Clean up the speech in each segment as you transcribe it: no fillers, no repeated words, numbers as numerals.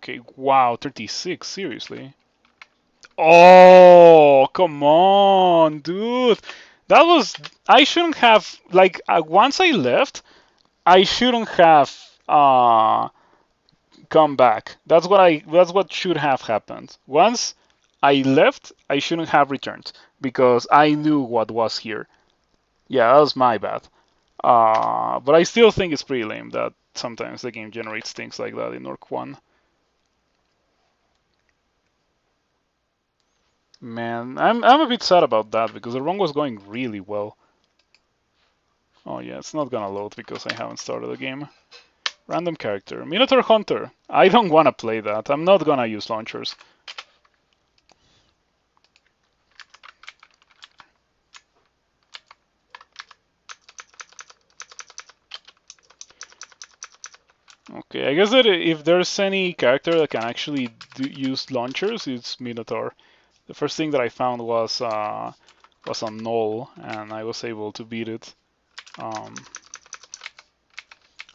Okay, wow, 36, seriously? Oh, come on, dude. That was, I shouldn't have, like, once I left, I shouldn't have come back. That's what should have happened. Once I left, I shouldn't have returned because I knew what was here. Yeah, that was my bad. But I still think it's pretty lame that sometimes the game generates things like that in Orc 1. Man, I'm a bit sad about that because the run was going really well. Oh yeah, it's not gonna load because I haven't started the game. Random character. Minotaur Hunter. I don't wanna play that. I'm not gonna use launchers. Okay, I guess that if there's any character that can actually use launchers, it's Minotaur. The first thing that I found was a null, and I was able to beat it. I'm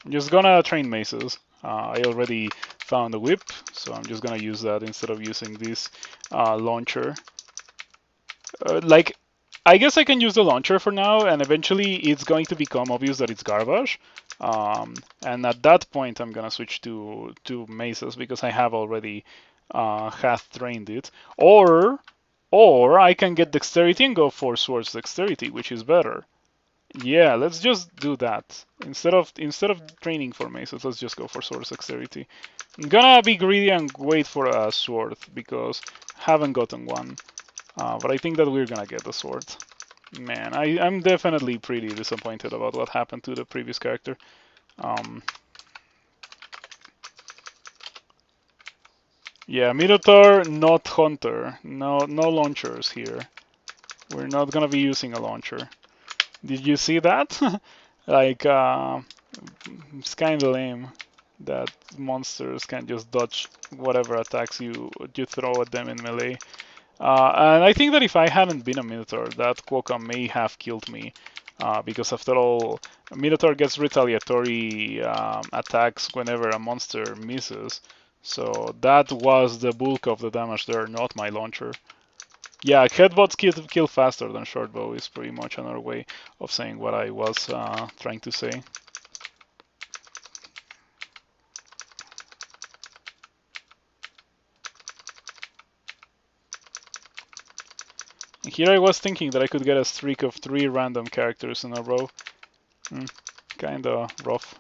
just gonna train maces. I already found a whip, so I'm just gonna use that instead of using this launcher. Like, I guess I can use the launcher for now, and eventually it's going to become obvious that it's garbage. And at that point, I'm gonna switch to maces because I have already half trained it. Or I can get dexterity and go for swords dexterity, which is better. Yeah, let's just do that. Instead of training for maces, let's just go for swords dexterity. I'm gonna be greedy and wait for a sword because I haven't gotten one. But I think that we're gonna get the sword. Man, I'm definitely pretty disappointed about what happened to the previous character. Yeah, Minotaur, not Hunter. No launchers here. We're not gonna be using a launcher. Did you see that? Like, it's kind of lame that monsters can just dodge whatever attacks you throw at them in melee. And I think that if I hadn't been a Minotaur, that Quokka may have killed me. Because after all, Minotaur gets retaliatory attacks whenever a monster misses. So that was the bulk of the damage there, not my launcher. Yeah, headbutts kill faster than shortbow is pretty much another way of saying what I was trying to say. Here I was thinking that I could get a streak of 3 random characters in a row. Kinda rough.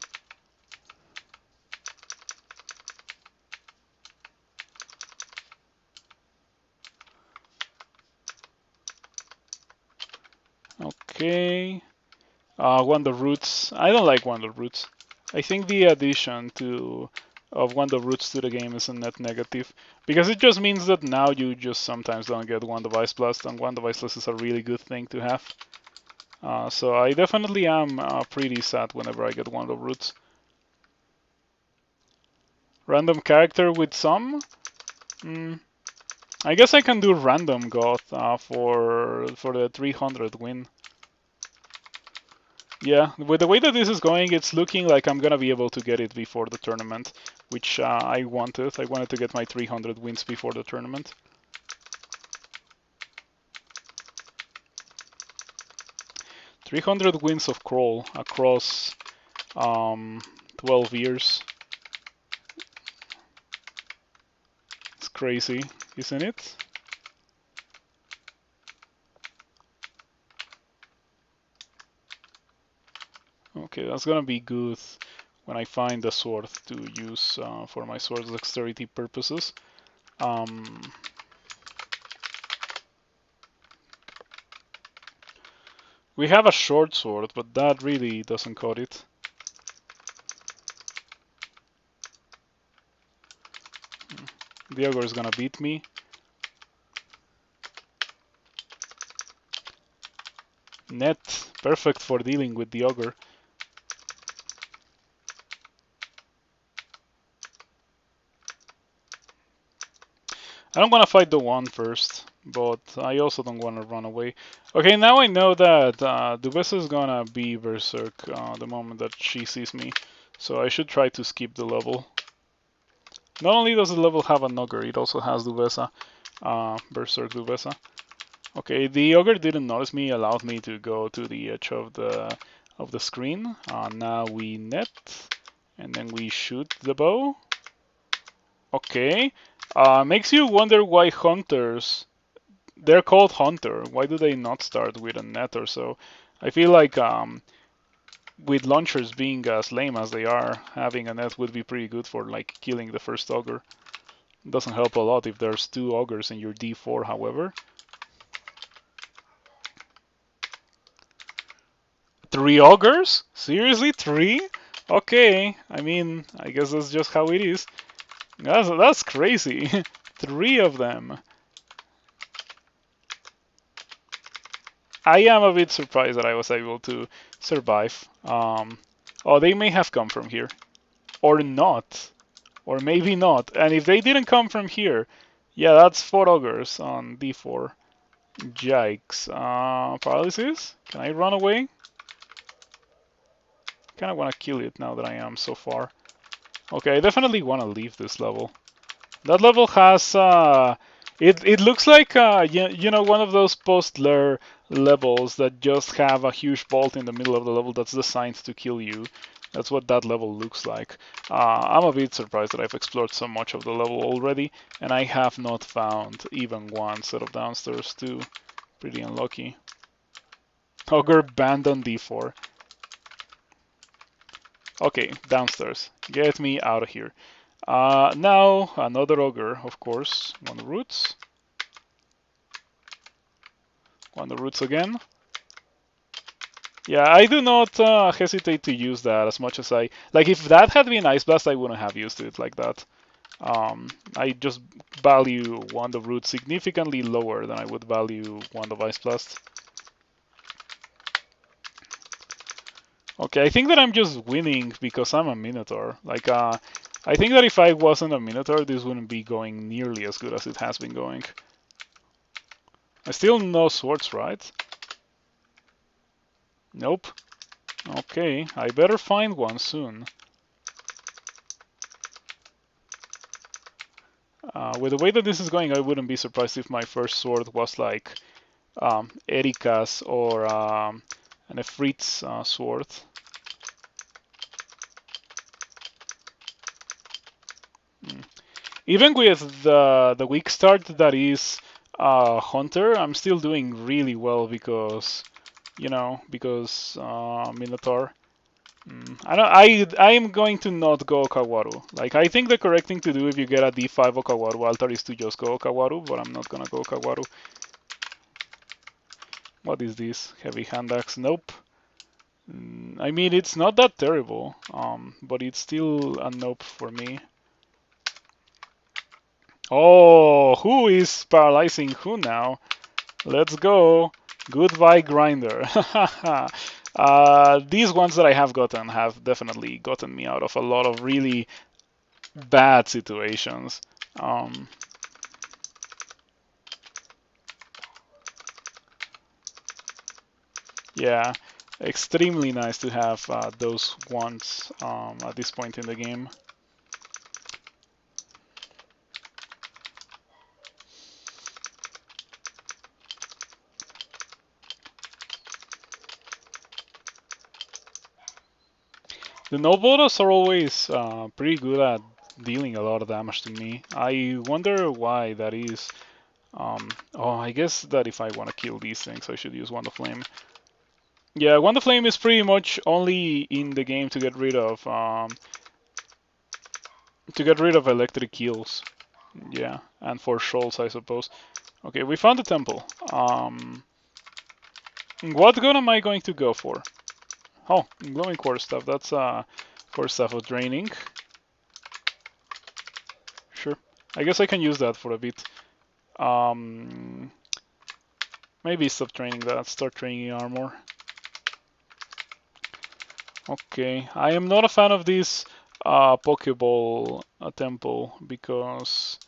Okay. Wonder Roots. I don't like Wonder Roots. I think the addition of Wonder Roots to the game is a net negative because it just means that now you just sometimes don't get one device blast, and one device blast is a really good thing to have. So I definitely am pretty sad whenever I get Wonder Roots. Random character with some. I guess I can do random goth for the 300 win. Yeah, with the way that this is going, it's looking like I'm gonna be able to get it before the tournament, which I wanted. I wanted to get my 300 wins before the tournament. "300 wins of Crawl across 12 years. It's crazy, isn't it? Okay, that's gonna be good when I find a sword to use for my sword's dexterity purposes. We have a short sword, but that really doesn't cut it. The ogre is gonna beat me. Net, perfect for dealing with the ogre. I don't want to fight the one first, but I also don't want to run away. Okay, now I know that Dubessa is gonna be Berserk the moment that she sees me, so I should try to skip the level. Not only does the level have an ogre, it also has Duvesa, Berserk Duvesa. Okay, the ogre didn't notice me, allowed me to go to the edge of the screen. Now we net, and then we shoot the bow. Okay, makes you wonder why hunters. They're called hunter. Why do they not start with a net or so? I feel like with launchers being as lame as they are, having a net would be pretty good for like killing the first ogre. Doesn't help a lot if there's 2 ogres in your D4, however. 3 ogres? Seriously, 3? Okay, I mean, I guess that's just how it is. That's crazy. 3 of them. I am a bit surprised that I was able to survive. Oh, they may have come from here. Or not. Or maybe not. And if they didn't come from here, yeah, that's 4 ogres on D4. Yikes. Paralysis? Can I run away? Kinda wanna kill it now that I am so far. Okay, I definitely wanna leave this level. That level has it looks like you know, one of those post-Lair levels that just have a huge bolt in the middle of the level that's designed to kill you. That's what that level looks like. I'm a bit surprised that I've explored so much of the level already, and I have not found even one set of downstairs too. Pretty unlucky. Ogre banned on D4. Okay, downstairs. Get me out of here. Now, another ogre, of course. One roots. One roots again. Yeah, I do not hesitate to use that as much as I... Like, if that had been Ice Blast, I wouldn't have used it like that. I just value Wand of Roots significantly lower than I would value Wand of Ice Blast. Okay, I think that I'm just winning because I'm a Minotaur. Like, I think that if I wasn't a Minotaur, this wouldn't be going nearly as good as it has been going. I still know swords, right? Nope. Okay, I better find one soon. With the way that this is going, I wouldn't be surprised if my first sword was like Erika's or an Efreet's sword. Even with the weak start that is Hunter, I'm still doing really well because, you know, because Minotaur. I am going to not go Okawaru. Like, I think the correct thing to do if you get a D5 Okawaru altar is to just go Okawaru, but I'm not gonna go Okawaru. What is this? Heavy hand axe? Nope. I mean, it's not that terrible, but it's still a nope for me. Oh, who is paralyzing who now? Let's go. Goodbye, Grinder. These ones that I have gotten have definitely gotten me out of a lot of really bad situations. Yeah, extremely nice to have those ones at this point in the game. The Noboros are always pretty good at dealing a lot of damage to me. I wonder why that is. Oh, I guess that if I want to kill these things, I should use Wand of Flame. Yeah, Wand of Flame is pretty much only in the game to get rid of electric kills. Yeah, and for shoals, I suppose. Okay, we found the temple. What gun am I going to go for? Oh, glowing quartz stuff. That's for stuff of draining. Sure. I guess I can use that for a bit. Maybe stop training that. Start training armor. Okay. I am not a fan of this Pokeball temple because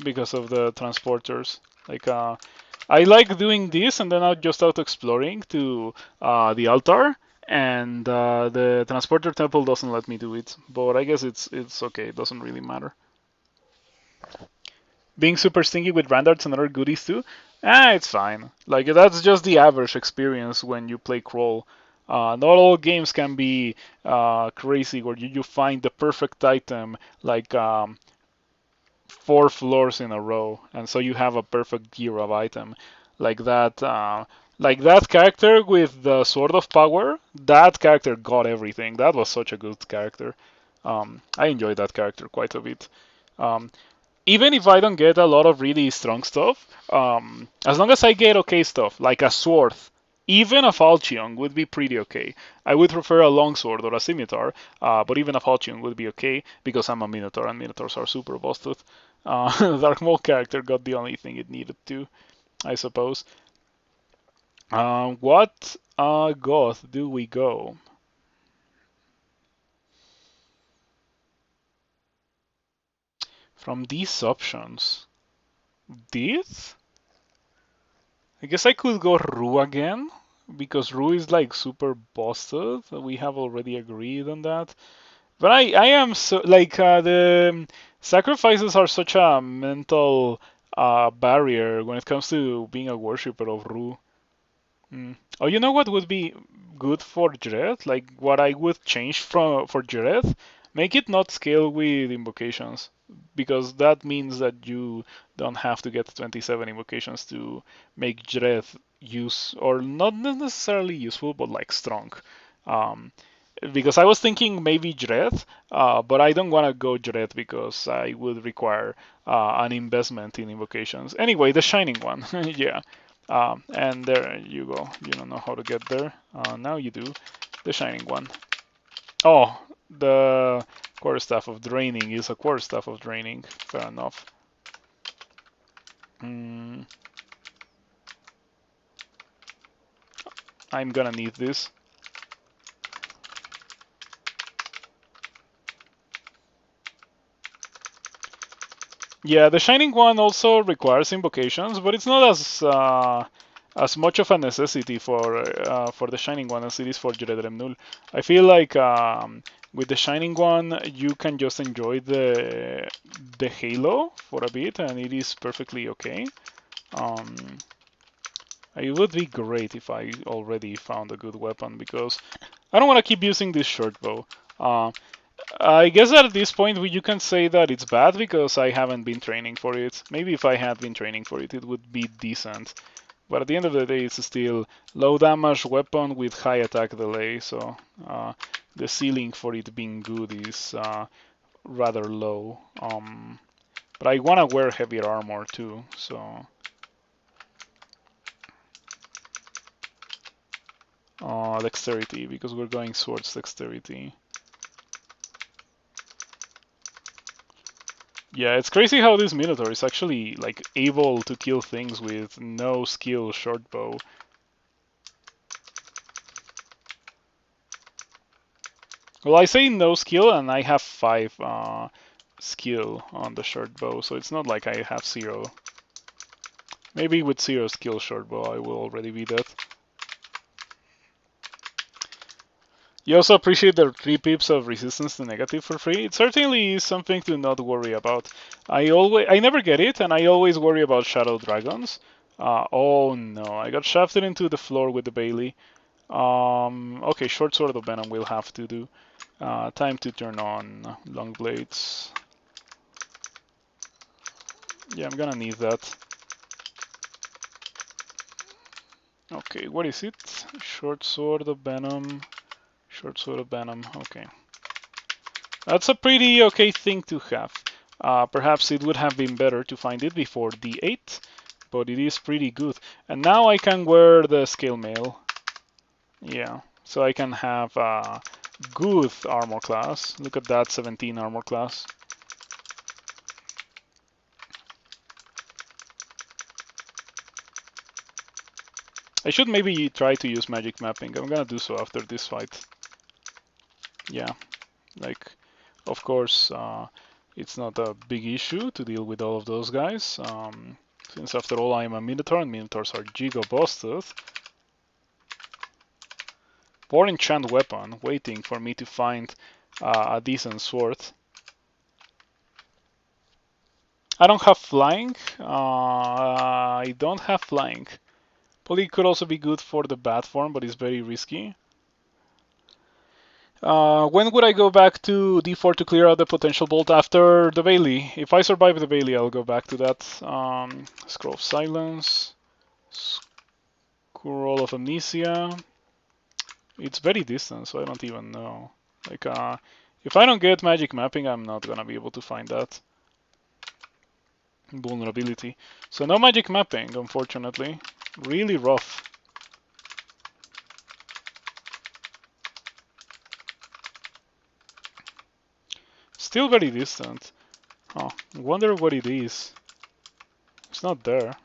of the transporters. Like, I like doing this and then I'll just out exploring to the altar, and the transporter temple doesn't let me do it. But I guess it's okay. It doesn't really matter. Being super stingy with randards and other goodies too. It's fine. Like that's just the average experience when you play crawl. Not all games can be crazy where you find the perfect item like 4 floors in a row, and so you have a perfect gear of item like that. Like that character with the Sword of Power, that character got everything. That was such a good character. I enjoyed that character quite a bit. Um, Even if I don't get a lot of really strong stuff, as long as I get okay stuff, like a sword, even a falchion would be pretty okay. I would prefer a longsword or a scimitar, but even a falchion would be okay because I'm a Minotaur and Minotaurs are super busted. Dark Maul character got the only thing it needed to, I suppose. What goth do we go? From these options, this? I guess I could go Rue again because Rue is like super busted. We have already agreed on that. But I am so like the sacrifices are such a mental barrier when it comes to being a worshipper of Rue. Oh, you know what would be good for Jareth? Like what I would change for Jareth? Make it not scale with invocations, because that means that you don't have to get 27 invocations to make Jareth use, or not necessarily useful, but like strong. Um, because I was thinking maybe Jareth, but I don't want to go Jareth because I would require an investment in invocations. Anyway, the Shining one, yeah. And there you go. You don't know how to get there. Now you do. The Shining one. Oh, the Quarterstaff of Draining is a Quarterstaff of Draining. Fair enough. Mm, I'm gonna need this. Yeah, the Shining one also requires invocations, but it's not as much of a necessity for the Shining one as it is for Jeredrem Null. I feel like with the Shining one you can just enjoy the halo for a bit, and it is perfectly okay. Um, it would be great if I already found a good weapon because I don't want to keep using this short bow. Uh, I guess that at this point you can say that it's bad because I haven't been training for it. Maybe if I had been training for it, it would be decent. But at the end of the day, it's still low damage weapon with high attack delay, so the ceiling for it being good is rather low. But I want to wear heavier armor too, so dexterity, because we're going swords dexterity. Yeah, it's crazy how this Minotaur is actually like able to kill things with no skill short bow. Well, I say no skill, and I have 5 skill on the short bow, so it's not like I have 0. Maybe with 0 skill short bow, I will already be dead. You also appreciate the 3 pips of resistance to negative for free. It certainly is something to not worry about. I never get it, and I always worry about shadow dragons. Oh no, I got shafted into the floor with the Bailey. Okay, short sword of venom we'll have to do. Time to turn on long blades. Yeah, I'm gonna need that. Okay, what is it? Short sword of venom. Short sword of venom. Okay. That's a pretty okay thing to have. Perhaps it would have been better to find it before D8, but it is pretty good. And now I can wear the scale mail. Yeah, so I can have a good armor class. Look at that, 17 armor class. I should maybe try to use magic mapping. I'm gonna do so after this fight. Yeah, like, of course, it's not a big issue to deal with all of those guys. Since after all, I'm a Minotaur, and Minotaurs are giga busted. Poor enchant weapon, waiting for me to find a decent sword. I don't have flying. I don't have flying. Poly could also be good for the bat form, but it's very risky. When would I go back to D4 to clear out the potential bolt after the Bailey? If I survive the Bailey, I'll go back to that. Scroll of Silence. Scroll of Amnesia. It's very distant, so I don't even know. Like, if I don't get magic mapping, I'm not gonna be able to find that vulnerability. So no magic mapping, unfortunately. Really rough. Still very distant. Oh, wonder what it is. It's not there.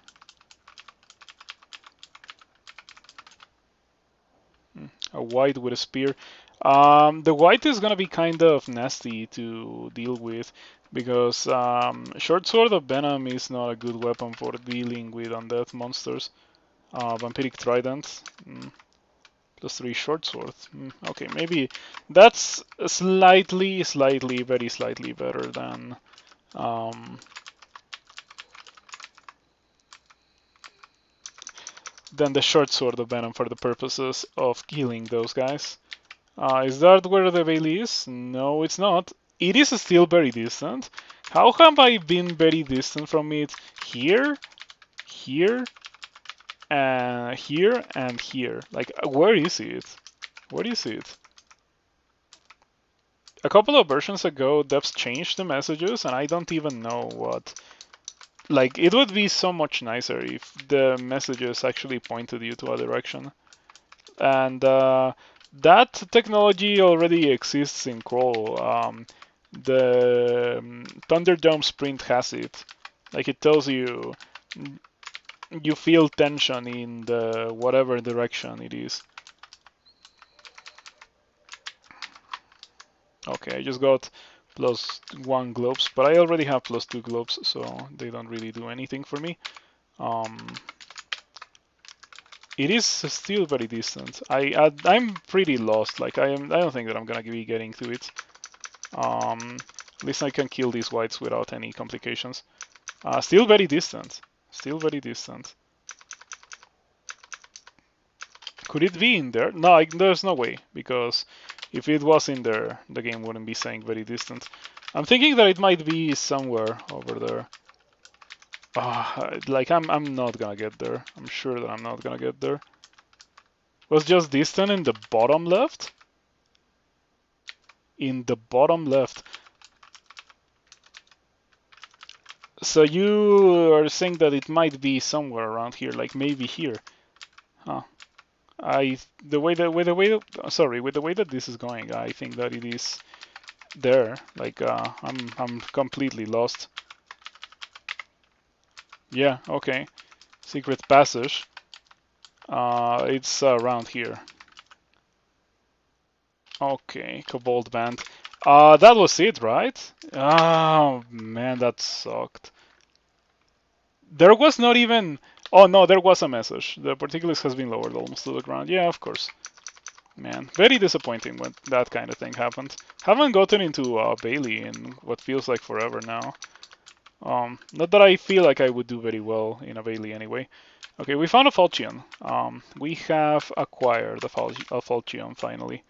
A white with a spear. The white is gonna be kind of nasty to deal with because short sword of venom is not a good weapon for dealing with undead monsters. Vampiric trident. +3 short sword. Okay, maybe that's slightly, very slightly better than the short sword of venom for the purposes of killing those guys. Is that where the Bailey is? No, it's not. It is still very distant. How have I been very distant from it? Here, here, here, and here. Like, where is it? Where is it? A couple of versions ago, devs changed the messages, and I don't even know what. Like, it would be so much nicer if the messages actually pointed you to a direction. And that technology already exists in Crawl. The Thunderdome Sprint has it. Like, it tells you you feel tension in the whatever direction it is. Okay, I just got +1 globes, but I already have +2 globes, so they don't really do anything for me. It is still very distant. I'm pretty lost. Like I don't think that I'm gonna be getting to it. At least I can kill these whites without any complications. Still very distant. Still very distant. Could it be in there? No, there's no way, because if it was in there, the game wouldn't be saying very distant. I'm thinking that it might be somewhere over there. Like I'm not gonna get there. I'm sure that I'm not gonna get there. Was just distant in the bottom left? In the bottom left. So you are saying that it might be somewhere around here, like maybe here. Huh. With the way that this is going, I think that it is there. Like I'm completely lost. Yeah, okay. Secret passage. It's around here. Okay, Cobalt Band. That was it, right? Oh man, that sucked. There was not even. Oh no, there was a message. The particulars has been lowered almost to the ground. Yeah, of course. Man, very disappointing when that kind of thing happened. Haven't gotten into Bailey in what feels like forever now. Not that I feel like I would do very well in a Bailey anyway. Okay, we found a Falchion. We have acquired a Falchion finally.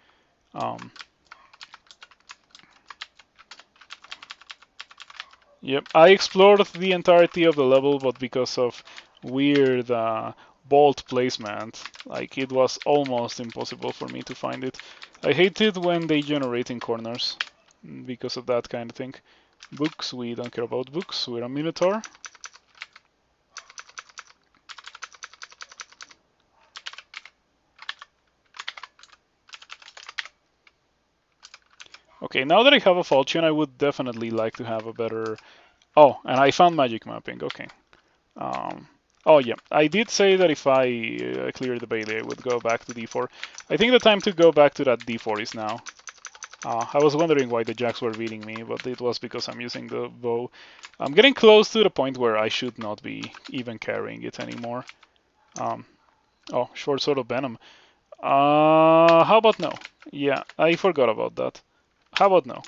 Yep, I explored the entirety of the level, but because of weird bolt placement, like it was almost impossible for me to find it. I hate it when they generate in corners because of that kind of thing. Books, we don't care about books. We're a Minotaur. Okay, now that I have a Falchion, I would definitely like to have a better... Oh, and I found magic mapping, okay. Oh yeah, I did say that if I clear the Bailey, I would go back to D4. I think the time to go back to that D4 is now. I was wondering why the jacks were beating me, but it was because I'm using the bow. I'm getting close to the point where I should not be even carrying it anymore. Oh, short sword of venom. How about no? Yeah, I forgot about that. How about no?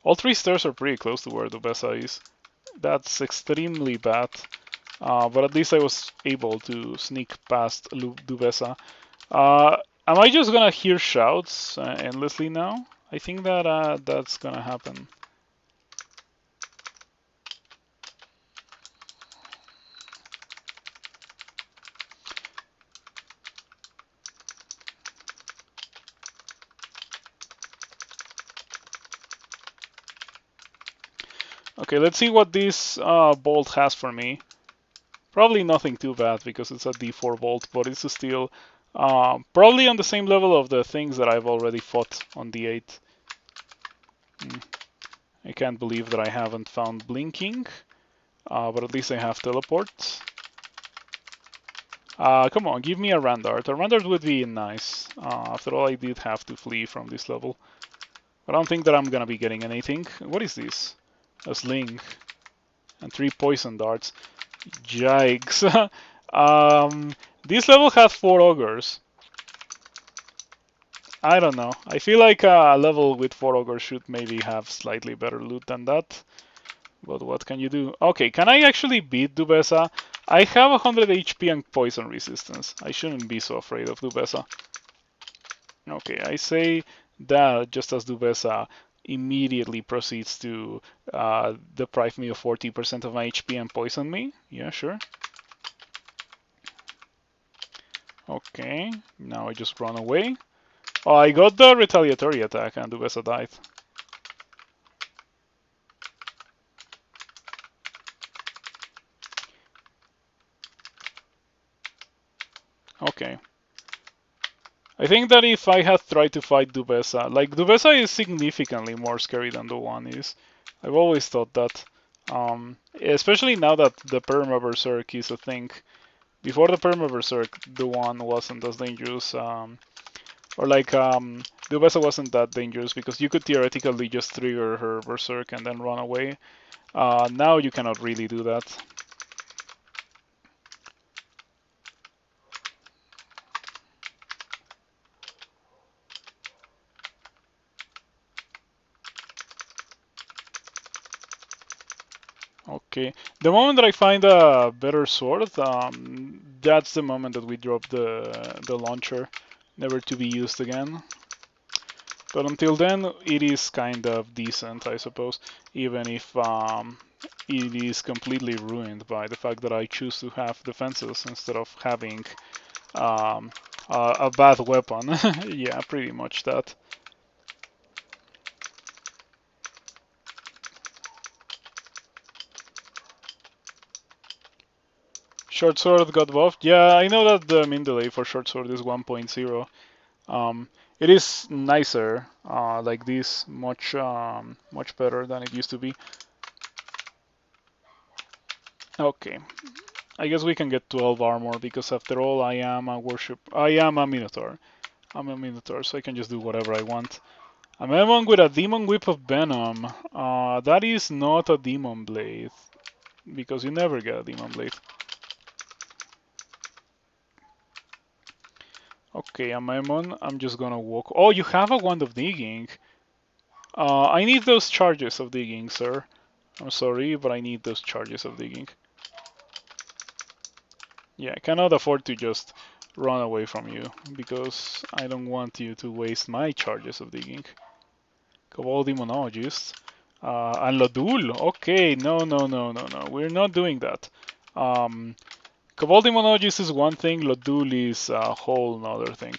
All 3 stairs are pretty close to where Dubesa is. That's extremely bad. But at least I was able to sneak past Dubesa. Am I just gonna hear shouts endlessly now? I think that that's gonna happen. Okay, let's see what this bolt has for me. Probably nothing too bad because it's a D4 bolt, but it's still probably on the same level of the things that I've already fought on D8. I can't believe that I haven't found blinking, but at least I have teleport. Come on, give me a Randart. A Randart would be nice. After all, I did have to flee from this level. I don't think that I'm gonna be getting anything. What is this? A sling and 3 poison darts. Yikes. This level has 4 ogres. I don't know. I feel like a level with 4 ogres should maybe have slightly better loot than that. But what can you do? Okay, can I actually beat Dubesa? I have 100 HP and poison resistance. I shouldn't be so afraid of Dubesa. Okay, I say that just as Dubesa immediately proceeds to deprive me of 40% of my HP and poison me. Yeah, sure. Okay, now I just run away. Oh, I got the retaliatory attack and Dubesa died. Okay. I think that if I had tried to fight Dubesa, like Dubesa is significantly more scary than the one is. I've always thought that. Especially now that the Perma Berserk is a thing. Before the Perma Berserk, the one wasn't as dangerous. Or like Dubesa wasn't that dangerous because you could theoretically just trigger her Berserk and then run away. Now you cannot really do that. Okay, the moment that I find a better sword, that's the moment that we drop the launcher, never to be used again. But until then, it is kind of decent, I suppose, even if it is completely ruined by the fact that I choose to have defenses instead of having a bad weapon. Yeah, pretty much that. Short sword got buffed. Yeah, I know that the min delay for short sword is 1.0. It is nicer, like this, much better than it used to be. Okay, I guess we can get 12 armor because after all, I am a Minotaur. I'm a Minotaur, so I can just do whatever I want. I'm Emon with a Demon Whip of Venom. That is not a Demon Blade, because you never get a Demon Blade. Okay, I'm Emon. I'm just gonna walk. Oh, you have a Wand of Digging. I need those charges of digging, sir. I'm sorry, but I need those charges of digging. Yeah, I cannot afford to just run away from you, because I don't want you to waste my charges of digging. Cabal Demonologist. And Lodul. Okay, no, no, no, no, no. We're not doing that. Cabal Demonologist is one thing, Lodul is a whole nother thing.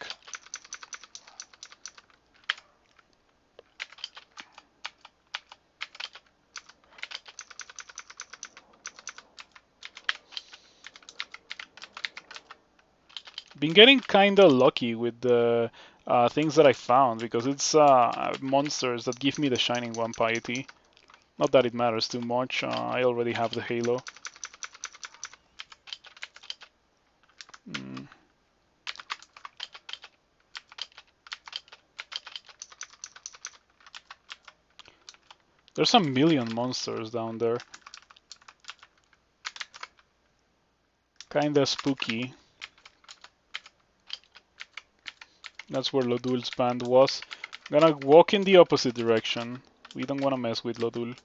Been getting kinda lucky with the things that I found because it's monsters that give me the Shining One piety. Not that it matters too much. I already have the Halo. Mm. There's a million monsters down there. Kinda spooky. That's where Lodul's band was. Gonna walk in the opposite direction. We don't want to mess with Lodul.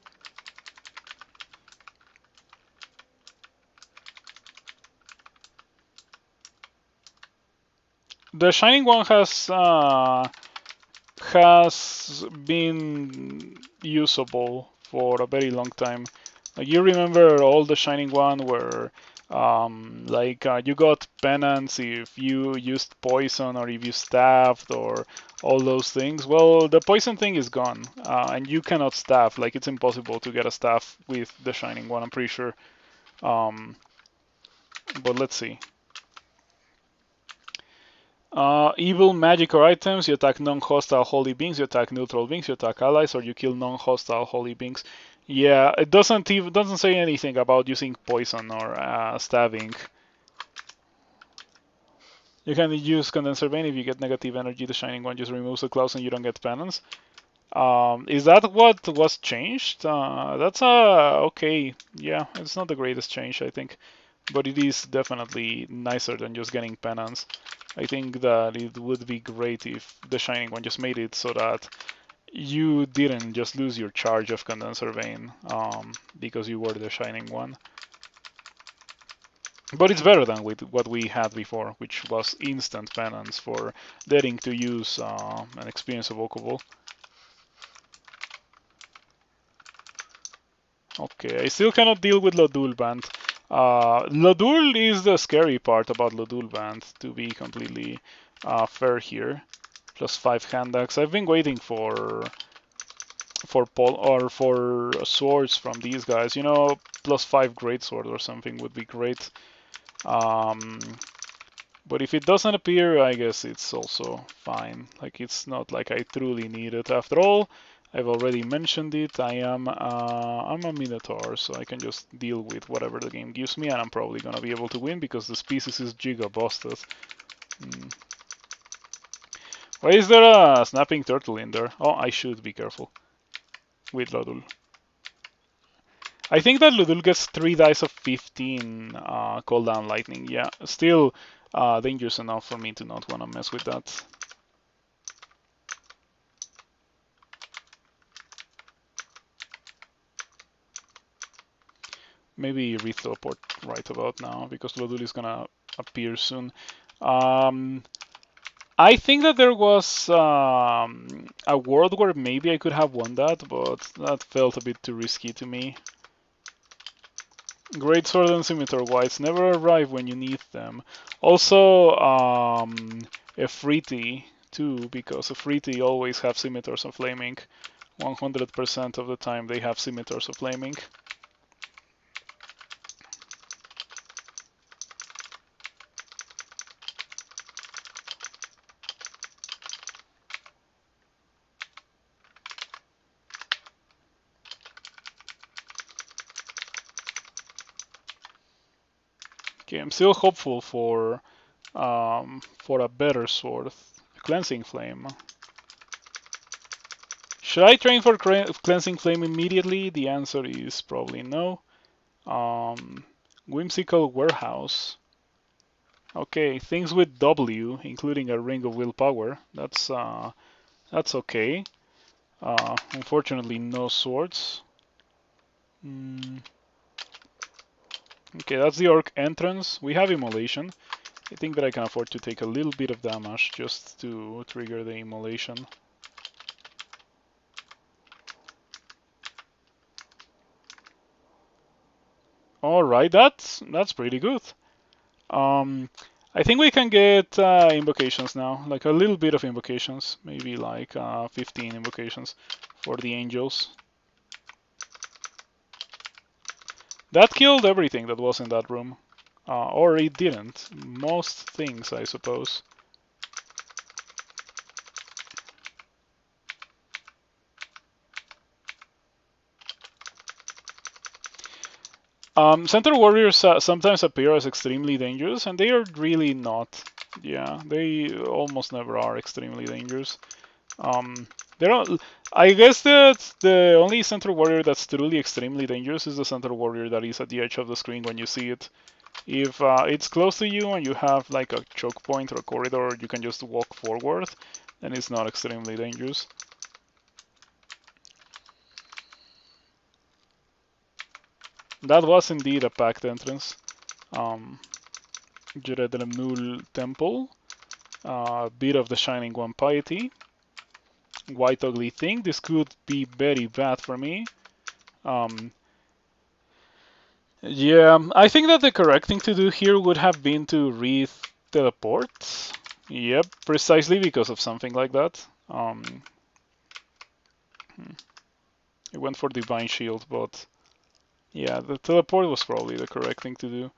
The Shining One has been usable for a very long time. Like you remember all the Shining One where you got penance if you used poison or if you staffed or all those things. Well, the poison thing is gone, and you cannot staff. Like it's impossible to get a staff with the Shining One. I'm pretty sure. But let's see. Evil magic or items, you attack non-hostile holy beings, you attack neutral beings, you attack allies, or you kill non-hostile holy beings. Yeah, it doesn't say anything about using poison or stabbing. You can use Condenser Vein if you get negative energy. The Shining One just removes the clouds and you don't get penance. Is that what was changed? That's okay. Yeah, it's not the greatest change, I think, but it is definitely nicer than just getting penance. I think that it would be great if the Shining One just made it so that you didn't just lose your charge of Condenser Vein because you were the Shining One. But it's better than with what we had before, which was instant penance for daring to use an experience evocable. Okay, I still cannot deal with Lodul Band. Lodul is the scary part about Lodul Band, to be completely fair here. Plus 5 hand axe. I've been waiting for swords from these guys. You know, plus 5 great sword or something would be great. But if it doesn't appear, I guess it's also fine. Like it's not like I truly need it. After all, I've already mentioned it. I'm a Minotaur, so I can just deal with whatever the game gives me, and I'm probably gonna be able to win because the species is giga busted. Why is there a snapping turtle in there? Oh, I should be careful with Lodul. I think that Lodul gets 3 dice of 15 cooldown lightning. Yeah, still dangerous enough for me to not want to mess with that. Maybe re-teleport right about now because Lodul is gonna appear soon. I think that there was a world where maybe I could have won that, but that felt a bit too risky to me. Great Sword and Scimitar Whites never arrive when you need them. Also, Efreeti too, because Efreeti always have Scimitars of Flaming. 100% of the time they have Scimitars of Flaming. Okay, I'm still hopeful for a better sword, Cleansing Flame. Should I train for Cleansing Flame immediately? The answer is probably no. Whimsical Warehouse. Okay, things with W, including a Ring of Willpower. That's okay. Unfortunately, no swords. Okay, that's the Orc entrance. We have Immolation. I think that I can afford to take a little bit of damage just to trigger the Immolation. Alright, that's pretty good. I think we can get invocations now, like a little bit of invocations, maybe like 15 invocations for the angels. That killed everything that was in that room. Or it didn't. Most things, I suppose. Center warriors sometimes appear as extremely dangerous, and they are really not. Yeah, they almost never are extremely dangerous. I guess that the only center warrior that's truly extremely dangerous is the center warrior that is at the edge of the screen when you see it. If it's close to you and you have like a choke point or a corridor, you can just walk forward, then it's not extremely dangerous. That was indeed a packed entrance. Jiredremul Temple, bit of the Shining One Piety, White Ugly Thing. This could be very bad for me. Yeah, I think that the correct thing to do here would have been to re-teleport. Yep, precisely because of something like that. It went for Divine Shield, but yeah, the teleport was probably the correct thing to do.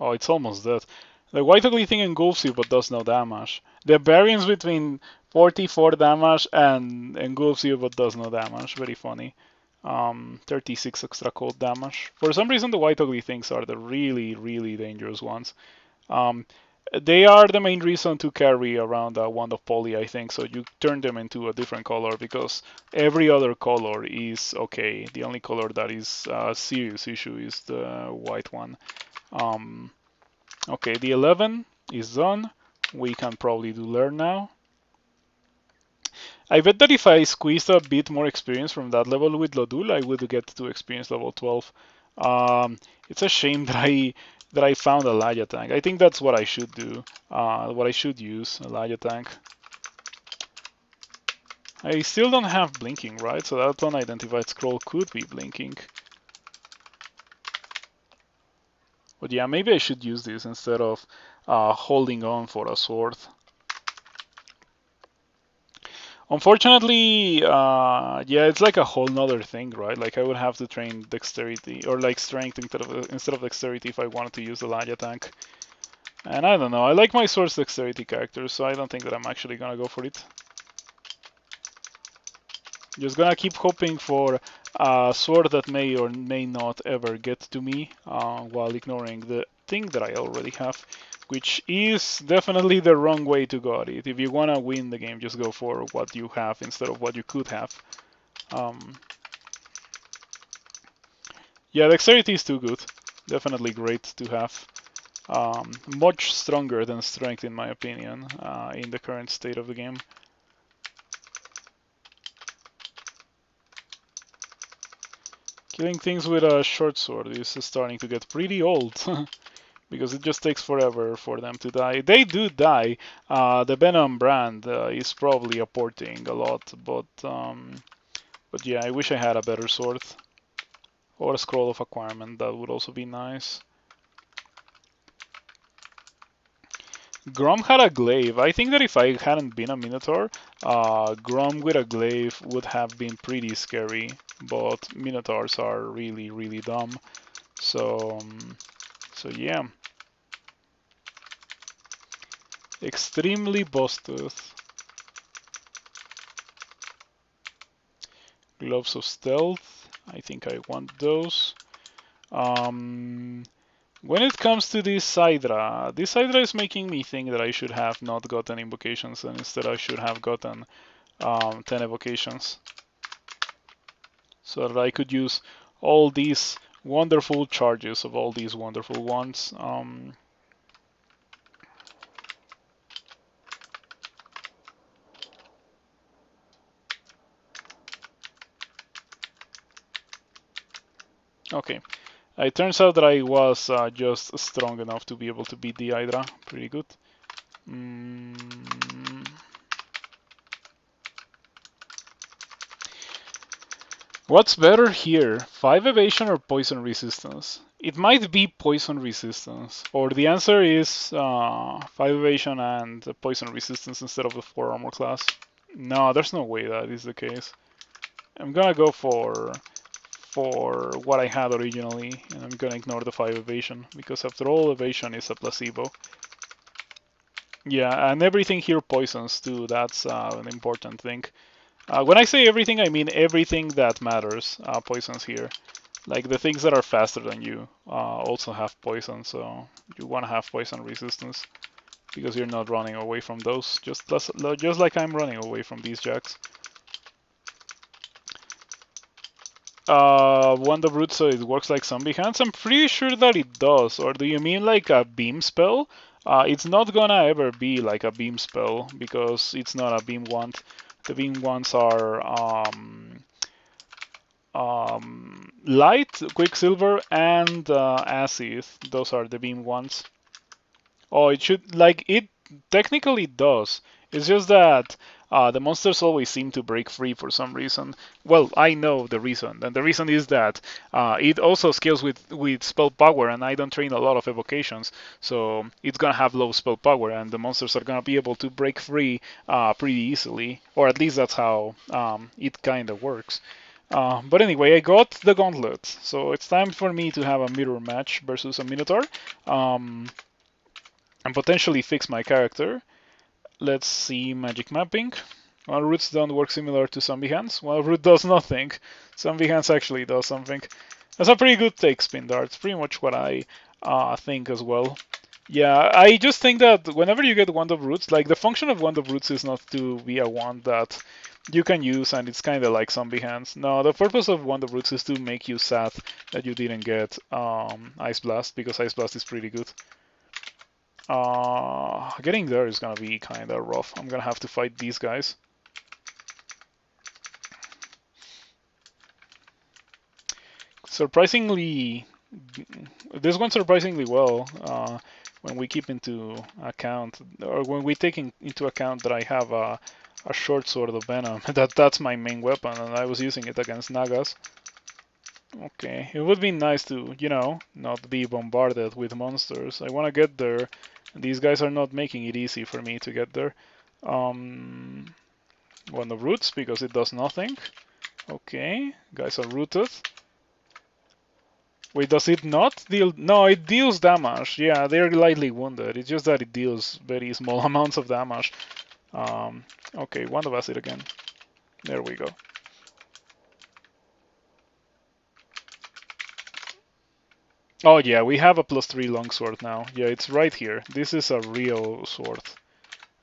Oh, it's almost dead. The White Ugly Thing engulfs you but does no damage. The variance between 44 damage and engulfs you but does no damage. Very funny. 36 extra cold damage. For some reason, the White Ugly Things are the really, really dangerous ones. They are the main reason to carry around a Wand of Poly, I think, so you turn them into a different color because every other color is okay. The only color that is a serious issue is the white one. Okay, the 11 is done. We can probably do Lair now. I bet that if I squeezed a bit more experience from that level with Lodul, I would get to experience level 12. It's a shame that I found a Laya tank. I think that's what I should do. What I should use, a Laya tank. I still don't have blinking, right? So that unidentified scroll could be blinking. But yeah, maybe I should use this instead of holding on for a sword. Unfortunately, yeah, it's like a whole nother thing, right? Like I would have to train dexterity or like strength instead of dexterity if I wanted to use the Laya tank. And I don't know, I like my sword's dexterity characters, so I don't think that I'm actually gonna go for it. Just gonna keep hoping for a sword that may or may not ever get to me, while ignoring the thing that I already have, which is definitely the wrong way to go at it. If you wanna win the game, just go for what you have instead of what you could have. Yeah, dexterity is too good. Definitely great to have. Much stronger than strength in my opinion, in the current state of the game. Killing things with a short sword is starting to get pretty old. Because it just takes forever for them to die. They do die. The Venom brand is probably apporting a lot, but yeah, I wish I had a better sword. Or a Scroll of Acquirement, that would also be nice. Grom had a glaive. I think that if I hadn't been a Minotaur, Grom with a glaive would have been pretty scary, but Minotaurs are really, really dumb. So yeah. Extremely busted. Gloves of Stealth. I think I want those. When it comes to this Hydra is making me think that I should have not gotten invocations and instead I should have gotten 10 evocations. So that I could use all these wonderful charges of all these wonderful ones. Okay, it turns out that I was just strong enough to be able to beat the Hydra. Pretty good. What's better here, 5 evasion or poison resistance? It might be poison resistance, or the answer is 5 evasion and poison resistance instead of the 4 armor class. No, there's no way that is the case. I'm gonna go for what I had originally, and I'm gonna ignore the 5 evasion, because after all, evasion is a placebo. Yeah, and everything here poisons too, that's an important thing. When I say everything, I mean everything that matters poisons here. Like the things that are faster than you also have poison, so you want to have poison resistance because you're not running away from those, just like I'm running away from these jacks. Wand of Root, so it works like zombie hands? I'm pretty sure that it does. Or do you mean like a beam spell? It's not gonna ever be like a beam spell because it's not a beam wand. The beam wands are Light, Quicksilver, and Acid. Those are the beam ones. Oh, it should, like, it technically does. It's just that the monsters always seem to break free for some reason. Well, I know the reason, and the reason is that it also scales with spell power, and I don't train a lot of evocations, so it's gonna have low spell power, and the monsters are gonna be able to break free pretty easily, or at least that's how it kind of works. But anyway, I got the gauntlet, so it's time for me to have a mirror match versus a Minotaur. Um, and potentially fix my character. Let's see magic mapping. Well, roots don't work similar to zombie hands. Well, root does nothing. Zombie hands actually does something. That's a pretty good take, spin dart. It's pretty much what I think as well. Yeah, I just think that whenever you get wand of roots, like the function of wand of roots is not to be a wand that you can use and it's kind of like zombie hands. No, the purpose of wand of roots is to make you sad that you didn't get ice blast, because ice blast is pretty good. Getting there is gonna be kind of rough. I'm gonna have to fight these guys. Surprisingly, this went surprisingly well when we keep into account, or when we take into account that I have a short sword of venom. That's my main weapon, and I was using it against Nagas. Okay, it would be nice to, not be bombarded with monsters. I want to get there. These guys are not making it easy for me to get there. One of roots, because it does nothing. Okay, guys are rooted. Wait, does it not deal? No, it deals damage. Yeah, they're lightly wounded. It's just that it deals very small amounts of damage. Okay, one of acid again. There we go. Oh yeah, we have a +3 longsword now. Yeah, it's right here. This is a real sword.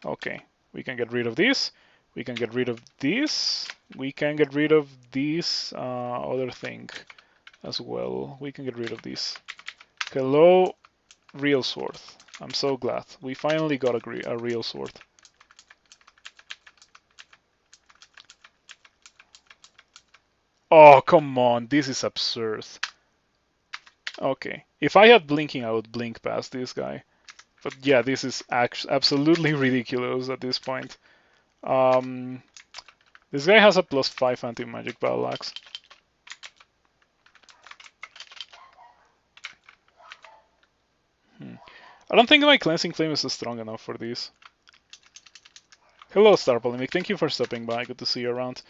Okay, we can get rid of this. We can get rid of this. We can get rid of this other thing as well. We can get rid of this. Hello, real sword. I'm so glad. We finally got a real sword. Oh, come on. This is absurd. Okay. If I had blinking, I would blink past this guy. But yeah, this is absolutely ridiculous at this point. This guy has a +5 anti-magic battle axe. I don't think my cleansing flame is strong enough for this. Hello, Star Polemic. Thank you for stopping by. Good to see you around.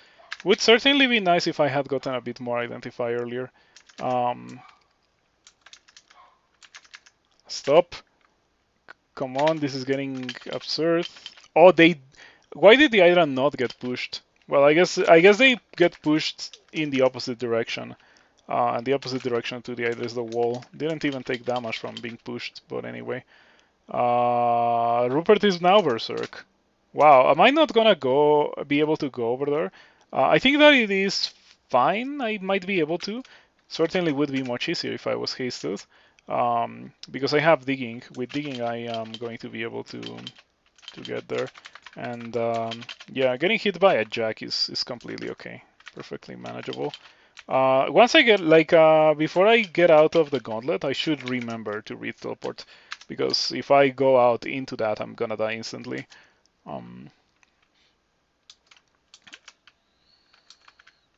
Would certainly be nice if I had gotten a bit more identify earlier. Stop. Come on, this is getting absurd. Oh, why did the Hydra not get pushed? Well, I guess they get pushed in the opposite direction. And the opposite direction to the Hydra is the wall. Didn't even take damage from being pushed, but anyway. Rupert is now Berserk. Wow, am I not gonna be able to go over there? I think that it is fine. I might be able to. Certainly would be much easier if I was hasted. Because I have digging. With digging, I am going to be able to get there. And yeah, getting hit by a jack is completely okay, perfectly manageable. Once I get before I get out of the gauntlet, I should remember to read teleport, because if I go out into that, I'm gonna die instantly.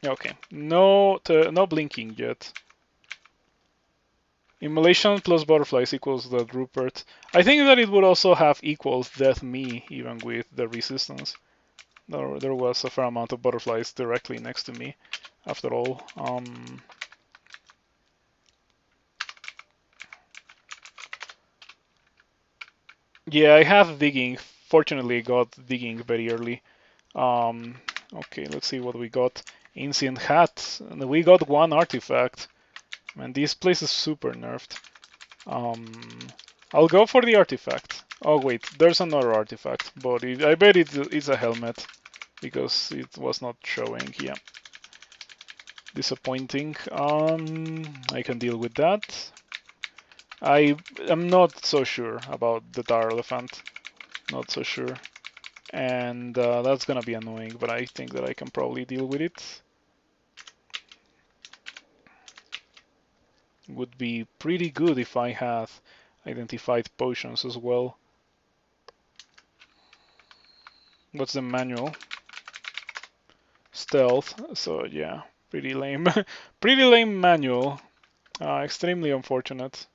Okay, no blinking yet. Immolation plus butterflies equals that Rupert. I think that it would also have equals death me, even with the resistance. There was a fair amount of butterflies directly next to me, after all. Yeah, I have digging. Fortunately, I got digging very early. Okay, let's see what we got. Ancient Hat. And we got one artifact. Man, this place is super nerfed. I'll go for the artifact. Oh wait, there's another artifact, but I bet it's a helmet, because it was not showing. Yeah, disappointing. I can deal with that. I am not so sure about the Tar Elephant. Not so sure. And that's gonna be annoying, but I think that I can probably deal with it. would be pretty good if I had identified potions as well. What's the manual? Stealth. So yeah, pretty lame. Pretty lame manual. Extremely unfortunate.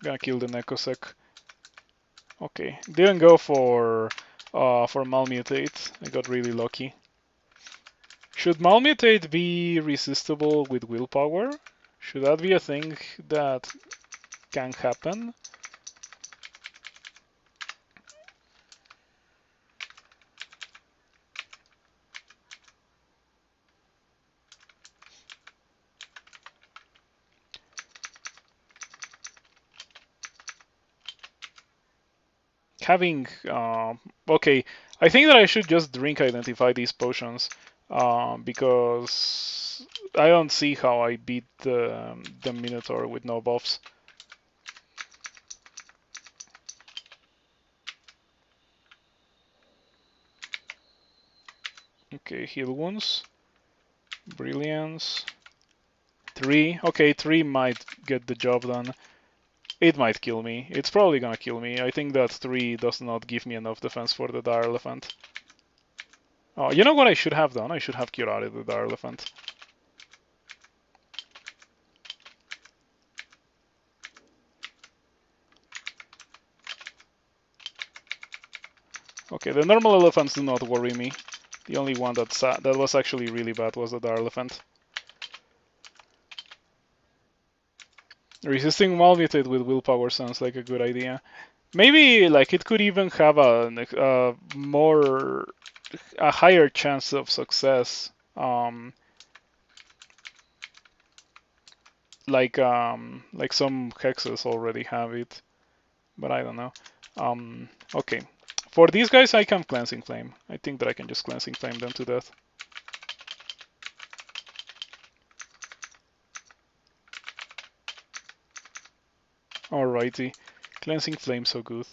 Gonna kill the Necosec. Okay, didn't go for Malmutate. I got really lucky. Should Malmutate be resistible with willpower? Should that be a thing that can happen? Having okay, I think that I should just drink identify these potions because I don't see how I beat the Minotaur with no buffs. Okay, heal wounds, brilliance, 3. Okay, 3 might get the job done. It might kill me. It's probably gonna kill me. I think that 3 does not give me enough defense for the Dire Elephant. Oh, you know what I should have done? I should have curated the Dire Elephant. Okay, the normal elephants do not worry me. The only one that was actually really bad was the Dire Elephant. Resisting Malmutate with willpower sounds like a good idea. Maybe like it could even have a higher chance of success. Like some hexes already have it, but I don't know. Okay, for these guys I can Cleansing Flame. I think that I can just Cleansing Flame them to death. Alrighty, Cleansing Flame so good.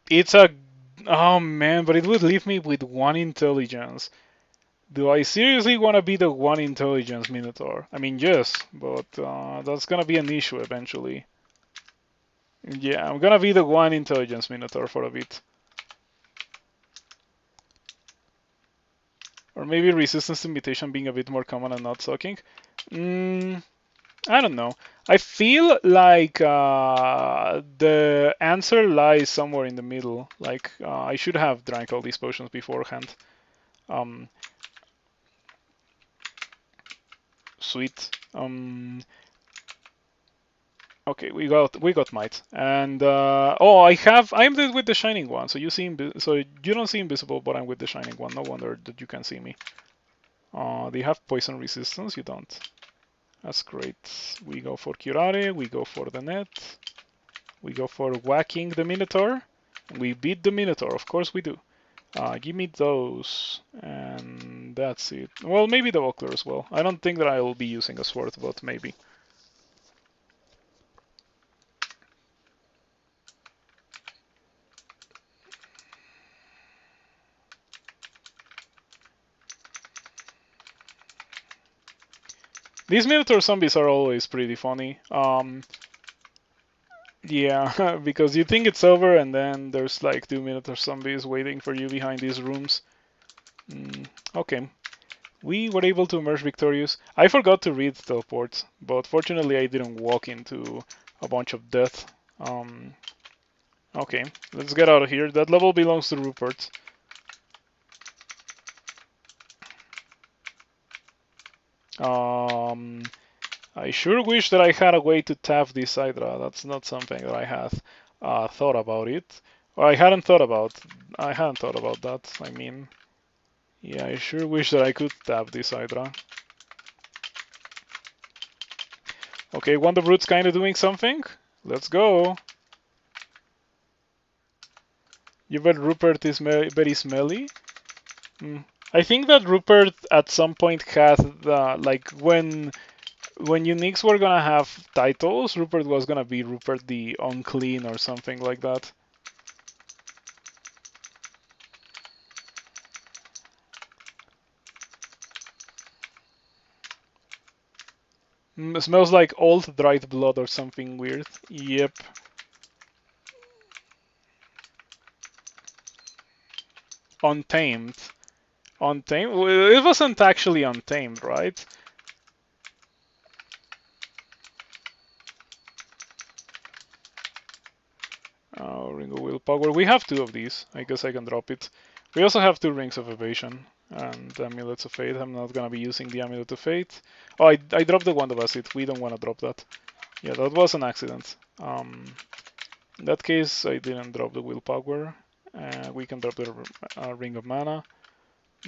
It's a oh man, but it would leave me with 1 intelligence. Do I seriously want to be the 1 intelligence Minotaur? I mean, yes, but that's gonna be an issue eventually. Yeah, I'm gonna be the 1 intelligence Minotaur for a bit. Or maybe resistance to mutation being a bit more common and not sucking. I don't know. I feel like the answer lies somewhere in the middle. Like I should have drank all these potions beforehand. Sweet. Okay, we got might, and oh, I'm with the shining one. So you don't see invisible, but I'm with the shining one. No wonder that you can see me. Do you have poison resistance? You don't. That's great. We go for curare. We go for the net. We go for whacking the Minotaur. We beat the Minotaur. Of course we do. Give me those, and that's it. Well, maybe the buckler as well. I don't think that I will be using a sword, but maybe. These Minotaur zombies are always pretty funny. Yeah, because you think it's over and then there's like 2 Minotaur zombies waiting for you behind these rooms. Okay. We were able to emerge victorious. I forgot to read teleports, but fortunately I didn't walk into a bunch of death. Okay, let's get out of here. That level belongs to Rupert. I sure wish that I had a way to tap this Hydra. That's not something that I had thought about it. Or I hadn't thought about. I hadn't thought about that. I mean, yeah, I sure wish that I could tap this Hydra. Okay, Wonder Brute's kind of doing something. Let's go. You bet Rupert is very smelly. I think that Rupert at some point had like when uniques were gonna have titles, Rupert was gonna be Rupert the Unclean or something like that. Smells like old dried blood or something weird. Yep. Untamed. Untamed? Well, it wasn't actually untamed, right? Ring of Willpower. We have 2 of these. I guess I can drop it. We also have 2 Rings of Evasion and Amulets of Fate. I'm not gonna be using the Amulet of Fate. Oh, I dropped the Wand of Acid. We don't want to drop that. Yeah, that was an accident. In that case, I didn't drop the Willpower. We can drop the Ring of Mana,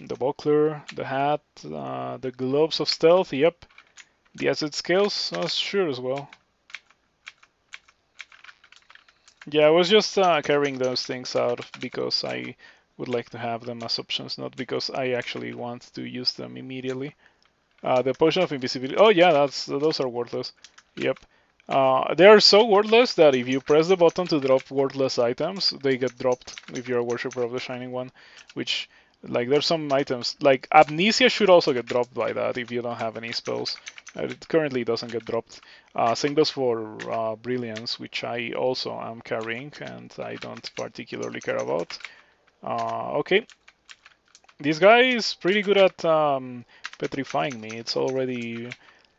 the Buckler, the Hat, the Gloves of Stealth. Yep. The Acid Scales, sure as well. Yeah, I was just carrying those things out because I would like to have them as options, not because I actually want to use them immediately. The Potion of Invisibility. Oh yeah, those are worthless. Yep. They are so worthless that if you press the button to drop worthless items, they get dropped if you're a worshipper of the Shining One, which, like, there's some items, like Amnesia should also get dropped by that if you don't have any spells. It currently doesn't get dropped. Same goes for Brilliance, which I also am carrying and I don't particularly care about. Okay. This guy is pretty good at petrifying me. It's already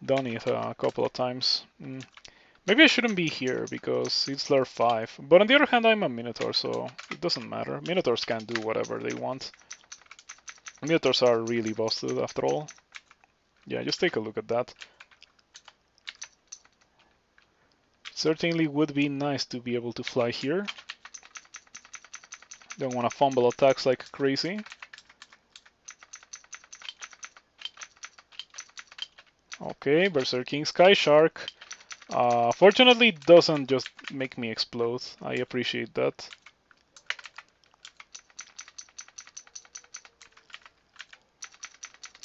done it a couple of times. Maybe I shouldn't be here because it's Lair 5. But on the other hand, I'm a Minotaur, so it doesn't matter. Minotaurs can do whatever they want. Minotaurs are really busted after all. Yeah, just take a look at that. Certainly would be nice to be able to fly here. Don't want to fumble attacks like crazy. Okay, Berserking Sky Shark. Fortunately, it doesn't just make me explode. I appreciate that.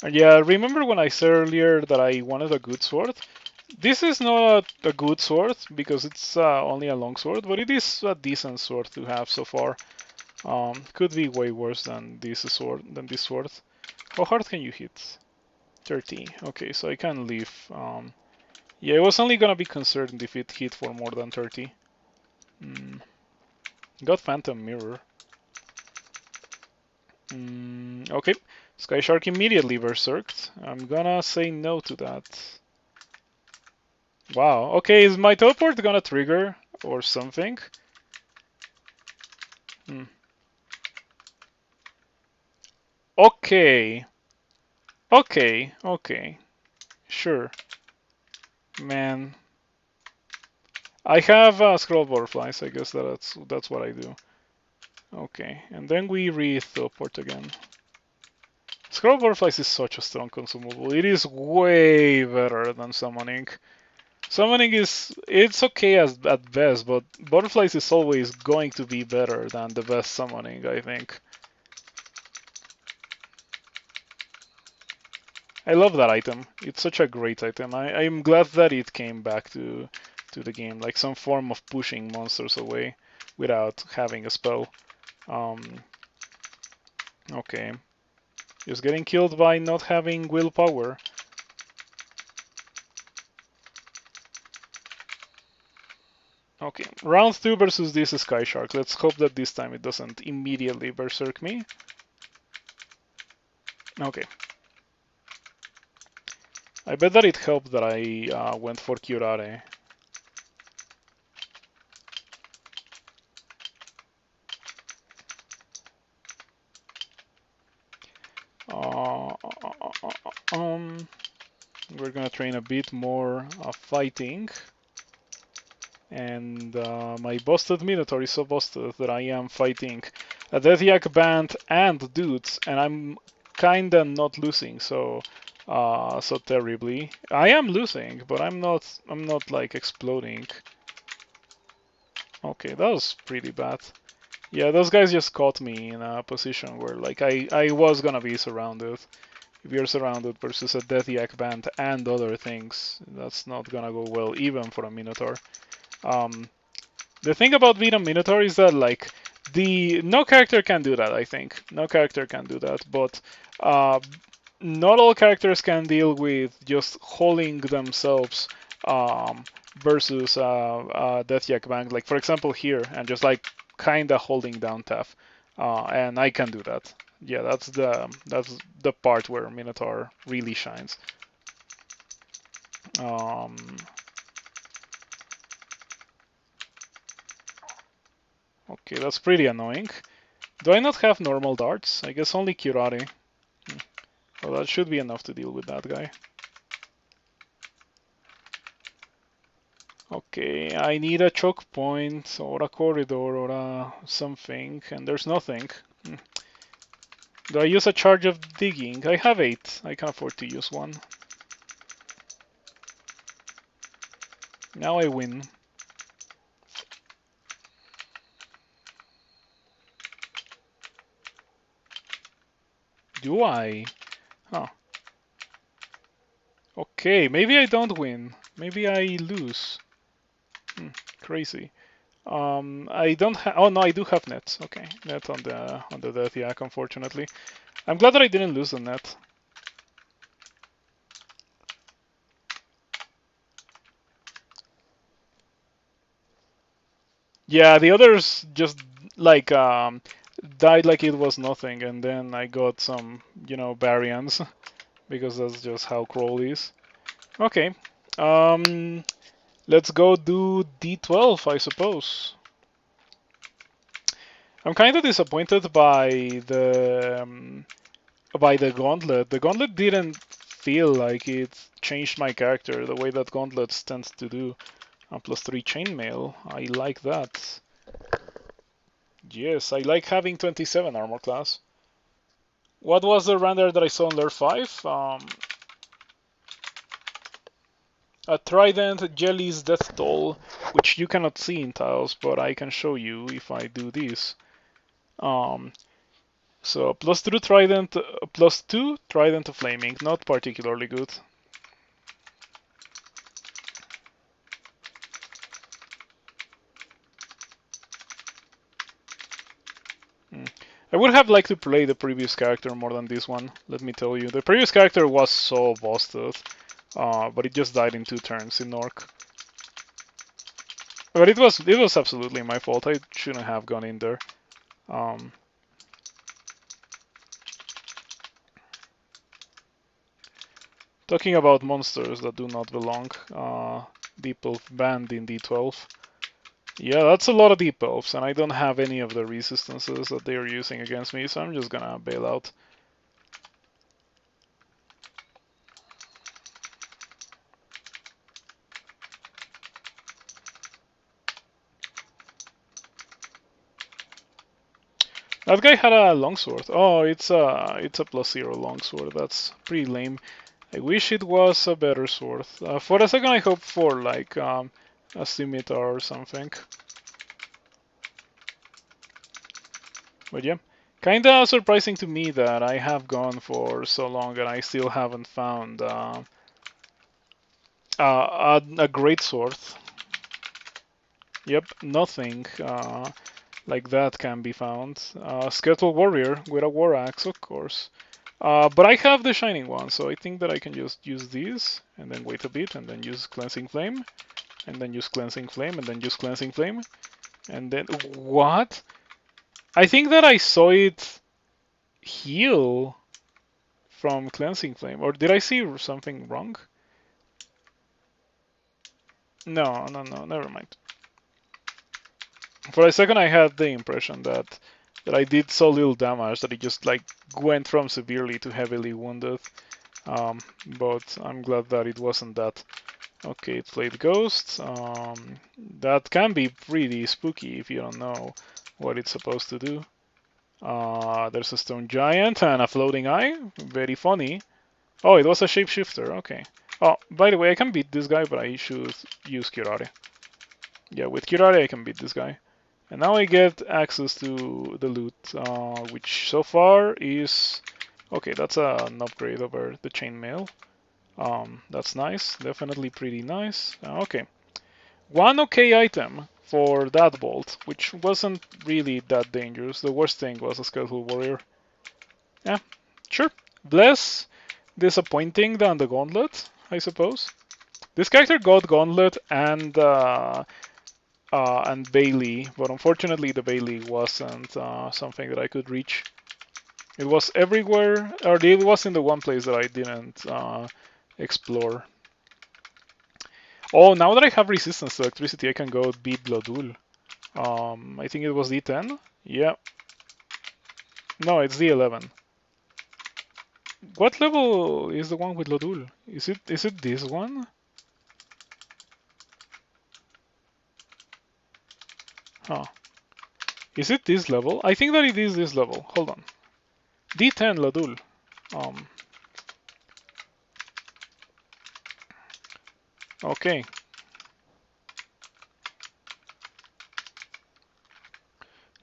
Yeah, remember when I said earlier that I wanted a good sword? This is not a good sword because it's only a long sword, but it is a decent sword to have so far. Could be way worse than this sword. How hard can you hit? 30. Okay, so I can leave. Yeah, I was only gonna be concerned if it hit for more than 30. Got Phantom Mirror. Okay, Sky Shark immediately berserked. I'm gonna say no to that. Wow, okay, is my teleport gonna trigger or something? Okay. Okay. Sure. Man. I have scroll butterflies, I guess that's what I do. Okay, and then we re-teleport again. Scroll butterflies is such a strong consumable. It is way better than summoning. Summoning it's okay at best, but butterflies is always going to be better than the best summoning, I think. I love that item. It's such a great item. I'm glad that it came back to the game, like some form of pushing monsters away without having a spell. Okay. Just getting killed by not having willpower. Okay, round 2 versus this Sky Shark. Let's hope that this time it doesn't immediately berserk me. Okay. I bet that it helped that I went for Curare. We're gonna train a bit more fighting. And my busted Minotaur is so busted that I am fighting a Deathyak band and dudes, and I'm kinda not losing so terribly. I am losing, but I'm not like exploding. Okay, that was pretty bad. Yeah, those guys just caught me in a position where like I was gonna be surrounded. If you're surrounded versus a Deathyak band and other things, that's not gonna go well even for a Minotaur. The thing about being a Minotaur is that like no character can do that. I think no character can do that, but not all characters can deal with just holding themselves versus Death Yak Bank. Like for example here, and just like kinda holding down Taf, and I can do that. Yeah, that's the part where Minotaur really shines. Okay, that's pretty annoying. Do I not have normal darts? I guess only Kirari. Well, that should be enough to deal with that guy. Okay, I need a choke point or a corridor or a something, and there's nothing. Do I use a charge of digging? I have 8. I can afford to use one. Now I win. Do I? Huh. Okay, maybe I don't win. Maybe I lose. Crazy. I don't have. Oh no, I do have nets. Okay, net on the Death Yak, unfortunately. I'm glad that I didn't lose the net. Yeah, the others just like died like it was nothing, and then I got some, variants because that's just how Crawl is. Okay, let's go do D12, I suppose. I'm kind of disappointed by the gauntlet. The gauntlet didn't feel like it changed my character the way that gauntlets tends to do. +3 chainmail, I like that. Yes, I like having 27 armor class. What was the render that I saw in Lair 5? A Trident, Jelly's Death Toll, which you cannot see in tiles, but I can show you if I do this. So +2 Trident, +2 Trident to Flaming, not particularly good. I would have liked to play the previous character more than this one, let me tell you. The previous character was so busted, but it just died in 2 turns in Orc. But it was absolutely my fault. I shouldn't have gone in there. Talking about monsters that do not belong, Deep Elf banned in D12. Yeah, that's a lot of Deep Elves, and I don't have any of the resistances that they are using against me, so I'm just gonna bail out. That guy had a longsword. Oh, it's a +0 longsword. That's pretty lame. I wish it was a better sword. For a second, I hoped for like a scimitar or something. But yeah, kinda surprising to me that I have gone for so long and I still haven't found a great sword. Yep, nothing like that can be found. Skeletal warrior with a war axe, of course. But I have the shining one, so I think that I can just use these and then wait a bit and then use cleansing flame and then use cleansing flame and then use cleansing flame and then what? I think that I saw it heal from cleansing flame, or did I see something wrong? No, no, no, never mind. For a second, I had the impression that I did so little damage that it just like went from severely to heavily wounded. But I'm glad that it wasn't that. Okay, it played Ghost. That can be pretty spooky if you don't know what it's supposed to do. There's a stone giant and a floating eye. Very funny. Oh, it was a shapeshifter. Okay. Oh, by the way, I can beat this guy, but I should use Kirari. Yeah, with Kirari I can beat this guy. And now I get access to the loot, which so far is... Okay, that's an upgrade over the chainmail. That's nice, definitely pretty nice. Okay, one okay item for that bolt, which wasn't really that dangerous. The worst thing was a skeletal warrior. Yeah, sure. Bless. disappointing than the gauntlet, I suppose. This character got gauntlet and Bailey, but unfortunately the Bailey wasn't something that I could reach. It was everywhere, or it was in the one place that I didn't explore. Oh, now that I have resistance to electricity, I can go beat Lodul. I think it was D10. Yeah. No, it's D11. What level is the one with Lodul? Is it this one? Huh. Is it this level? I think that it is this level. Hold on. D10 Lodul. Um. Okay.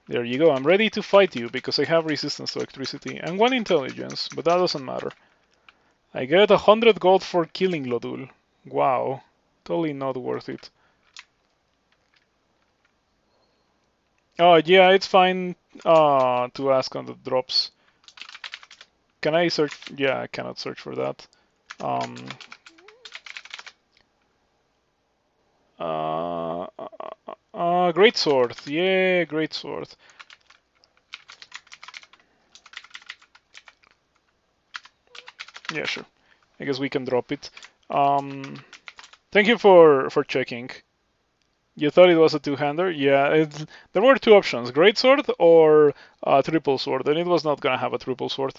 There you go. I'm ready to fight you because I have resistance to electricity and 1 intelligence, but that doesn't matter. I get 100 gold for killing Lodul. Wow. Totally not worth it. Oh, yeah, it's fine to ask on the drops. Can I search? Yeah, I cannot search for that. Um, Great sword. Yeah, great sword. Yeah, sure. I guess we can drop it. Thank you for checking. You thought it was a two-hander? Yeah, there were two options: great sword or triple sword, and it was not gonna have a triple sword.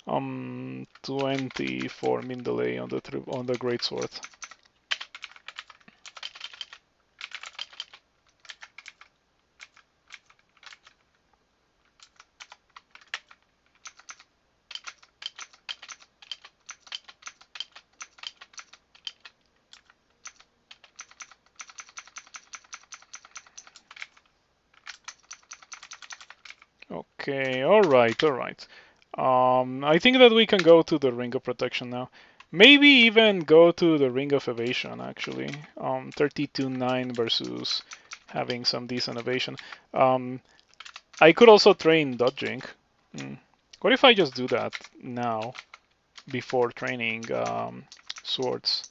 20 for min delay on the great sword. Okay, all right, all right. I think that we can go to the ring of protection now. Maybe even go to the ring of evasion, actually. 32-9 versus having some decent evasion. I could also train dodging. What if I just do that now, before training swords?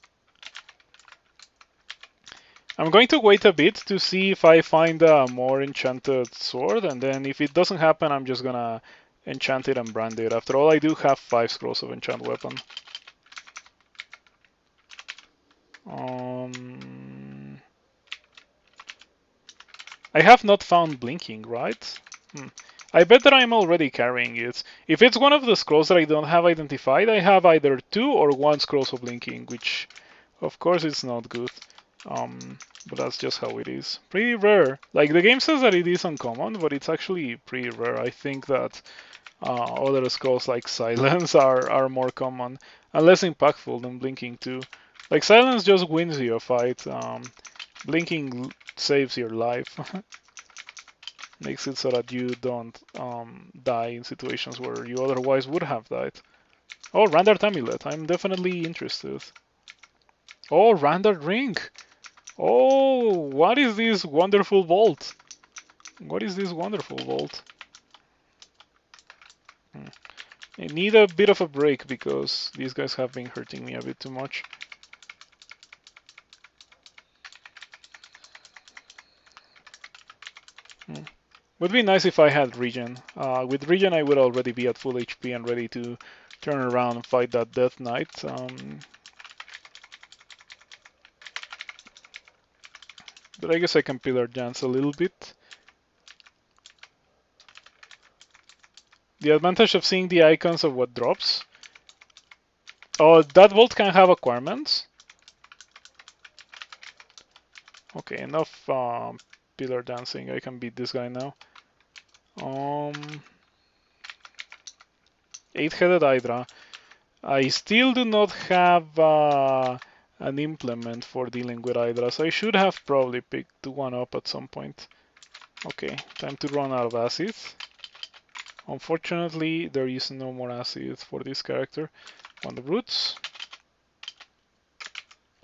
I'm going to wait a bit to see if I find a more enchanted sword, and then if it doesn't happen, I'm just gonna enchant it and brand it. After all, I do have 5 scrolls of enchant weapon. I have not found blinking, right? I bet that I'm already carrying it. If it's one of the scrolls that I don't have identified, I have either 2 or 1 scrolls of blinking, which of course it's not good. But that's just how it is. Pretty rare. Like, the game says that it is uncommon, but it's actually pretty rare. I think that other scrolls like Silence are more common and less impactful than Blinking too. Like, Silence just wins you a fight. Blinking saves your life. Makes it so that you don't die in situations where you otherwise would have died. Oh, Randart Amulet. I'm definitely interested. Oh, Randart Ring. Oh, what is this wonderful vault? What is this wonderful vault? I need a bit of a break because these guys have been hurting me a bit too much. Would be nice if I had regen. With regen, I would already be at full HP and ready to turn around and fight that Death Knight. But I guess I can Pillar Dance a little bit. The advantage of seeing the icons of what drops. Oh, that vault can have acquirements. Okay, enough Pillar Dancing. I can beat this guy now. 8-headed Hydra. I still do not have an implement for dealing with Hydras. I should have probably picked one up at some point. Okay, time to run out of acid. Unfortunately, there is no more acid for this character. On the roots.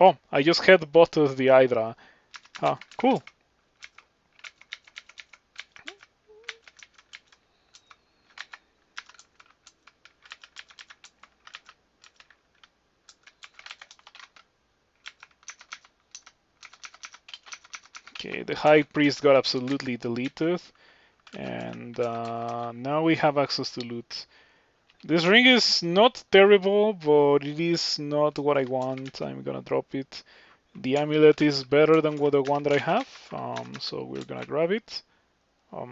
Oh, I just headbutted the Hydra. Ah, cool. Okay, the High Priest got absolutely deleted, and now we have access to loot. This ring is not terrible, but it is not what I want. I'm gonna drop it. The amulet is better than the one that I have, so we're gonna grab it. A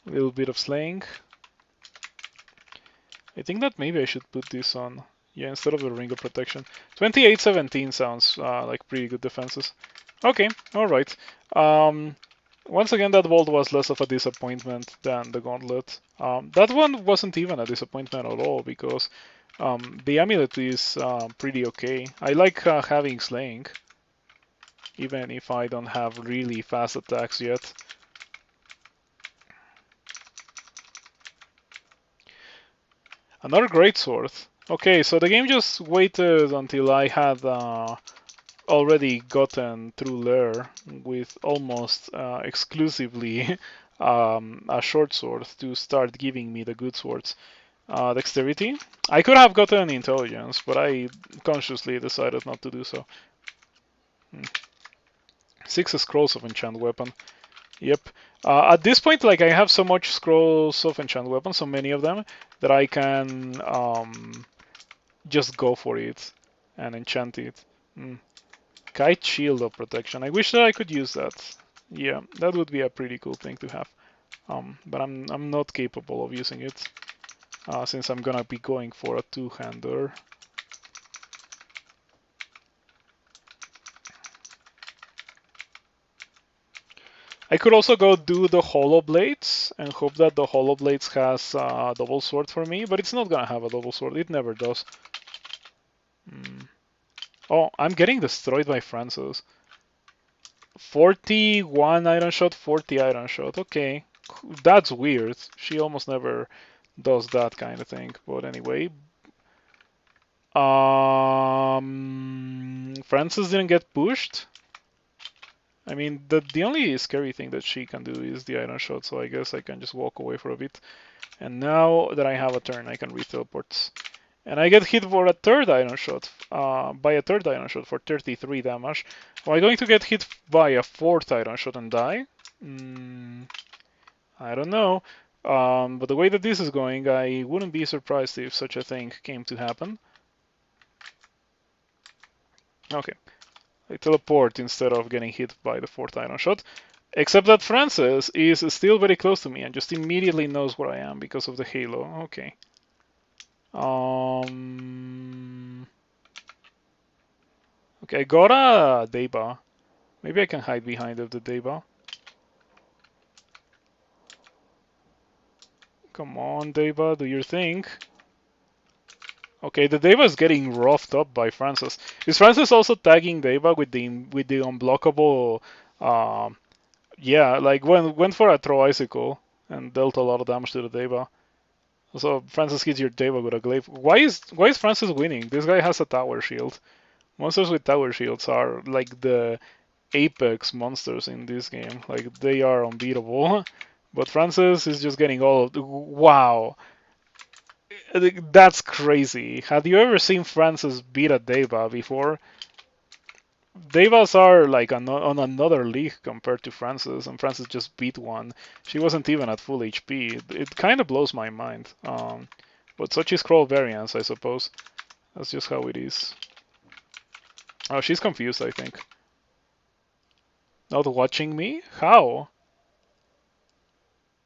little bit of slaying. I think that maybe I should put this on. Yeah, instead of the ring of protection. 28-17 sounds like pretty good defenses. Okay, alright. Once again, that vault was less of a disappointment than the gauntlet. That one wasn't even a disappointment at all because the amulet is pretty okay. I like having slaying, even if I don't have really fast attacks yet. Another great sword. Okay, so the game just waited until I had already gotten through Lair with almost exclusively a short sword to start giving me the good swords. Dexterity. I could have gotten intelligence, but I consciously decided not to do so. 6 scrolls of enchant weapon. Yep. At this point, like I have so much scrolls of enchant weapon, so many of them, that I can just go for it and enchant it. Kite shield of protection. I wish that I could use that. Yeah, that would be a pretty cool thing to have. But I'm not capable of using it since I'm gonna be going for a two-hander. I could also go do the Hollow Blades and hope that the Hollow Blades has a double sword for me, but it's not gonna have a double sword. It never does. Oh, I'm getting destroyed by Francis. 41 iron shot, 40 iron shot. Okay, that's weird. She almost never does that kind of thing. But anyway, Francis didn't get pushed. I mean, the only scary thing that she can do is the iron shot, so I guess I can just walk away for a bit. And now that I have a turn, I can re-teleport. And I get hit for a third iron shot, by a third iron shot for 33 damage. Am I going to get hit by a fourth iron shot and die? I don't know. But the way that this is going, I wouldn't be surprised if such a thing came to happen. Okay. I teleport instead of getting hit by the fourth iron shot. Except that Francis is still very close to me and just immediately knows where I am because of the halo. Okay. Okay, I got a Deba. Maybe I can hide behind the Deba. Come on, Deba, do your thing. Okay, the Deva is getting roughed up by Francis. Is Francis also tagging Deva with the unblockable? Yeah, like went for a throw icicle and dealt a lot of damage to the Deva. So Francis hits your Deva with a glaive. Why is Francis winning? This guy has a tower shield. Monsters with tower shields are like the apex monsters in this game. Like they are unbeatable. But Francis is just getting all of the, wow. That's crazy. Have you ever seen Francis beat a Deva before? Devas are like on another league compared to Francis, and Francis just beat one. She wasn't even at full HP. It kind of blows my mind. But such is scroll variance, I suppose. That's just how it is. Oh, she's confused, I think. Not watching me? How?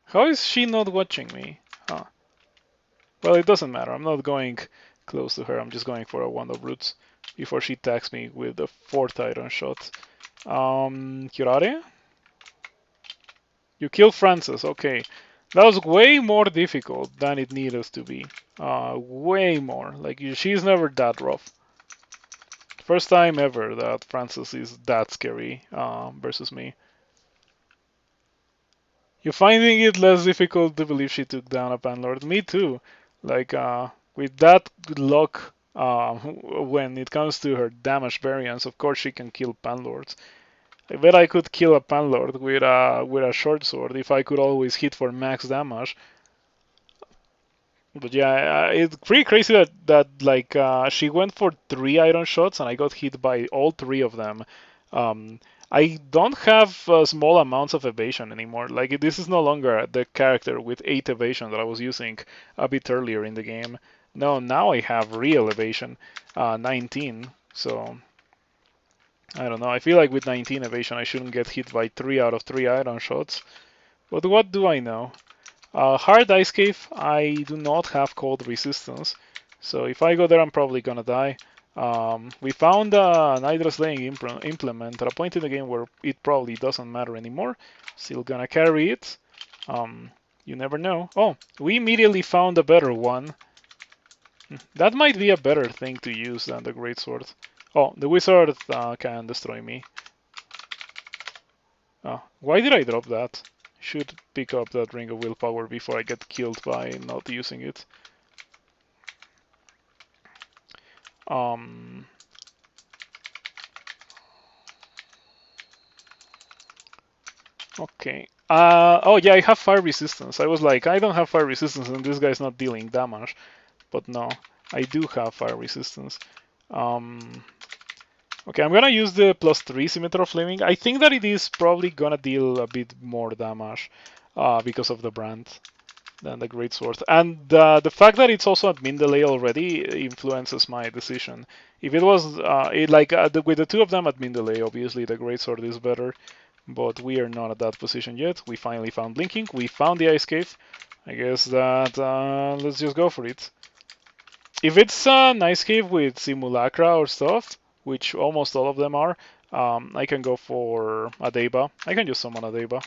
How is she not watching me? Huh. Well, it doesn't matter. I'm not going close to her. I'm just going for a Wand of Roots before she attacks me with the fourth iron shot. Curare? You kill Francis. Okay. That was way more difficult than it needed to be. Way more. Like, she's never that rough. First time ever that Francis is that scary versus me. You're finding it less difficult to believe she took down a Panlord. Me too. Like, with that luck, when it comes to her damage variance, of course she can kill Panlords. I bet I could kill a Panlord with a short sword if I could always hit for max damage. But yeah, it's pretty crazy that like she went for 3 iron shots and I got hit by all 3 of them. Um, I don't have small amounts of evasion anymore. Like this is no longer the character with 8 evasion that I was using a bit earlier in the game. No, now I have real evasion, 19. So I don't know. I feel like with 19 evasion I shouldn't get hit by 3 out of 3 iron shots. But what do I know? Hard ice cave, I do not have cold resistance. So if I go there, I'm probably gonna die. We found an Hydra Slaying implement at a point in the game where it probably doesn't matter anymore. Still gonna carry it. You never know. Oh, we immediately found a better one. That might be a better thing to use than the Greatsword. Oh, the Wizard can destroy me. Why did I drop that? Should pick up that Ring of Willpower before I get killed by not using it. Um, okay. Oh yeah, I have fire resistance. I was like, I don't have fire resistance and this guy's not dealing damage. But no, I do have fire resistance. Okay, I'm gonna use the +3 Scimitar of Flaming. I think that it is probably gonna deal a bit more damage because of the brand than the Greatsword. And the fact that it's also at min delay already influences my decision. If it was with the two of them at min delay, obviously the Greatsword is better. But we are not at that position yet. We finally found Blinking. We found the Ice Cave. I guess that let's just go for it. If it's an Ice Cave with Simulacra or stuff, which almost all of them are, I can go for a Deba. I can just summon a Deba.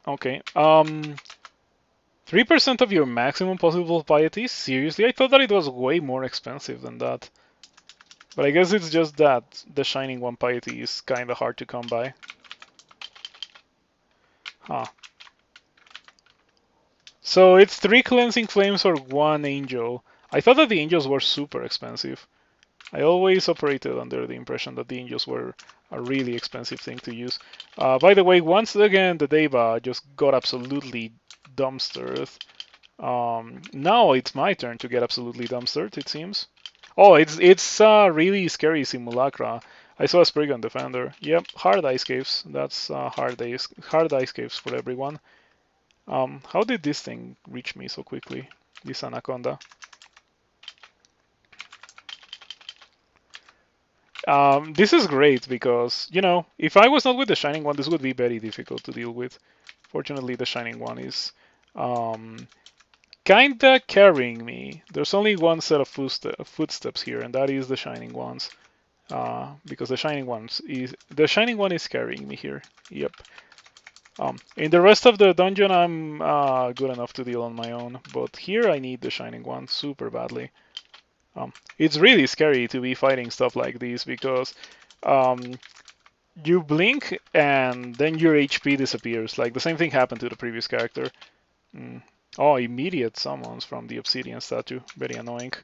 Okay. 3% of your maximum possible piety? Seriously? I thought that it was way more expensive than that. But I guess it's just that the Shining One piety is kinda hard to come by. Huh. So it's 3 Cleansing Flames or 1 Angel. I thought that the Angels were super expensive. I always operated under the impression that the Angels were a really expensive thing to use. By the way, once again, the Deva just got absolutely dumpstered. Now it's my turn to get absolutely dumpstered, it seems. Oh, it's really scary Simulacra. I saw a Spriggan Defender. Yep, hard ice caves. That's hard ice caves for everyone. How did this thing reach me so quickly? This Anaconda. This is great because, you know, if I was not with the Shining One, this would be very difficult to deal with. Fortunately, the Shining One is kinda carrying me. There's only one set of footsteps here, and that is the Shining One's. Because the Shining One is carrying me here. Yep. In the rest of the dungeon, I'm good enough to deal on my own, but here I need the Shining One super badly. It's really scary to be fighting stuff like this because you blink and then your HP disappears. Like the same thing happened to the previous character. Oh, immediate summons from the obsidian statue. Very annoying.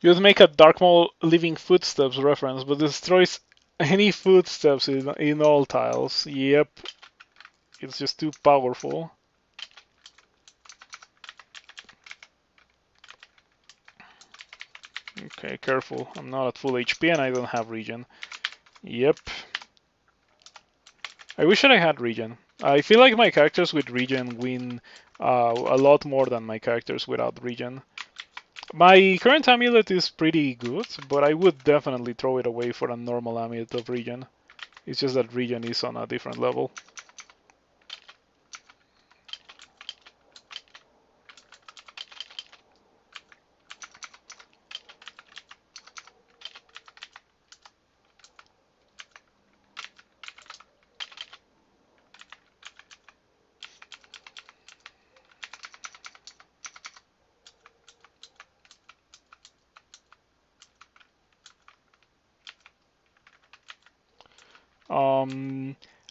You'd make a Dark Maul Living Footsteps reference, but destroys any footsteps in all tiles. Yep. It's just too powerful. Okay, careful. I'm not at full HP and I don't have regen. Yep. I wish that I had regen. I feel like my characters with regen win a lot more than my characters without regen. My current amulet is pretty good, but I would definitely throw it away for a normal amulet of regen. It's just that regen is on a different level.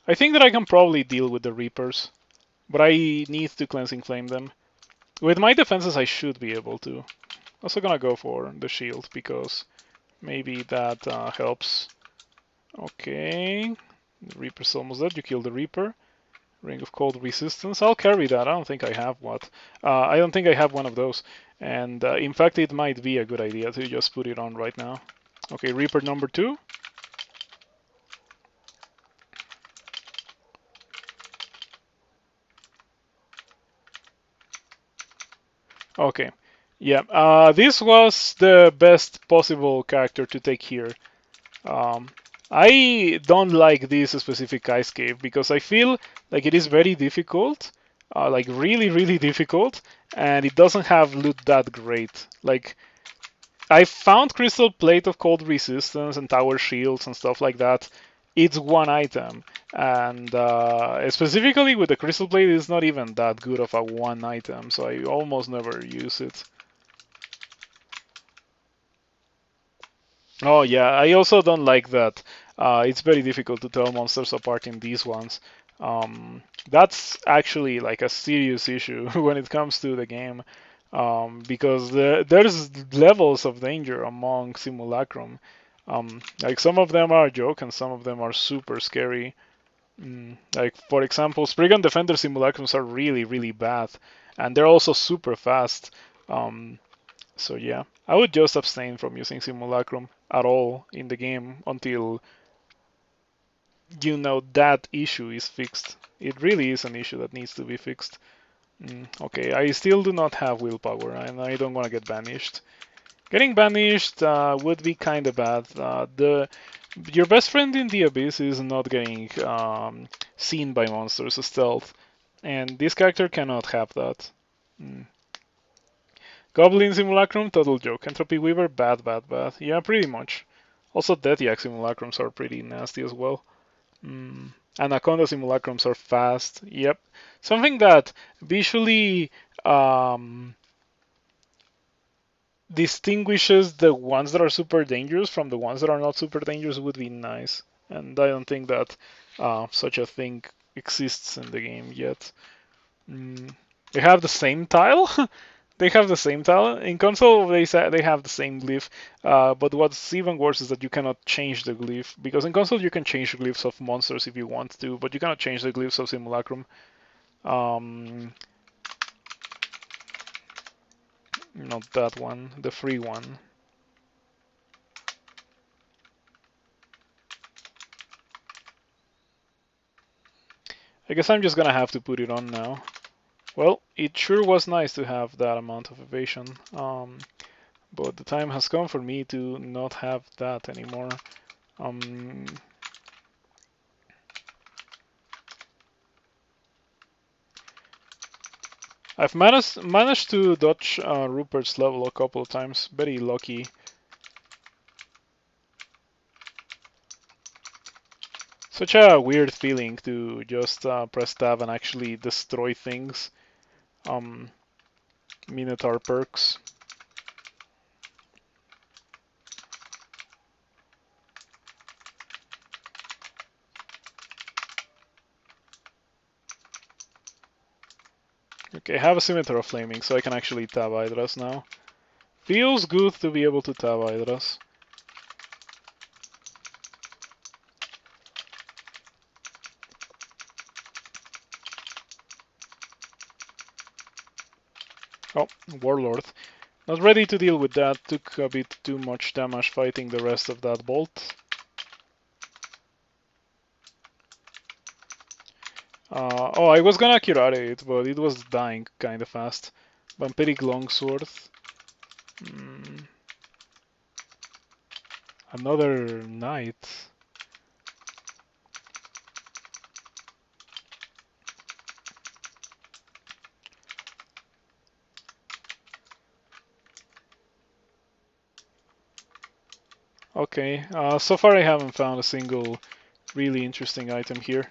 I think that I can probably deal with the Reapers, but I need to Cleansing Flame them. With my defenses, I should be able to. Also gonna go for the shield because maybe that helps. Okay, the Reaper's almost dead. You kill the Reaper. Ring of Cold Resistance. I'll carry that. I don't think I have what. I don't think I have one of those. And in fact, it might be a good idea to just put it on right now. Okay, Reaper number 2. Okay. Yeah, this was the best possible character to take here. Um, I don't like this specific ice cave because I feel like it is very difficult, like really, really difficult, and it doesn't have loot that great. Like, I found Crystal Plate of Cold Resistance and Tower Shields and stuff like that. It's one item, and specifically with the Crystal Plate, it's not even that good of a one item, so I almost never use it. Oh yeah, I also don't like that. It's very difficult to tell monsters apart in these ones. That's actually like a serious issue when it comes to the game, because there's levels of danger among simulacrum. Like some of them are a joke and some of them are super scary. Like for example, Spriggan Defender simulacrums are really, really bad, and they're also super fast. Um, so yeah, I would just abstain from using simulacrum at all in the game until that issue is fixed. It really is an issue that needs to be fixed. Okay, I still do not have willpower, and I don't want to get banished. Getting banished would be kind of bad. Your best friend in the abyss is not getting seen by monsters stealth, and this character cannot have that. Mm. Goblin Simulacrum, total joke. Entropy Weaver, bad, bad, bad. Yeah, pretty much. Also, Death Yak Simulacrums are pretty nasty as well. Anaconda Simulacrums are fast. Yep. Something that visually distinguishes the ones that are super dangerous from the ones that are not super dangerous would be nice. And I don't think that such a thing exists in the game yet. They have the same tile. They have the same tile. In console, they say they have the same glyph, but what's even worse is that you cannot change the glyph, because in console you can change glyphs of monsters if you want to, but you cannot change the glyphs of simulacrum. Not that one, the free one. I guess I'm just gonna have to put it on now. Well, it sure was nice to have that amount of evasion, but the time has come for me to not have that anymore. I've managed to dodge Rupert's level a couple of times. Very lucky. Such a weird feeling to just press tab and actually destroy things. Minotaur perks. Okay, I have a Scimitar of Flaming, so I can actually tab Hydras now. Feels good to be able to tab Hydras. Oh, Warlord. Not ready to deal with that. Took a bit too much damage fighting the rest of that bolt. Oh, I was gonna curate it, but it was dying kinda fast. Vampiric Longsword. Another knight. Okay, so far I haven't found a single really interesting item here.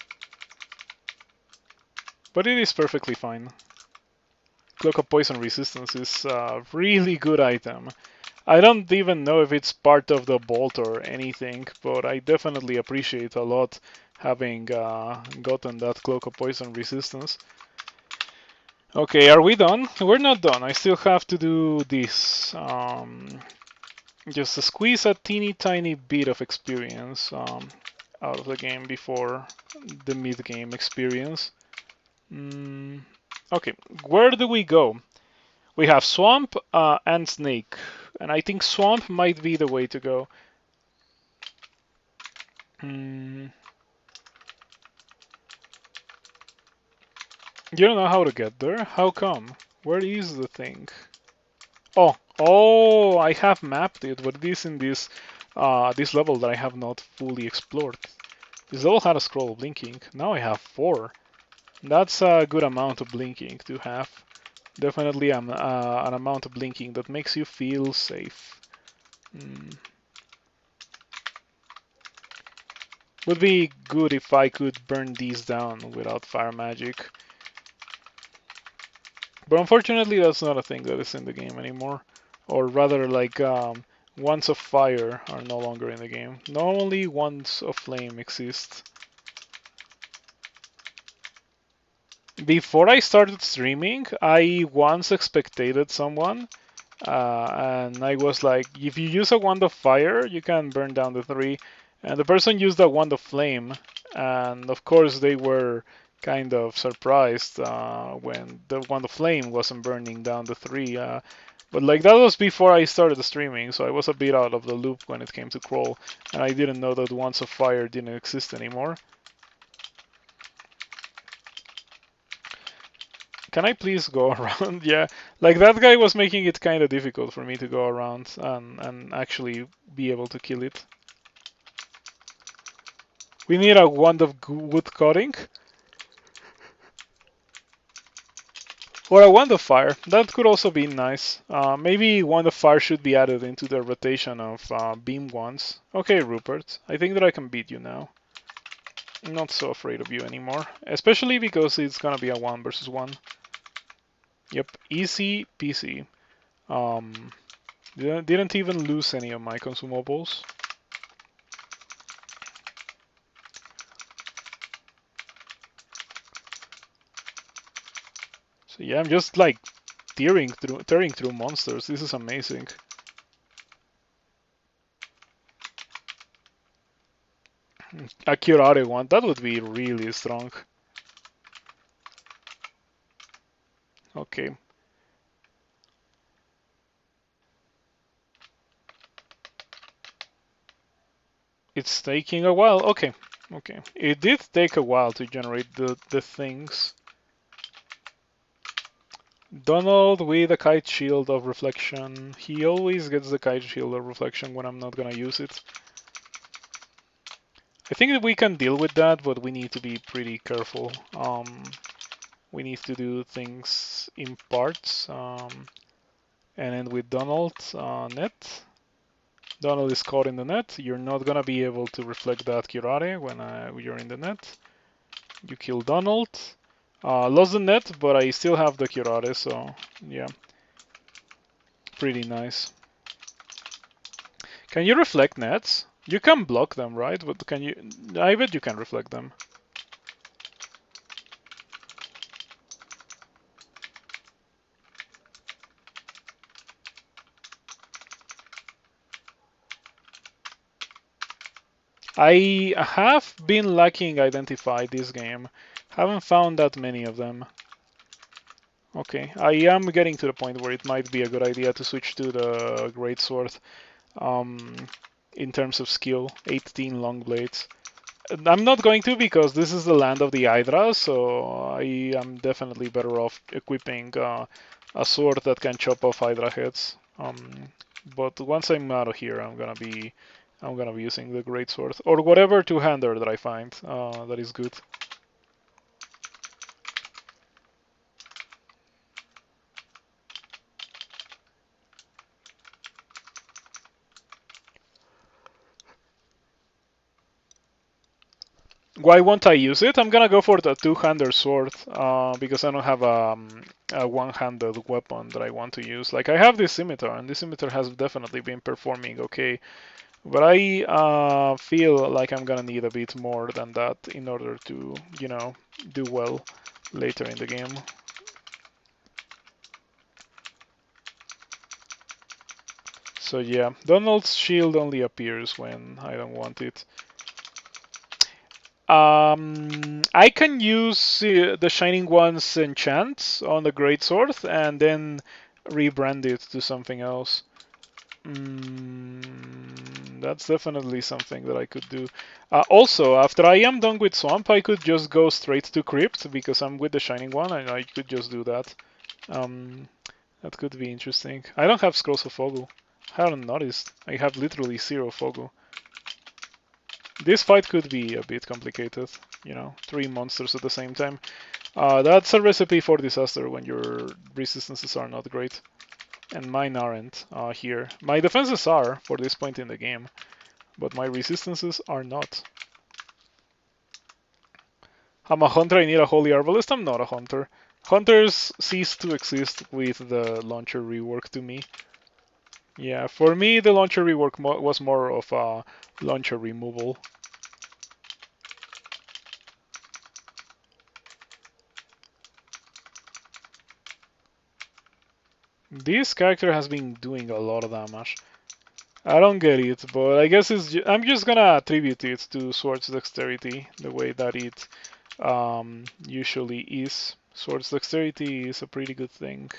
But it is perfectly fine. Cloak of Poison Resistance is a really good item. I don't even know if it's part of the bolt or anything, but I definitely appreciate a lot having gotten that Cloak of Poison Resistance. Okay, are we done? We're not done. I still have to do this. Just to squeeze a teeny tiny bit of experience out of the game before the mid-game experience. Okay, where do we go? We have swamp and snake, and I think swamp might be the way to go. You don't know how to get there? How come? Where is the thing? Oh, I have mapped it, but this in this level that I have not fully explored. This level had a scroll blinking. Now I have 4. That's a good amount of blinking to have. Definitely an amount of blinking that makes you feel safe. Would be good if I could burn these down without fire magic. But unfortunately, that's not a thing that is in the game anymore. Or rather, like, wands of fire are no longer in the game. Not only wands of flame exist. Before I started streaming, I once spectated someone, and I was like, if you use a wand of fire, you can burn down the 3. And the person used a wand of flame, and of course they were kind of surprised when the wand of flame wasn't burning down the 3. But like that was before I started streaming, so I was a bit out of the loop when it came to crawl, and I didn't know that wands of fire didn't exist anymore. Can I please go around? Yeah, like that guy was making it kind of difficult for me to go around and actually be able to kill it. We need a wand of wood cutting. Or a wand of fire. That could also be nice. Maybe wand of fire should be added into the rotation of beam wands. Okay, Rupert. I think that I can beat you now. I'm not so afraid of you anymore. Especially because it's gonna be a 1 versus 1. Yep, easy peasy. Didn't even lose any of my consumables. So yeah, I'm just like tearing through monsters. This is amazing. A Curare one, that would be really strong. Okay. It's taking a while. Okay. Okay. It did take a while to generate the things. Donald with a kite shield of reflection. He always gets the kite shield of reflection when I'm not gonna use it. I think that we can deal with that, but we need to be pretty careful. We need to do things in parts. And then with Donald, net. Donald is caught in the net. You're not gonna be able to reflect that Curare when you're in the net. You kill Donald. Lost the net, but I still have the Curare, so yeah. Pretty nice. Can you reflect nets? You can block them, right? But can you... I bet you can reflect them. I have been lacking identify this game. Haven't found that many of them. Okay, I am getting to the point where it might be a good idea to switch to the Greatsword. In terms of skill, 18 long blades. I'm not going to because this is the land of the Hydra, so I am definitely better off equipping a sword that can chop off Hydra heads. But once I'm out of here, I'm gonna be using the Greatsword or whatever two-hander that I find that is good. Why won't I use it? I'm gonna go for the two-hander sword because I don't have a one-handed weapon that I want to use. Like I have this scimitar, and this scimitar has definitely been performing okay, but I feel like I'm gonna need a bit more than that in order to, you know, do well later in the game. So yeah, Donald's shield only appears when I don't want it. I can use the Shining One's enchant on the Greatsword and then rebrand it to something else. That's definitely something that I could do. Also, after I am done with Swamp, I could just go straight to Crypt because I'm with the Shining One and I could just do that. That could be interesting. I don't have Scrolls of Fogu. I haven't noticed. I have literally 0 Fogu. This fight could be a bit complicated, you know, 3 monsters at the same time. That's a recipe for disaster when your resistances are not great. And mine aren't here. My defenses are for this point in the game, but my resistances are not. I'm a hunter, I need a holy arbalist. I'm not a hunter. Hunters cease to exist with the launcher rework to me. Yeah, for me the launcher rework was more of a launcher removal. This character has been doing a lot of damage. I don't get it, but I guess I'm just gonna attribute it to Sword's dexterity, the way that it usually is. Sword's dexterity is a pretty good thing.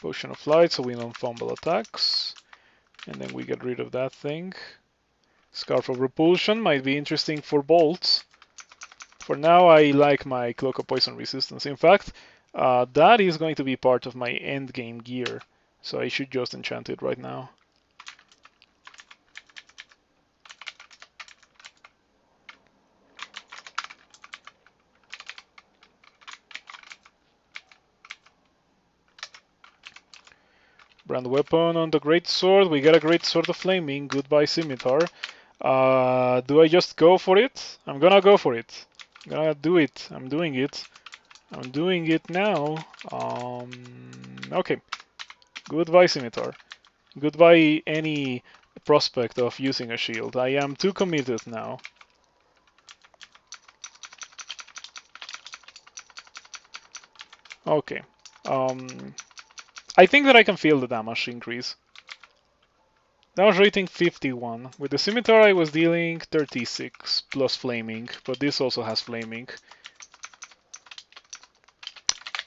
Potion of Flight, so we don't fumble attacks. And then we get rid of that thing. Scarf of Repulsion might be interesting for bolts. For now, I like my Cloak of Poison resistance. In fact, that is going to be part of my endgame gear, so I should just enchant it right now. Brand weapon on the great sword. We get a great sword of flaming. Goodbye scimitar. Do I just go for it? I'm gonna go for it. I'm gonna do it. I'm doing it. I'm doing it now. Okay. Goodbye scimitar. Goodbye any prospect of using a shield. I am too committed now. Okay. I think that I can feel the damage increase. Damage rating 51. With the scimitar I was dealing 36 plus flaming, but this also has flaming.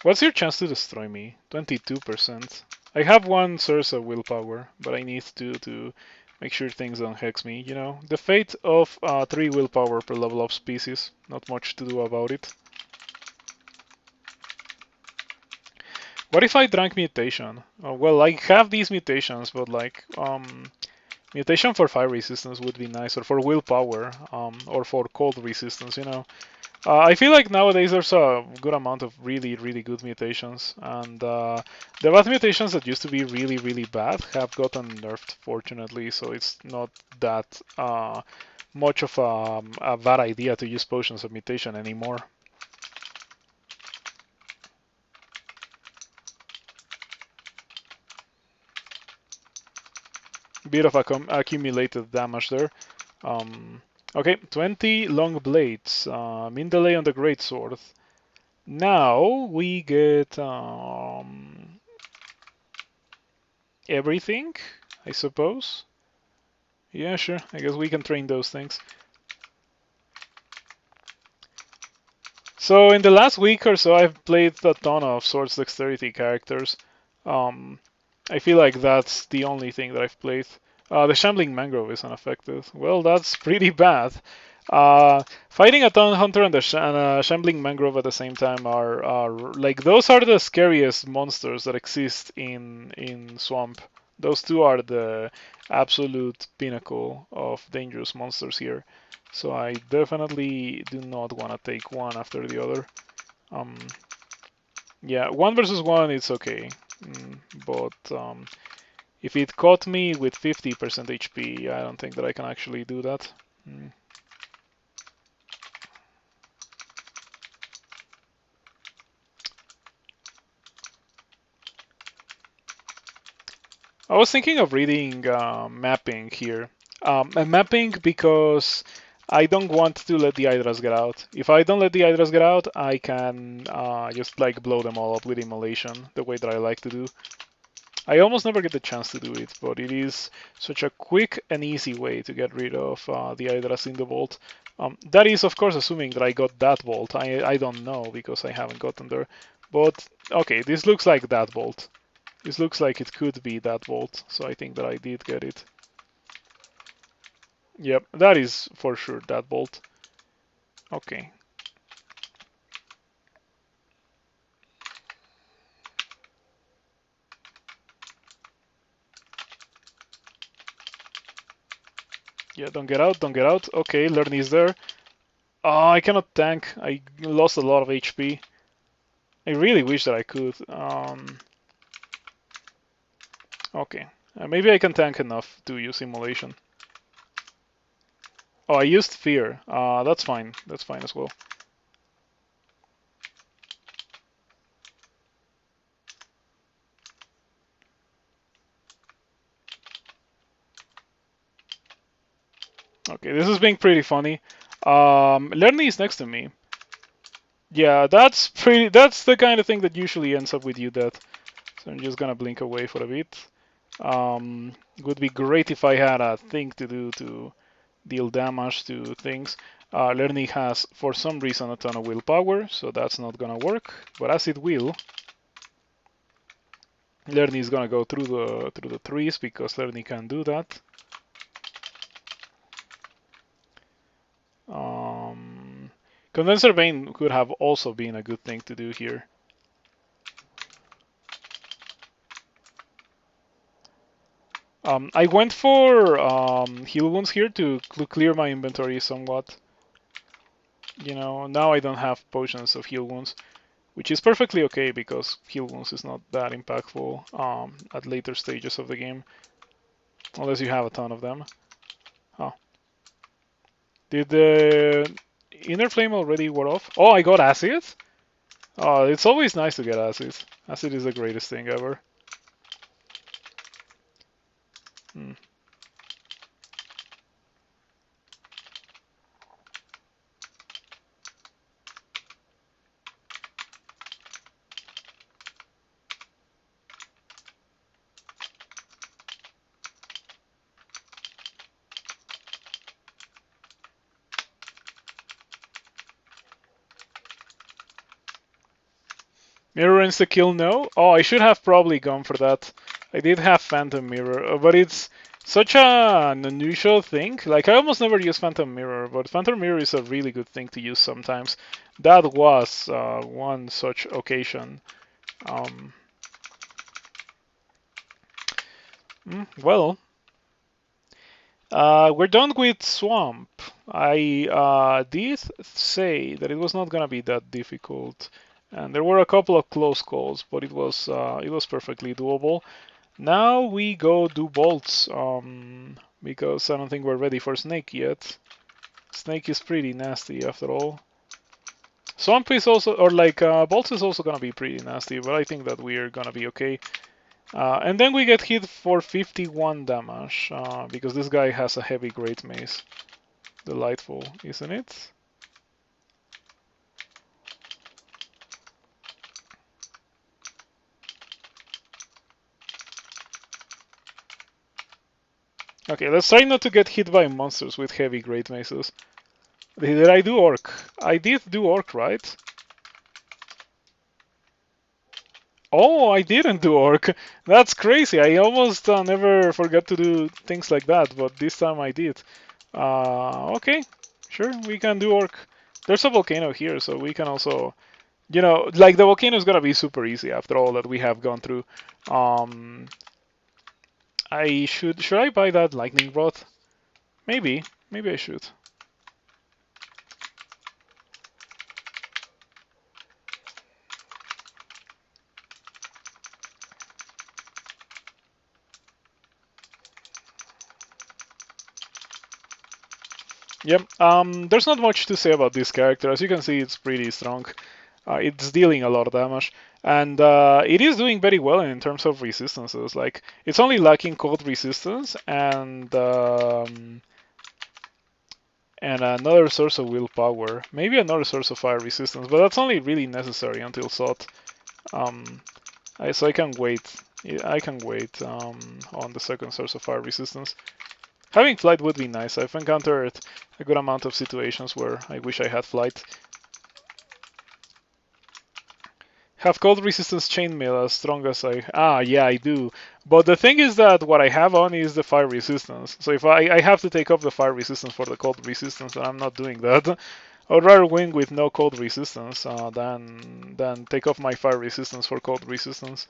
What's your chance to destroy me? 22%. I have 1 source of willpower, but I need to make sure things don't hex me, you know? The fate of 3 willpower per level up species. Not much to do about it. What if I drank mutation? Well, I have these mutations, but like, mutation for fire resistance would be nice, or for willpower, or for cold resistance, you know. I feel like nowadays there's a good amount of really, really good mutations, and the bad mutations that used to be really, really bad have gotten nerfed, fortunately, so it's not that much of a bad idea to use potions of mutation anymore. Bit of accumulated damage there. Okay, 20 long blades. Min delay on the greatsword. Now we get everything, I suppose. Yeah, sure. I guess we can train those things. So in the last week or so, I've played a ton of Swords Dexterity characters. I feel like that's the only thing that I've played. The Shambling Mangrove is unaffected. Well, that's pretty bad. Fighting a Town Hunter and a Shambling Mangrove at the same time are like those are the scariest monsters that exist in Swamp. Those two are the absolute pinnacle of dangerous monsters here. So I definitely do not want to take one after the other. Yeah, 1 versus 1 it's okay, but if it caught me with 50% HP, I don't think that I can actually do that. I was thinking of reading mapping here. Mapping because I don't want to let the Hydras get out. If I don't let the Hydras get out, I can just like blow them all up with immolation, the way that I like to do. I almost never get the chance to do it, but it is such a quick and easy way to get rid of the Hydras in the vault. That is, of course, assuming that I got that vault. I don't know because I haven't gotten there. But, okay, this looks like that vault. This looks like it could be that vault, so I think that I did get it. Yep, that is for sure that vault. Okay. Yeah, don't get out, don't get out. Okay, Learn is there. Oh, I cannot tank. I lost a lot of HP. I really wish that I could. Okay, maybe I can tank enough to use immolation. Oh, I used fear. That's fine. That's fine as well. Okay, this is being pretty funny. Lerny is next to me. Yeah, that's pretty. That's the kind of thing that usually ends up with you dead. So I'm just gonna blink away for a bit. Would be great if I had a thing to do to deal damage to things. Lerny has, for some reason, a ton of willpower, so that's not gonna work. But as it will, Lerny is gonna go through the trees because Lerny can do that. Condenser Vein could have also been a good thing to do here. I went for heal wounds here to clear my inventory somewhat. You know, now I don't have potions of heal wounds, which is perfectly okay because heal wounds is not that impactful at later stages of the game, unless you have a ton of them. Oh. Did the inner flame already wear off? Oh, I got acid? Oh, it's always nice to get acid. Acid is the greatest thing ever. Hmm. Mirror insta-kill, no? Oh, I should have probably gone for that. I did have Phantom Mirror, but it's such an unusual thing. Like, I almost never use Phantom Mirror, but Phantom Mirror is a really good thing to use sometimes. That was one such occasion. Well, we're done with Swamp. I did say that it was not gonna be that difficult. And there were a couple of close calls, but it was perfectly doable. Now we go do bolts, because I don't think we're ready for Snake yet. Snake is pretty nasty after all. Swamp is also, or like bolts is also gonna be pretty nasty, but I think that we're gonna be okay. And then we get hit for 51 damage, because this guy has a heavy great mace. Delightful, isn't it? Okay, let's try not to get hit by monsters with heavy great maces. Did I do orc? I did do orc, right? Oh, I didn't do orc. That's crazy. I almost never forget to do things like that, but this time I did. Okay, sure, we can do orc. There's a volcano here, so we can also, you know, like the volcano is gonna be super easy after all that we have gone through. Should I buy that lightning rod? Maybe I should. Yep. There's not much to say about this character. As you can see, it's pretty strong. It's dealing a lot of damage, and it is doing very well in terms of resistances. Like, it's only lacking cold resistance and another source of willpower. Maybe another source of fire resistance, but that's only really necessary until SOT. So I can wait. I can wait on the second source of fire resistance. Having flight would be nice. I've encountered a good amount of situations where I wish I had flight. Have cold resistance chainmail as strong as I... yeah, I do. But the thing is that what I have on is the fire resistance. So if I have to take off the fire resistance for the cold resistance, and I'm not doing that. I would rather win with no cold resistance than take off my fire resistance for cold resistance.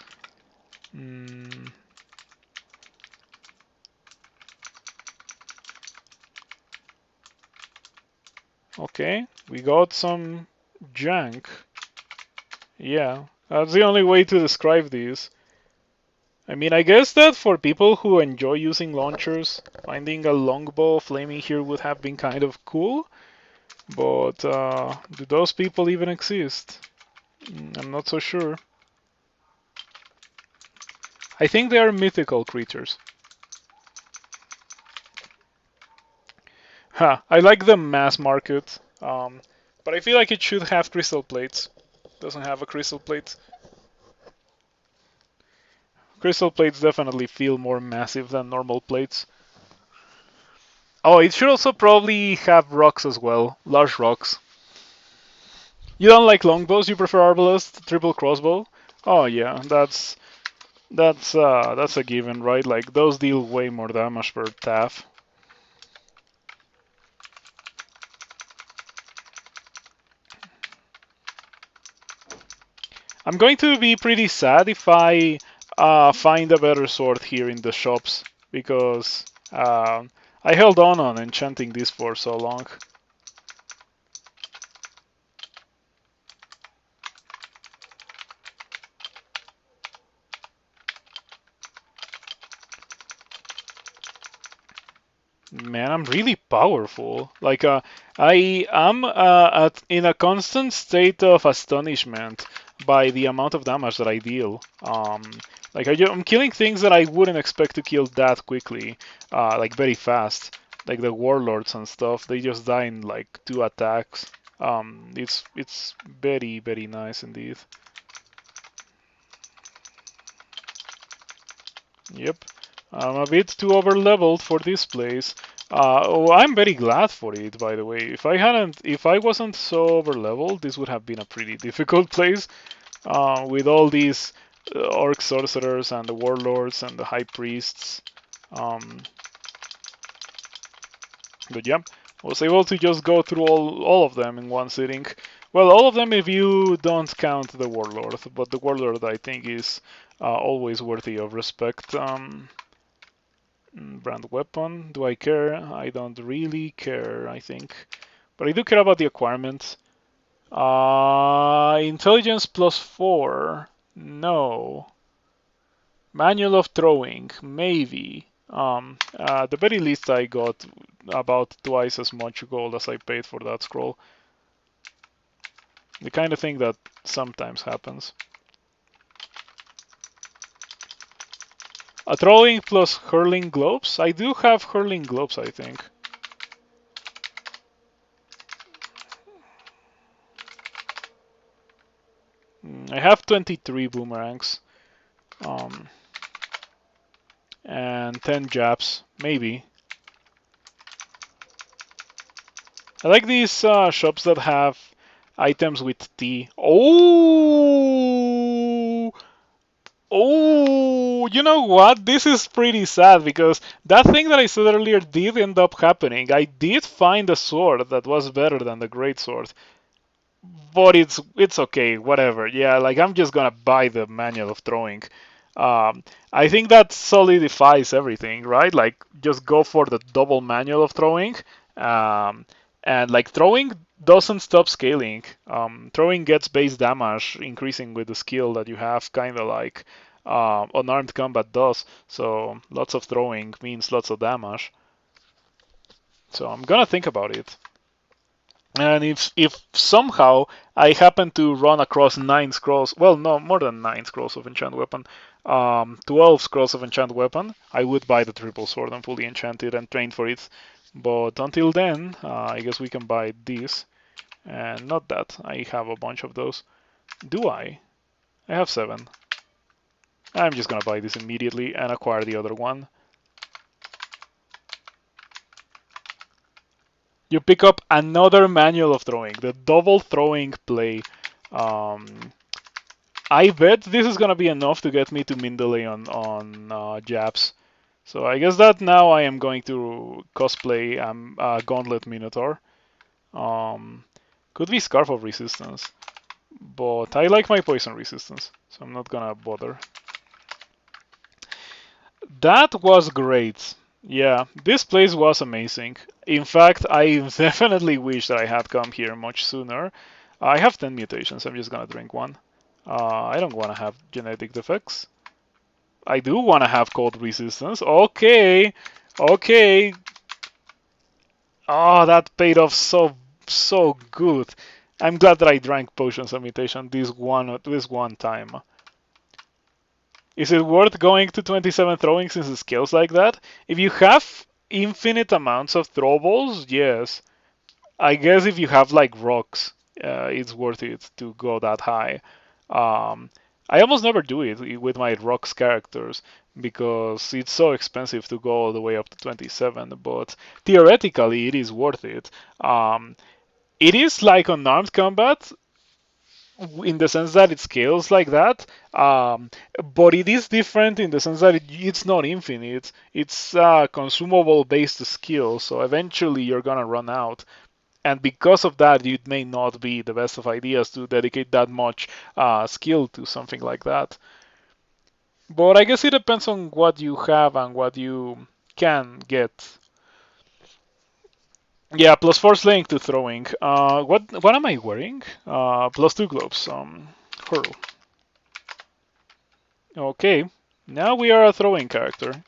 Okay, we got some jank. Yeah, that's the only way to describe these. I mean, I guess that for people who enjoy using launchers, finding a longbow flaming here would have been kind of cool. But do those people even exist? I'm not so sure. I think they are mythical creatures. I like the mass market, but I feel like it should have crystal plates. Doesn't have a crystal plate. Crystal plates definitely feel more massive than normal plates. Oh, it should also probably have rocks as well, large rocks. You don't like longbows? You prefer arbalest, triple crossbow? Oh yeah, that's a given, right? Like those deal way more damage per taff. I'm going to be pretty sad if I find a better sword here in the shops because I held on enchanting this for so long. Man, I'm really powerful. Like, I am in a constant state of astonishment by the amount of damage that I deal. Like, I'm killing things that I wouldn't expect to kill that quickly, like very fast. Like the warlords and stuff, they just die in like 2 attacks. It's very nice indeed. Yep. I'm a bit too over-leveled for this place. I'm very glad for it, by the way. If I wasn't so over-leveled, this would have been a pretty difficult place. With all these orc sorcerers and the warlords and the high priests. But yeah, I was able to just go through all of them in one sitting. Well, all of them if you don't count the warlord, but the warlord I think is always worthy of respect. Brand weapon, do I care? I don't really care, I think. But I do care about the acquirements. Intelligence +4. No. Manual of throwing, maybe. At the very least I got about twice as much gold as I paid for that scroll. The kind of thing that sometimes happens. A throwing plus hurling globes? I do have hurling globes, I think. I have 23 boomerangs. And 10 jabs, maybe. I like these shops that have items with T. Oh! Oh, you know what? This is pretty sad because that thing that I said earlier did end up happening. I did find a sword that was better than the great sword. But it's okay, whatever. Yeah, like I'm just gonna buy the manual of throwing. I think that solidifies everything, right? Like just go for the double manual of throwing. And like throwing doesn't stop scaling. Throwing gets base damage increasing with the skill that you have, kind of like unarmed combat does. So lots of throwing means lots of damage. So I'm gonna think about it. And if somehow I happen to run across 9 scrolls, well, no, more than 9 scrolls of enchant weapon, 12 scrolls of enchant weapon, I would buy the triple sword and fully enchant it and train for it But until then, I guess we can buy this. And not that. I have a bunch of those. Do I? I have 7. I'm just gonna buy this immediately and acquire the other one. You pick up another manual of throwing, the double throwing play. I bet this is gonna be enough to get me to Mindele on Japs. So I guess that now I am going to cosplay Gauntlet Minotaur. Um, could be Scarf of Resistance, but I like my poison resistance, so I'm not gonna bother. That was great. Yeah, this place was amazing. In fact, I definitely wish that I had come here much sooner. I have 10 mutations, I'm just gonna drink one. I don't wanna have genetic defects. I do wanna have cold resistance. Okay, okay. Oh, that paid off so good. I'm glad that I drank potions of mutation this one time. Is it worth going to 27 throwing since it scales like that? If you have infinite amounts of throwables, yes. I guess if you have like rocks, it's worth it to go that high. Um, I almost never do it with my rocks characters because it's so expensive to go all the way up to 27, but theoretically it is worth it. It is like unarmed combat, in the sense that it scales like that, but it is different in the sense that it's not infinite. It's a consumable based skill, so eventually you're gonna run out. And because of that, it may not be the best of ideas to dedicate that much skill to something like that. But I guess it depends on what you have and what you can get. Yeah, +4 slaying to throwing. What am I wearing? +2 gloves. Hurl. Okay, now we are a throwing character.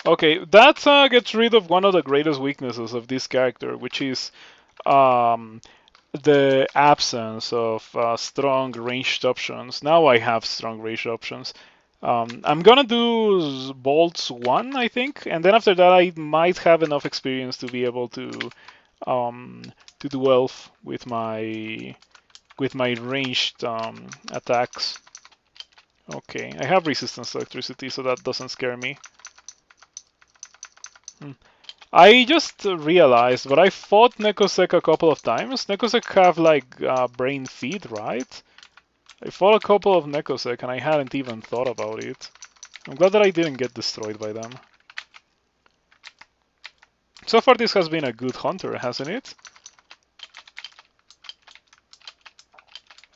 Okay, that gets rid of one of the greatest weaknesses of this character, which is um, the absence of strong ranged options. Now I have strong ranged options. I'm gonna do bolts 1, I think, and then after that I might have enough experience to be able um, to do elf with my ranged attacks. Okay, I have resistance to electricity, so that doesn't scare me. I just realized, but I fought Nekosek a couple of times. Nekosek have like brain feed, right? I fought a couple of Nekosek and I hadn't even thought about it. I'm glad that I didn't get destroyed by them. So far this has been a good hunter, hasn't it?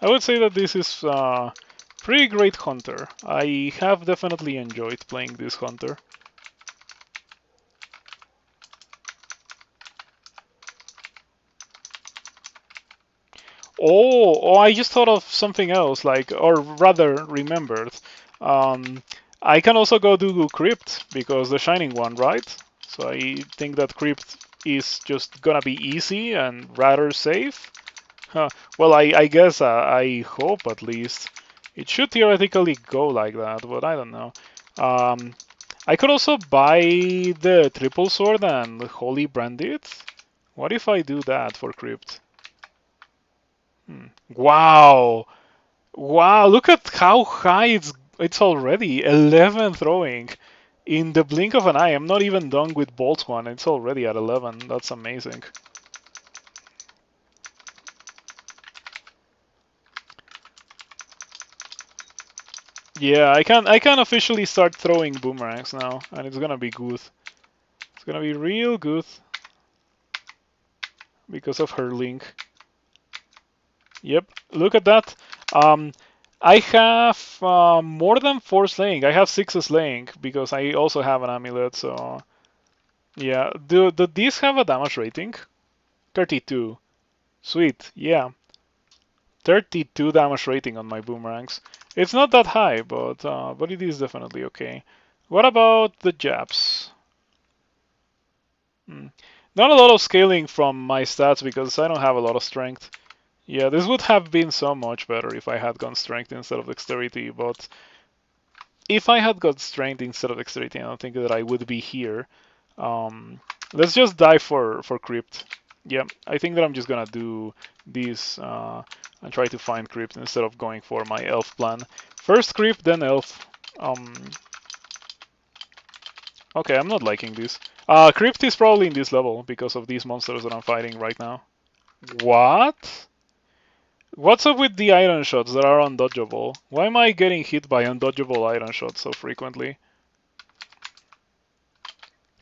I would say that this is a pretty great hunter. I have definitely enjoyed playing this hunter. I just thought of something else, like, or rather remembered. Um, I can also go do Crypt because the Shining one, right? So I think that Crypt is just gonna be easy and rather safe. Huh. Well, I guess I hope at least it should theoretically go like that, but I don't know. Um, I could also buy the triple sword and holy brand it. What if I do that for Crypt? Wow. Wow, look at how high it's already. 11 throwing. In the blink of an eye, I'm not even done with Bolt 1. It's already at 11. That's amazing. Yeah, I can officially start throwing boomerangs now, and it's gonna be good. It's gonna be real good because of hurling. Yep, look at that. Um, I have more than 4 slaying. I have 6 slaying because I also have an amulet. So yeah, do these have a damage rating? 32. Sweet. Yeah. 32 damage rating on my boomerangs. It's not that high, but it is definitely okay. What about the jabs? Not a lot of scaling from my stats because I don't have a lot of strength. Yeah, this would have been so much better if I had gone strength instead of dexterity, but if I had got strength instead of dexterity, I don't think that I would be here. Let's just die for Crypt. Yeah, I think that I'm just gonna do this and try to find Crypt instead of going for my elf plan. First Crypt, then elf. Okay, I'm not liking this. Crypt is probably in this level because of these monsters that I'm fighting right now. What? What's up with the iron shots that are undodgeable? Why am I getting hit by undodgeable iron shots so frequently?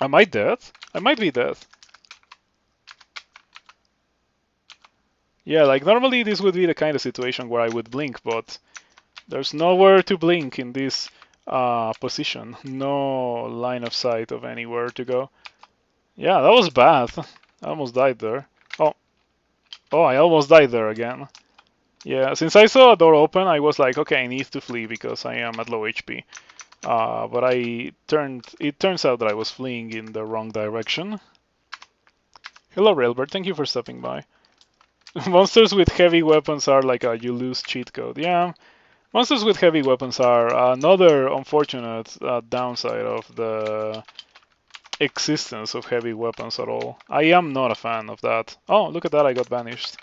Am I dead? I might be dead. Yeah, like normally this would be the kind of situation where I would blink, but there's nowhere to blink in this position. No line of sight of anywhere to go. Yeah, that was bad. I almost died there. Oh, I almost died there again. Yeah, since I saw a door open, I was like, okay, I need to flee because I am at low HP. But it turns out that I was fleeing in the wrong direction. Hello, Railbird, thank you for stopping by. Monsters with heavy weapons are like a you lose cheat code. Yeah, monsters with heavy weapons are another unfortunate downside of the existence of heavy weapons at all. I am not a fan of that. Oh, look at that, I got banished.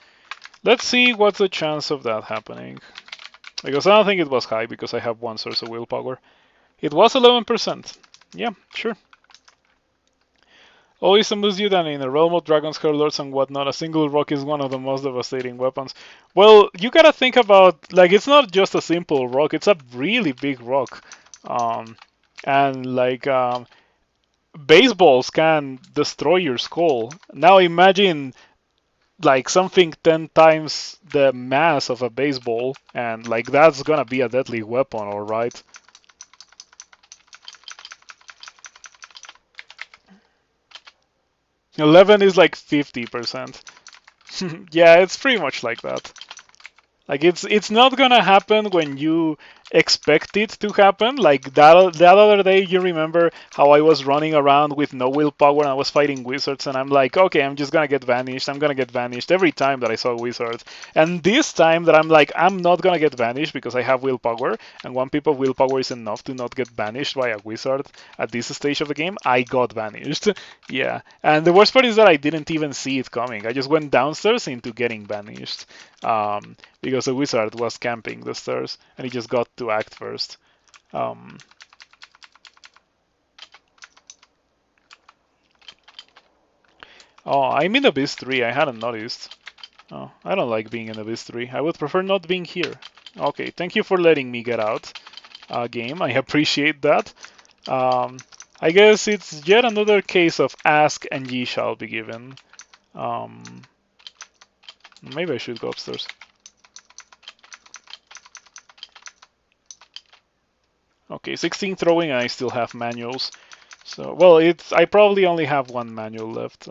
Let's see what's the chance of that happening. Because I don't think it was high because I have one source of willpower. It was 11%. Yeah, sure. Always amuse you that in the realm of dragons, lords, and whatnot, a single rock is one of the most devastating weapons. Well, you gotta think about, like, it's not just a simple rock, it's a really big rock. And, like, baseballs can destroy your skull. Now imagine, like, something 10 times the mass of a baseball, and, like, that's gonna be a deadly weapon, alright? $11 is like 50%. Yeah, it's pretty much like that. Like it's not gonna happen when you expect it to happen. Like that other day, you remember how I was running around with no willpower and I was fighting wizards, and I'm like, okay, I'm just gonna get vanished. I'm gonna get vanished every time that I saw wizards. And this time that I'm like, I'm not gonna get vanished because I have willpower, and one pip of willpower is enough to not get vanished by a wizard at this stage of the game. I got vanished. Yeah, and the worst part is that I didn't even see it coming. I just went downstairs into getting vanished. Because the wizard was camping the stairs and he just got to act first. Oh, I'm in Abyss 3. I hadn't noticed. Oh, I don't like being in Abyss 3. I would prefer not being here. Okay, thank you for letting me get out. Game, I appreciate that. I guess it's yet another case of ask and ye shall be given. Maybe I should go upstairs. Okay, 16 throwing and I still have manuals. So, well, I probably only have one manual left.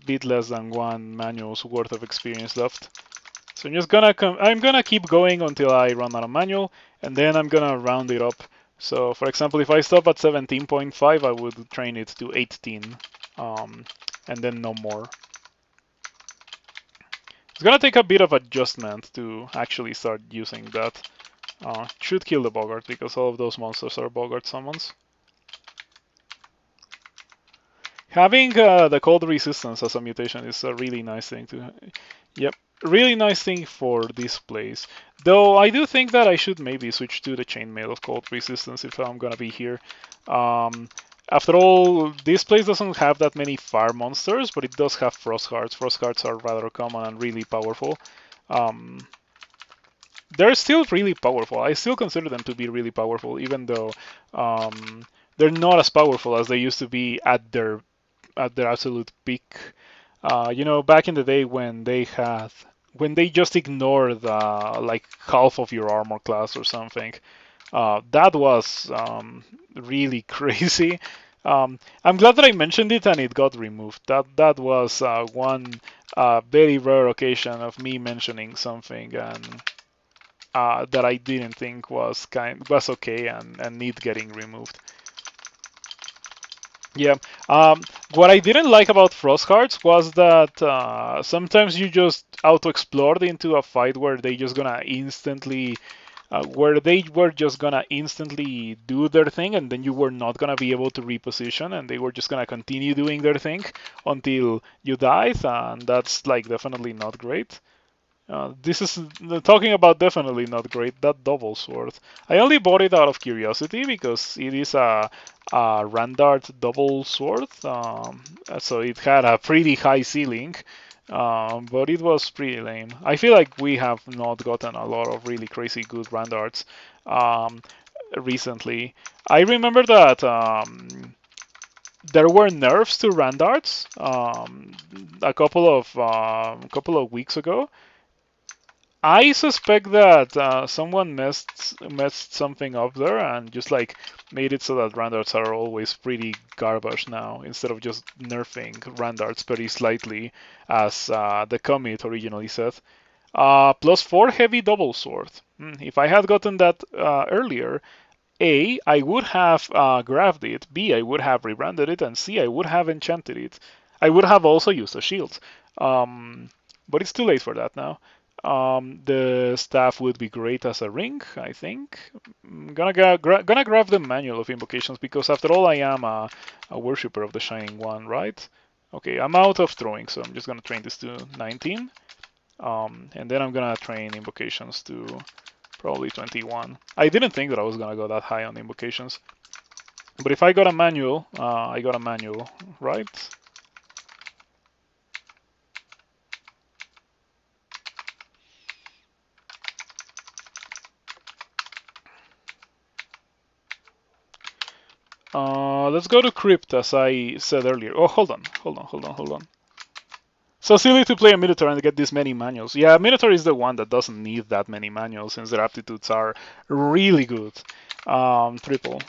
Bit less than one manual's worth of experience left. So I'm gonna keep going until I run out of manual, and then I'm gonna round it up. So, for example, if I stop at 17.5, I would train it to 18, and then no more. It's gonna take a bit of adjustment to actually start using that. Should kill the Bogart because all of those monsters are Bogart summons. Having the cold resistance as a mutation is a really nice thing to. Yep, really nice thing for this place. Though I do think that I should maybe switch to the chainmail of cold resistance if I'm gonna be here. After all, this place doesn't have that many fire monsters, but it does have frost hearts. Frost hearts are rather common and really powerful. They're still really powerful. I still consider them to be really powerful, even though they're not as powerful as they used to be at their absolute peak. Back in the day when they just ignored like half of your armor class or something. That was really crazy. I'm glad that I mentioned it and it got removed. That was one a very rare occasion of me mentioning something and that I didn't think was okay and need getting removed. Yeah. What I didn't like about Frost Hearts was that sometimes you just auto-explored into a fight where they just gonna instantly where they were just gonna instantly do their thing, and then you were not gonna be able to reposition, and they were just gonna continue doing their thing until you died, and that's like definitely not great. This is talking about definitely not great. That double sword. I only bought it out of curiosity because it is a Randart double sword, so it had a pretty high ceiling, but it was pretty lame. I feel like we have not gotten a lot of really crazy good Randarts recently. I remember that there were nerfs to Randarts a couple of weeks ago. I suspect that someone messed something up there and just like made it so that Randarts are always pretty garbage now, instead of just nerfing Randarts very slightly, as the commit originally said. +4 heavy double sword. If I had gotten that earlier, A, I would have grabbed it, B, I would have rebranded it, and C, I would have enchanted it. I would have also used a shield. But it's too late for that now. The staff would be great as a ring, I think. Gonna grab the manual of invocations because after all I am a worshipper of the Shining One, right? Okay, I'm out of throwing, so I'm just gonna train this to 19. And then I'm gonna train invocations to probably 21. I didn't think that I was gonna go that high on invocations. But if I got a manual, I got a manual, right? Let's go to Crypt, as I said earlier. Oh, hold on. So silly to play a Minotaur and get this many manuals. Yeah, Minotaur is the one that doesn't need that many manuals since their aptitudes are really good. Triple.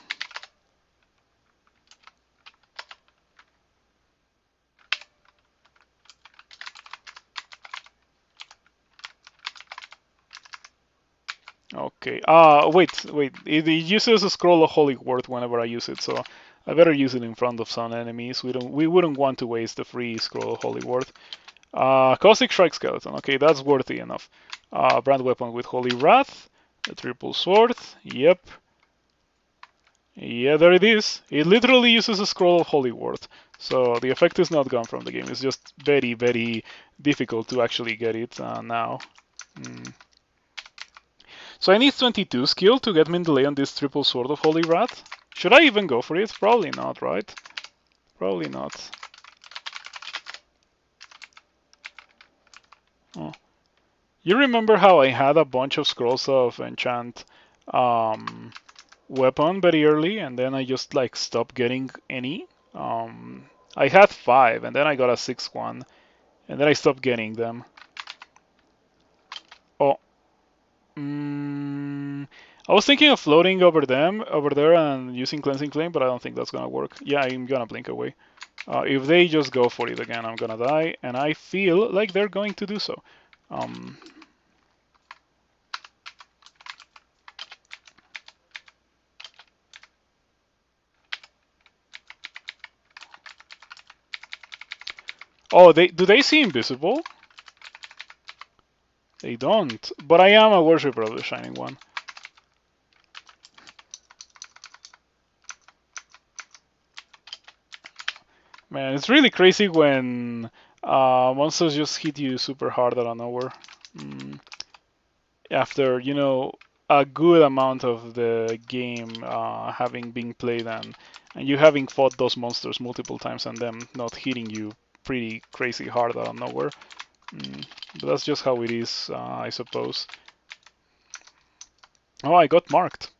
Okay. Wait. It uses a scroll of holy word whenever I use it, so I better use it in front of some enemies. We wouldn't want to waste the free scroll of holy word. Caustic Strike Skeleton. Okay, that's worthy enough. Brand weapon with Holy Wrath. The triple sword. Yep. Yeah, there it is. It literally uses a scroll of Holy Word. So the effect is not gone from the game. It's just very, very difficult to actually get it now. So I need 22 skill to get Mendeley on this triple sword of Holy Wrath. Should I even go for it? Probably not, right? Probably not. Oh. You remember how I had a bunch of scrolls of enchant weapon very early, and then I just like stopped getting any? I had 5, and then I got a 6th one, and then I stopped getting them. Oh, I was thinking of floating over there, and using Cleansing Flame, but I don't think that's gonna work. Yeah, I'm gonna blink away. If they just go for it again, I'm gonna die, and I feel like they're going to do so. Oh, do they see invisible? They don't, but I am a worshipper of the Shining One. Man, it's really crazy when monsters just hit you super hard out of nowhere. After, a good amount of the game having been played, and you having fought those monsters multiple times and them not hitting you pretty crazy hard out of nowhere. But that's just how it is, I suppose. Oh, I got marked.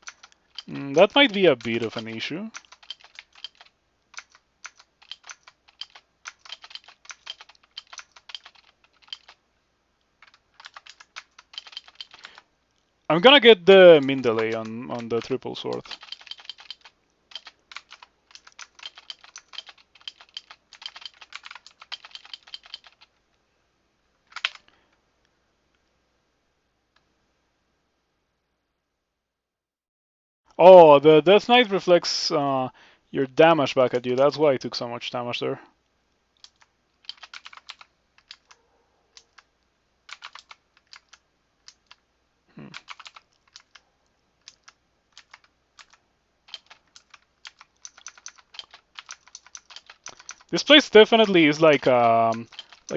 That might be a bit of an issue. I'm gonna get the min delay on the triple sword. Oh, the Death Knight reflects your damage back at you. That's why I took so much damage there. Hmm. This place definitely is like a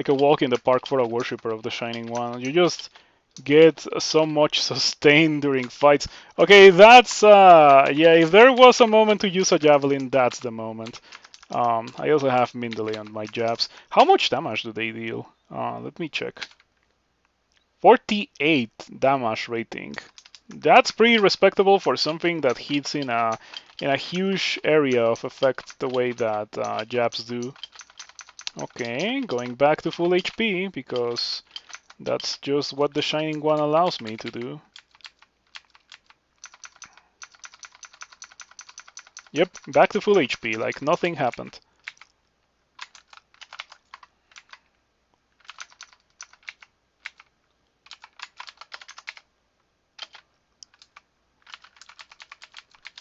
walk in the park for a worshipper of the Shining One. You just get so much sustain during fights. Okay, that's yeah. If there was a moment to use a javelin, that's the moment. I also have Mindley on my jabs. How much damage do they deal? Let me check. 48 damage rating. That's pretty respectable for something that hits in a huge area of effect the way that jabs do. Okay, going back to full HP because that's just what the Shining One allows me to do. Yep, back to full HP, like nothing happened.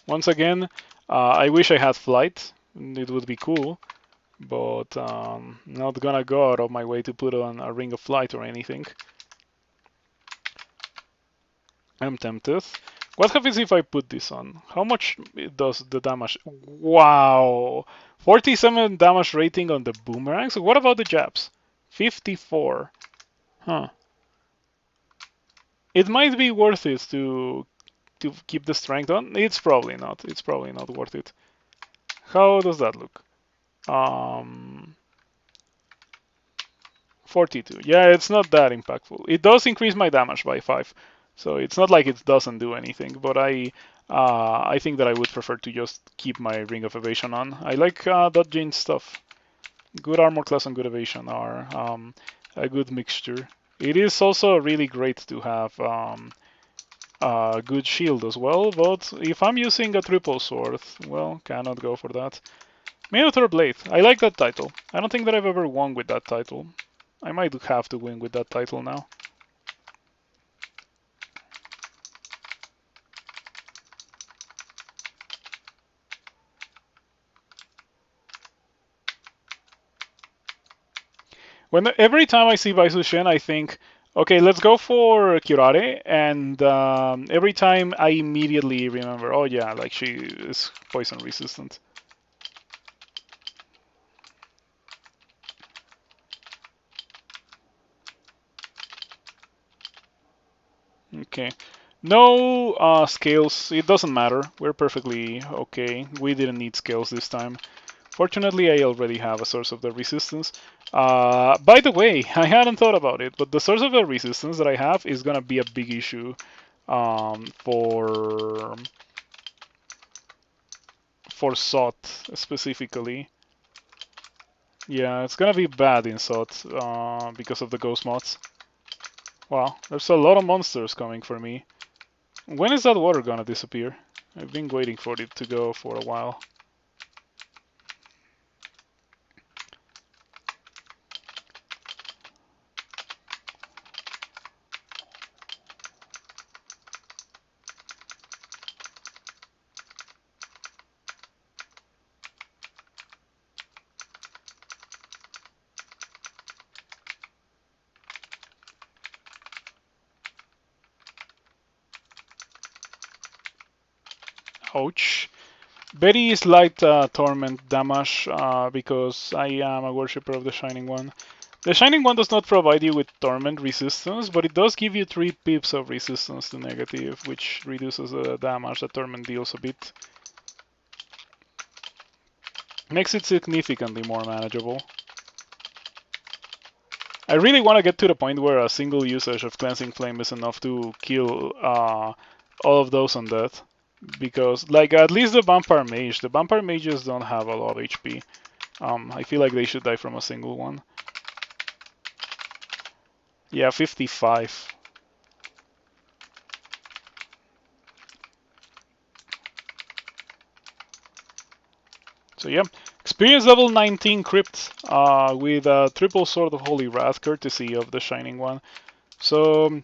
Once again, I wish I had flight. It would be cool, but not gonna go out of my way to put on a ring of flight or anything. I'm tempted. What happens if I put this on? How much does the damage? Wow! 47 damage rating on the boomerang. So what about the jabs? 54. Huh. It might be worth it to keep the strength on. It's probably not. It's probably not worth it. How does that look? Um, 42. Yeah, it's not that impactful. It does increase my damage by 5, so it's not like it doesn't do anything. But I think that I would prefer to just keep my Ring of Evasion on. I like dodging stuff. Good armor class and good evasion are a good mixture. It is also really great to have a good shield as well, but if I'm using a triple sword, well, cannot go for that. Minotaur Blade. I like that title. I don't think that I've ever won with that title. I might have to win with that title now. Every time I see Baisu Shen, I think, okay, let's go for Curare, and every time I immediately remember, oh yeah, like she is poison resistant. Okay. No scales. It doesn't matter. We're perfectly okay. We didn't need scales this time. Fortunately, I already have a source of the resistance. By the way, I hadn't thought about it, but the source of the resistance that I have is gonna be a big issue for SOT specifically. Yeah, it's gonna be bad in SOT because of the ghost mods. Wow, there's a lot of monsters coming for me. When is that water gonna disappear? I've been waiting for it to go for a while. Ouch. Very slight torment damage because I am a worshipper of the Shining One. The Shining One does not provide you with torment resistance, but it does give you 3 pips of resistance to negative, which reduces the damage that torment deals a bit. Makes it significantly more manageable. I really want to get to the point where a single usage of Cleansing Flame is enough to kill all of those undead. Because, like, at least the Vampire Mages don't have a lot of HP. I feel like they should die from a single one. Yeah, 55. So yeah, experience level 19 Crypt with a triple sword of Holy Wrath, courtesy of the Shining One. So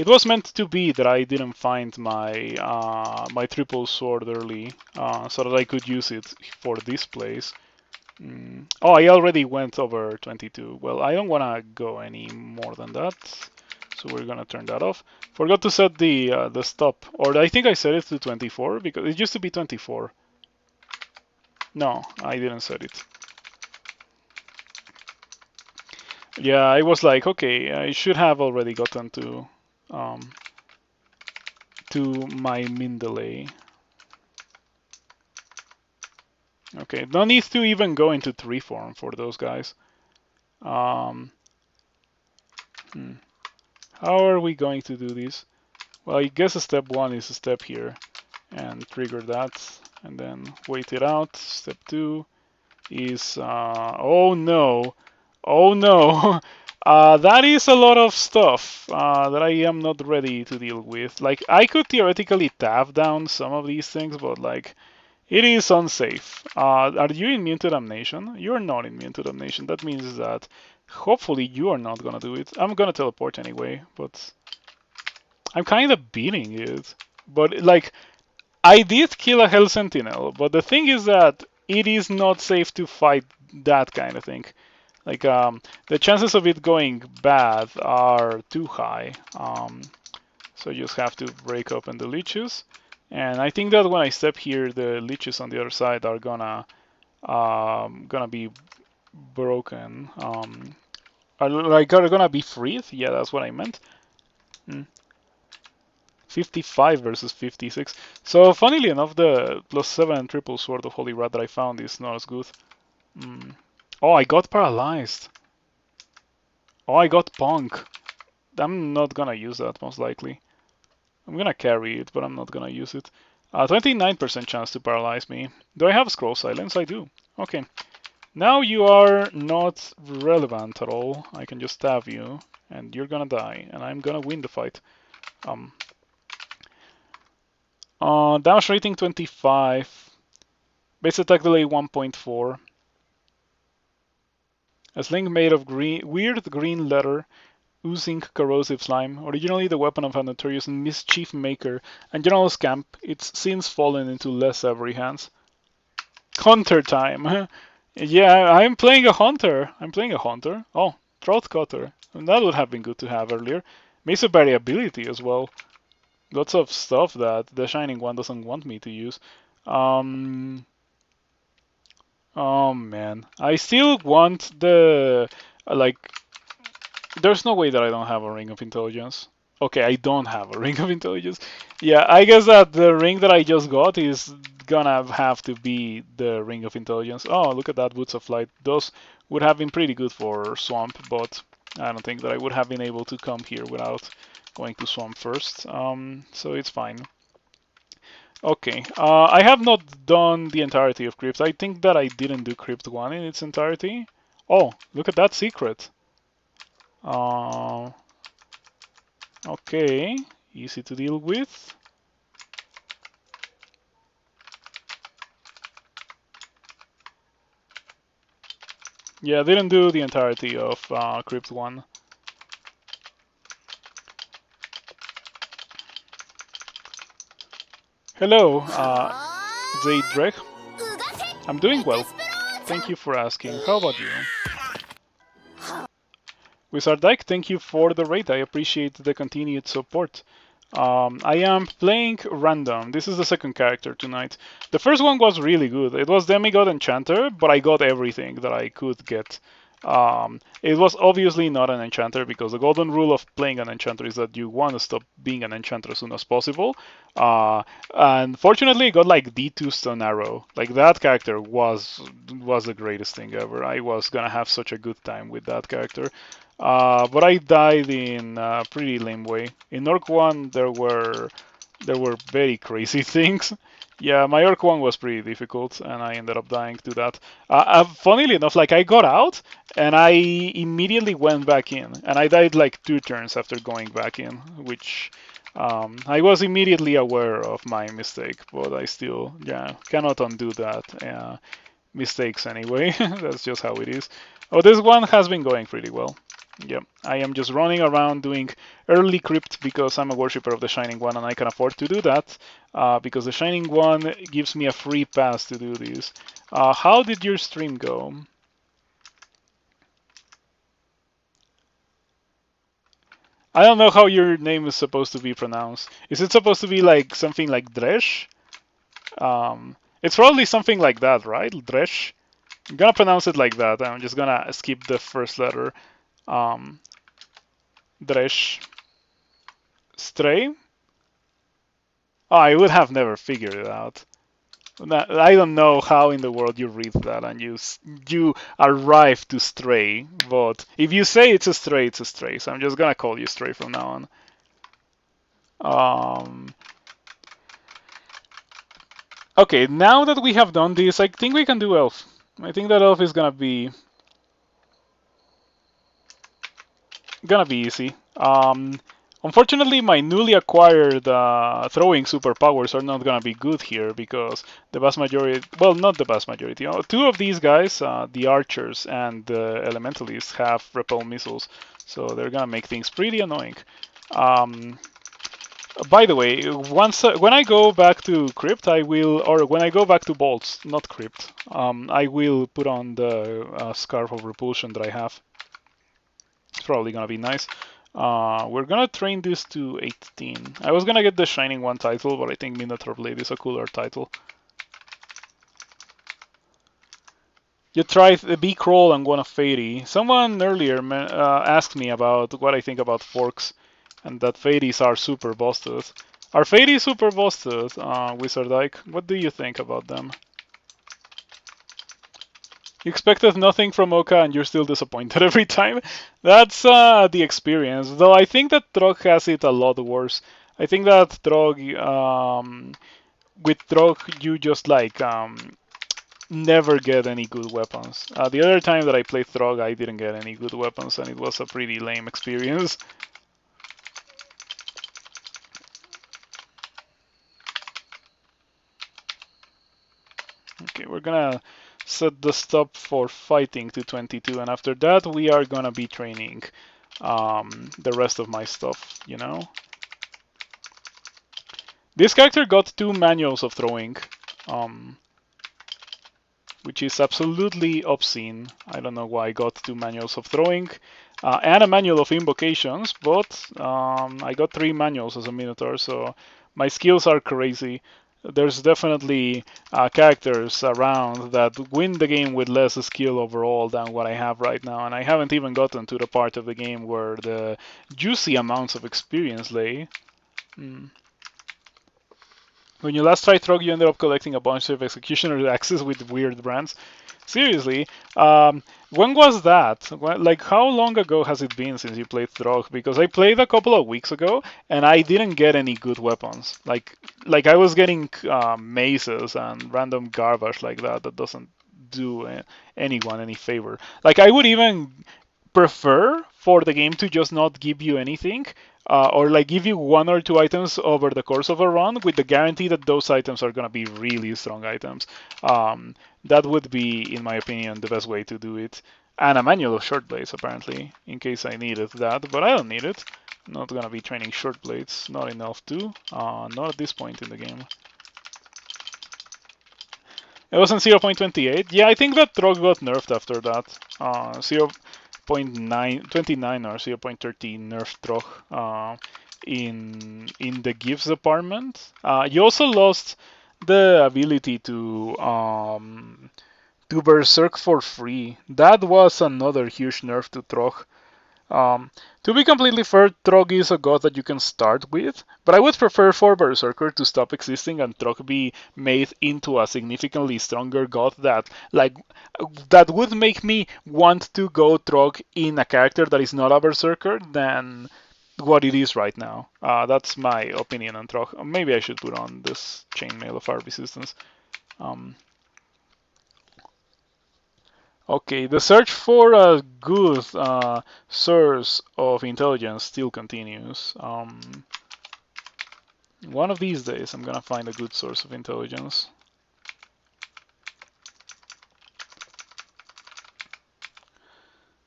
It was meant to be that I didn't find my my triple sword early, so that I could use it for this place. Oh, I already went over 22. Well, I don't want to go any more than that, so we're gonna turn that off. Forgot to set the stop, or I think I set it to 24 because it used to be 24. No, I didn't set it. Yeah, I was like, okay, I should have already gotten to my min delay. Okay, no need to even go into 3 form for those guys. Um, How are we going to do this? Well, I guess step 1 is a step here and trigger that and then wait it out. Step 2 is, oh no, oh no. That is a lot of stuff that I am not ready to deal with. Like, I could theoretically tap down some of these things, but like, it is unsafe. Are you immune to damnation? You're not immune to damnation. That means that hopefully you are not gonna do it. I'm gonna teleport anyway, but I'm kind of beating it. But like, I did kill a Hell Sentinel, but the thing is that it is not safe to fight that kind of thing. Like, the chances of it going bad are too high. So you just have to break open the leeches. And I think that when I step here, the leeches on the other side are gonna be broken. Are gonna be freed? Yeah, that's what I meant. 55 versus 56. So funnily enough, the +7 triple sword of Holy Rat that I found is not as good. Oh, I got paralyzed. Oh, I got punk. I'm not gonna use that most likely. I'm gonna carry it, but I'm not gonna use it. 29% chance to paralyze me. Do I have scroll silence? I do. Okay. Now you are not relevant at all. I can just stab you, and you're gonna die, and I'm gonna win the fight. Damage rating 25. Base attack delay 1.4. A sling made of weird green leather, oozing corrosive slime. Originally the weapon of a notorious mischief maker and general scamp, it's since fallen into less savory hands. Hunter time. Yeah, I'm playing a hunter. Oh, throat cutter. And that would have been good to have earlier. Mace of variability as well. Lots of stuff that the Shining One doesn't want me to use. Oh man, I still want the like. There's no way that I don't have a ring of intelligence. Okay, I don't have a ring of intelligence. Yeah, I guess that the ring that I just got is gonna have to be the ring of intelligence. Oh, look at that, Boots of Light. Those would have been pretty good for Swamp, but I don't think that I would have been able to come here without going to Swamp first. So it's fine. Okay, I have not done the entirety of Crypt. I think that I didn't do Crypt 1 in its entirety. Oh, look at that secret. Okay, easy to deal with. Yeah, I didn't do the entirety of Crypt 1. Hello, Zaydrek. I'm doing well. Thank you for asking. How about you? Wizardike, thank you for the raid. I appreciate the continued support. I am playing random. This is the second character tonight. The first one was really good. It was Demigod Enchanter, but I got everything that I could get. It was obviously not an enchanter because the golden rule of playing an enchanter is that you want to stop being an enchanter as soon as possible. And fortunately, I got like D2 Stone Arrow. Like that character was the greatest thing ever. I was gonna have such a good time with that character. But I died in a pretty lame way. In Orc 1, there were very crazy things. Yeah, my Orc 1 was pretty difficult, and I ended up dying to that. Funnily enough, like I got out, and I immediately went back in, and I died like 2 turns after going back in, which I was immediately aware of my mistake, but I still, yeah, cannot undo that. Mistakes anyway. That's just how it is. Oh, this one has been going pretty well. Yep, I am just running around doing early Crypt because I'm a worshipper of the Shining One and I can afford to do that because the Shining One gives me a free pass to do this. How did your stream go? I don't know how your name is supposed to be pronounced. Is it supposed to be like something like Dresh? It's probably something like that, right? Dresh? I'm gonna pronounce it like that. I'm just gonna skip the first letter. Um, Dresh. Stray? Oh, I would have never figured it out. I don't know how in the world you read that and you arrive to Stray, but if you say it's a Stray, it's a Stray. So I'm just gonna call you Stray from now on. Okay, now that we have done this, I think we can do Elf. I think that Elf is gonna be easy. Unfortunately, my newly acquired throwing superpowers are not gonna be good here because the vast majority, well, not the vast majority, two of these guys, the archers and the elementalists, have repel missiles, so they're gonna make things pretty annoying. Um, by the way, once when I go back to Crypt, I will, or when I go back to Bolts, not Crypt, I will put on the Scarf of Repulsion that I have. It's probably gonna be nice. We're gonna train this to 18. I was gonna get the Shining One title, but I think Minotaur Blade is a cooler title. You tried the B Crawl and one of Fairy. Someone earlier asked me about what I think about forks, and that Fairies are super busted. Are Fairies super busted, Wizard Ike? What do you think about them? You expected nothing from Oka and you're still disappointed every time. That's the experience. Though I think that Trog has it a lot worse. I think that with Trog, you just like never get any good weapons. The other time that I played Throg, I didn't get any good weapons, and it was a pretty lame experience. Okay, we're gonna set the stop for fighting to 22, and after that we are gonna be training the rest of my stuff, you know? This character got 2 manuals of throwing, which is absolutely obscene. I don't know why I got 2 manuals of throwing and a manual of invocations, but I got 3 manuals as a Minotaur, so my skills are crazy. There's definitely characters around that win the game with less skill overall than what I have right now, and I haven't even gotten to the part of the game where the juicy amounts of experience lay. When you last tried Throg, you ended up collecting a bunch of Executioner axes with weird brands. Seriously, when was that? Like, how long ago has it been since you played Throg? Because I played a couple of weeks ago, and I didn't get any good weapons. Like I was getting maces and random garbage like that that doesn't do anyone any favor. Like, I would even prefer for the game to just not give you anything, or like give you 1 or 2 items over the course of a run with the guarantee that those items are going to be really strong items. That would be, in my opinion, the best way to do it. And a manual of short blades, apparently, in case I needed that, but I don't need it. I'm not going to be training short blades, not enough to, not at this point in the game. It wasn't 0.28. Yeah, I think that Trog got nerfed after that. 0.29 or 0.30 nerf Trog in the gifts department. You also lost the ability to berserk for free. That was another huge nerf to Trog. To be completely fair, Trog is a god that you can start with, but I would prefer for Berserker to stop existing and Trog be made into a significantly stronger god that would make me want to go Trog in a character that is not a Berserker than what it is right now. That's my opinion on Trog. Maybe I should put on this chainmail of our resistance. Okay, the search for a good source of intelligence still continues. One of these days, I'm gonna find a good source of intelligence.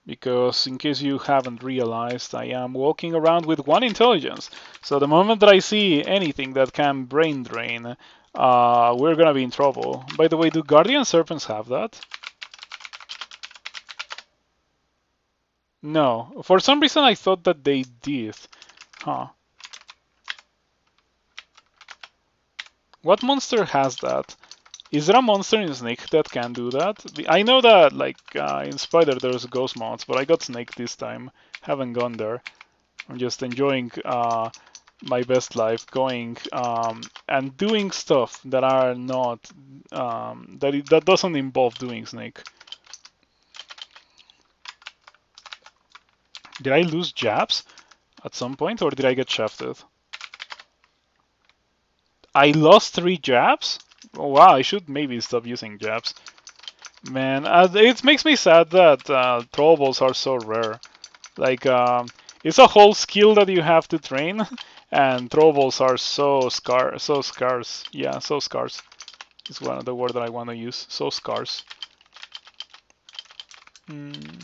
because in case you haven't realized, I am walking around with 1 intelligence. So the moment that I see anything that can brain drain, we're gonna be in trouble. By the way, do guardian serpents have that? No. For some reason I thought that they did. Huh. What monster has that? Is there a monster in Snake that can do that? I know that, like, in Spider there's ghost mods, but I got Snake this time. Haven't gone there. I'm just enjoying my best life, going and doing stuff that are not that doesn't involve doing Snake. Did I lose jabs at some point, or did I get shafted? I lost 3 jabs? Oh, wow, I should maybe stop using jabs. Man, it makes me sad that throwables are so rare. Like, it's a whole skill that you have to train, and throwables are so scarce. Yeah, so scarce is one of the word that I want to use. So scarce. Mm.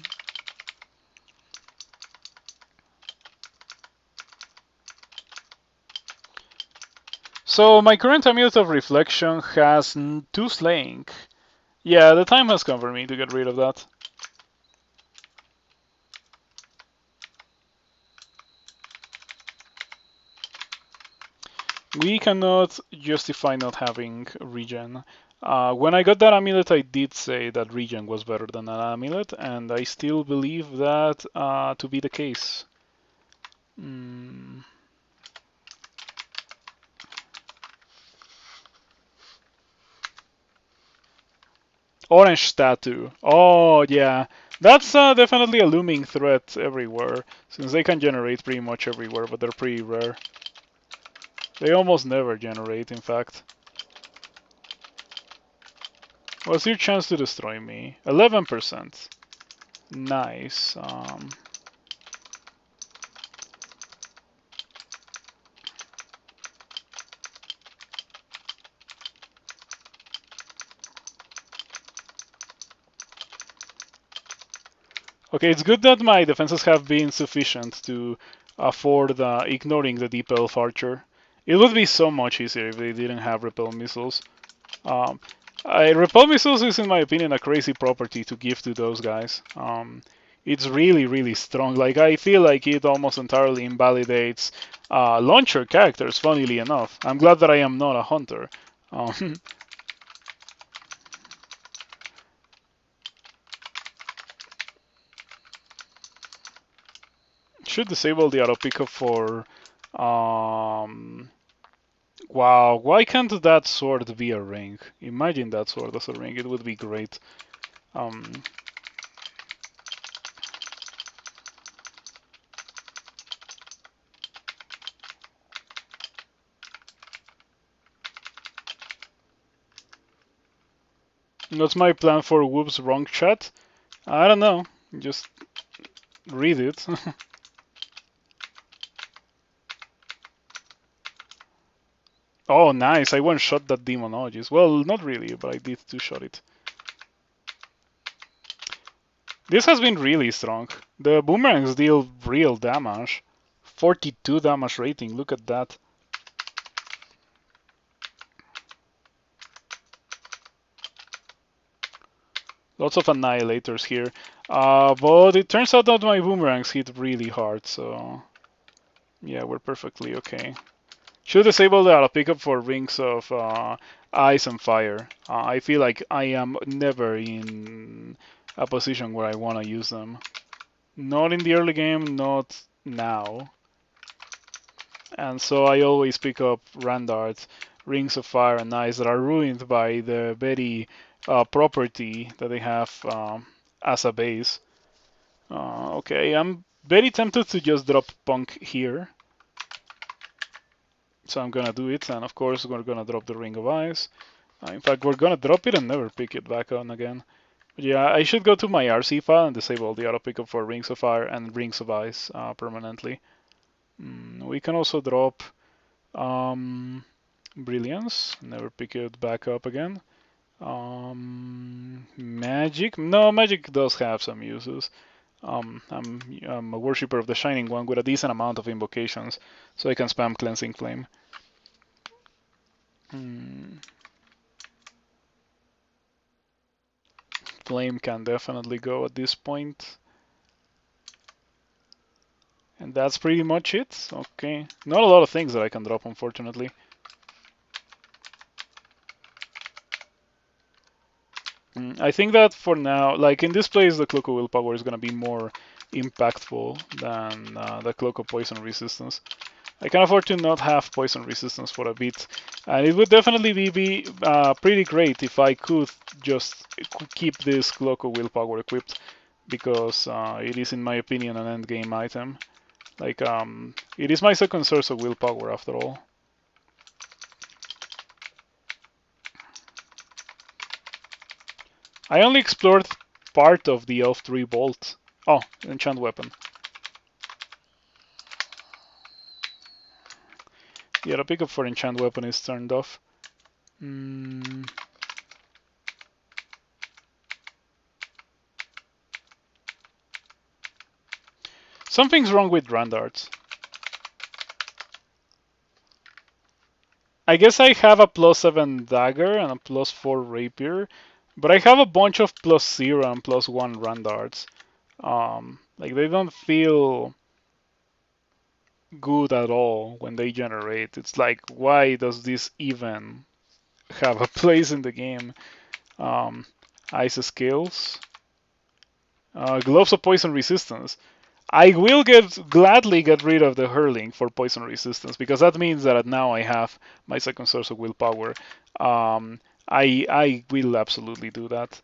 So my current amulet of reflection has 2 slaying. Yeah, the time has come for me to get rid of that. We cannot justify not having regen. When I got that amulet, I did say that regen was better than an amulet, and I still believe that to be the case. Mm. Orange statue. Oh, yeah. That's definitely a looming threat everywhere, since they can generate pretty much everywhere, but they're pretty rare. They almost never generate, in fact. What's your chance to destroy me? 11%. Nice. Okay, it's good that my defenses have been sufficient to afford ignoring the Deep Elf Archer. It would be so much easier if they didn't have repel missiles. Um, repel missiles is, in my opinion, a crazy property to give to those guys. It's really, really strong. Like, I feel like it almost entirely invalidates launcher characters, funnily enough. I'm glad that I am not a hunter. Should disable the auto pickup for. Wow, why can't that sword be a ring? Imagine that sword as a ring, it would be great. Um, what's my plan for Whoop's wrong chat? I don't know, just read it. Oh, nice, I one-shot that Demonologist. Well, not really, but I did two-shot it. This has been really strong. The boomerangs deal real damage. 42 damage rating, look at that. Lots of annihilators here. But it turns out that my boomerangs hit really hard, so yeah, we're perfectly okay. Should disable the auto pickup for rings of ice and fire. I feel like I am never in a position where I want to use them. Not in the early game, not now. And so I always pick up Randards, rings of fire and ice that are ruined by the very property that they have as a base. Okay, I'm very tempted to just drop Punk here. So I'm gonna do it, and of course we're gonna drop the Ring of Ice. In fact, we're gonna drop it and never pick it back on again. But yeah, I should go to my RC file and disable the auto pickup for Rings of Fire and Rings of Ice permanently. We can also drop Brilliance, never pick it back up again. Magic, no, Magic does have some uses. I'm a worshipper of the Shining One with a decent amount of invocations, so I can spam Cleansing Flame. Flame can definitely go at this point. And that's pretty much it. Okay. Not a lot of things that I can drop, unfortunately. I think that for now, like in this place, the Cloak of Willpower is going to be more impactful than the Cloak of Poison Resistance. I can afford to not have Poison Resistance for a bit. And it would definitely be pretty great if I could just keep this Cloak of Willpower equipped, because it is, in my opinion, an endgame item. Like, it is my second source of willpower after all. I only explored part of the Elf 3 Bolt. Oh, enchant weapon. Yeah, the pickup for enchant weapon is turned off. Something's wrong with Randarts. I guess I have a +7 dagger and a +4 rapier, but I have a bunch of +0 and +1 Randarts. Like they don't feel good at all when they generate. It's like, why does this even have a place in the game? Ice skills, gloves of poison resistance. I will gladly get rid of the hurling for poison resistance, because that means that now I have my second source of willpower. I will absolutely do that.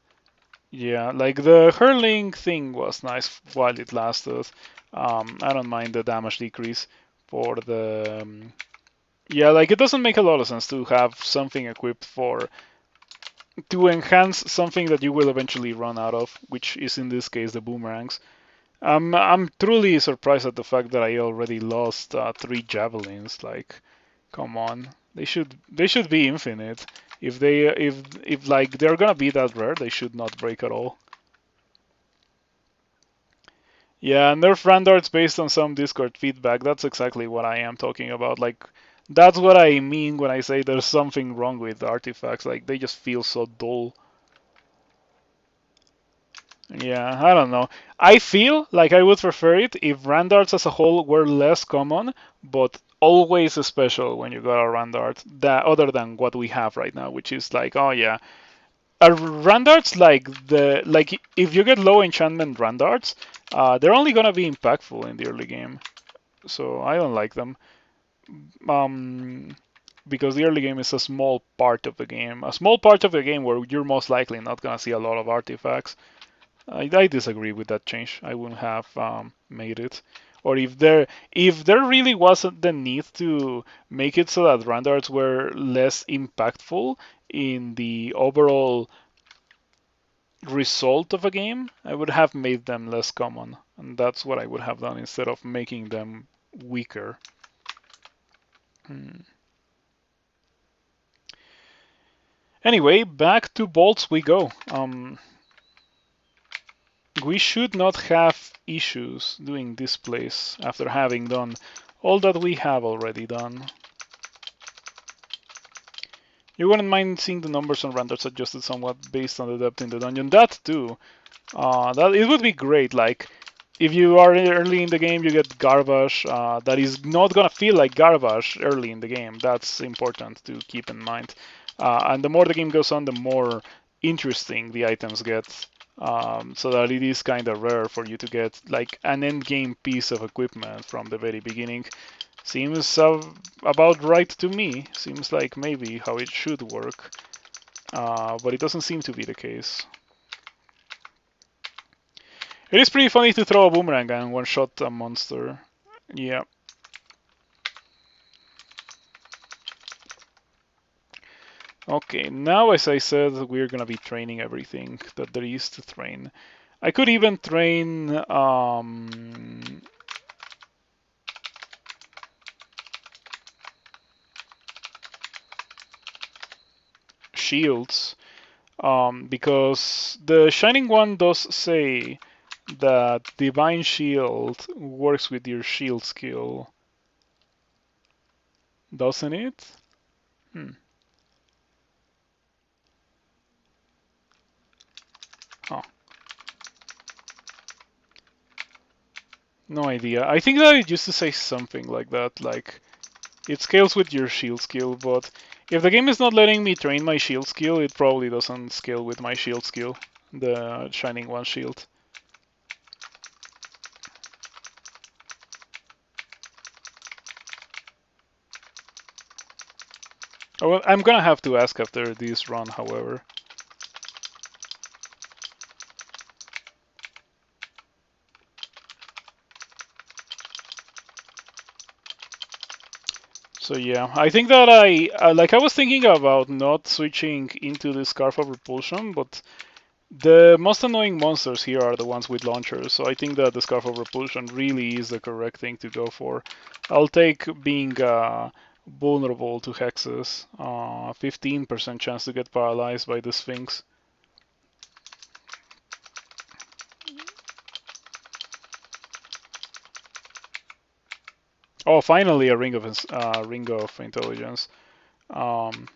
Yeah, like the hurling thing was nice while it lasted. I don't mind the damage decrease for the. Yeah, like it doesn't make a lot of sense to have something equipped for to enhance something that you will eventually run out of, which is in this case the boomerangs. I'm truly surprised at the fact that I already lost 3 javelins. Like, come on, they should be infinite. If like they're gonna be that rare, they should not break at all. Yeah, nerf Randarts based on some Discord feedback. That's exactly what I am talking about. Like, that's what I mean when I say there's something wrong with artifacts. Like, they just feel so dull. Yeah, I don't know. I feel like I would prefer it if Randarts as a whole were less common, but always special when you got a Randart, that other than what we have right now, which is like, oh yeah, a Randarts like if you get low enchantment Randarts, they're only gonna be impactful in the early game, so I don't like them. Um, because the early game is a small part of the game, where you're most likely not gonna see a lot of artifacts. I disagree with that change. I wouldn't have made it. Or if there really wasn't the need to make it so that Randarts were less impactful in the overall result of a game, I would have made them less common. And that's what I would have done instead of making them weaker. Anyway, back to bolts we go. We should not have issues doing this place after having done all that we have already done. You wouldn't mind seeing the numbers on Randarts adjusted somewhat based on the depth in the dungeon. That too. That it would be great. Like, if you are early in the game, you get garbage. That is not gonna feel like garbage early in the game. That's important to keep in mind. And the more the game goes on, the more interesting the items get. So that it is kind of rare for you to get like an end game piece of equipment from the very beginning. Seems about right to me. Seems like maybe how it should work, but it doesn't seem to be the case. It is pretty funny to throw a boomerang and one-shot a monster. Yeah. Okay, now as I said, we're gonna be training everything that there is to train. I could even train shields, because the Shining One does say that Divine Shield works with your shield skill, doesn't it? Hmm. Oh, no idea. I think that it used to say something like that, like it scales with your shield skill, but if the game is not letting me train my shield skill, it probably doesn't scale with my shield skill, the Shining One shield. Oh, well, I'm gonna have to ask after this run, however. So yeah, I think that I was thinking about not switching into the Scarf of Repulsion, but the most annoying monsters here are the ones with launchers, so I think that the Scarf of Repulsion really is the correct thing to go for. I'll take being vulnerable to hexes, 15% chance to get paralyzed by the Sphinx. Oh, finally a ring of intelligence. Um,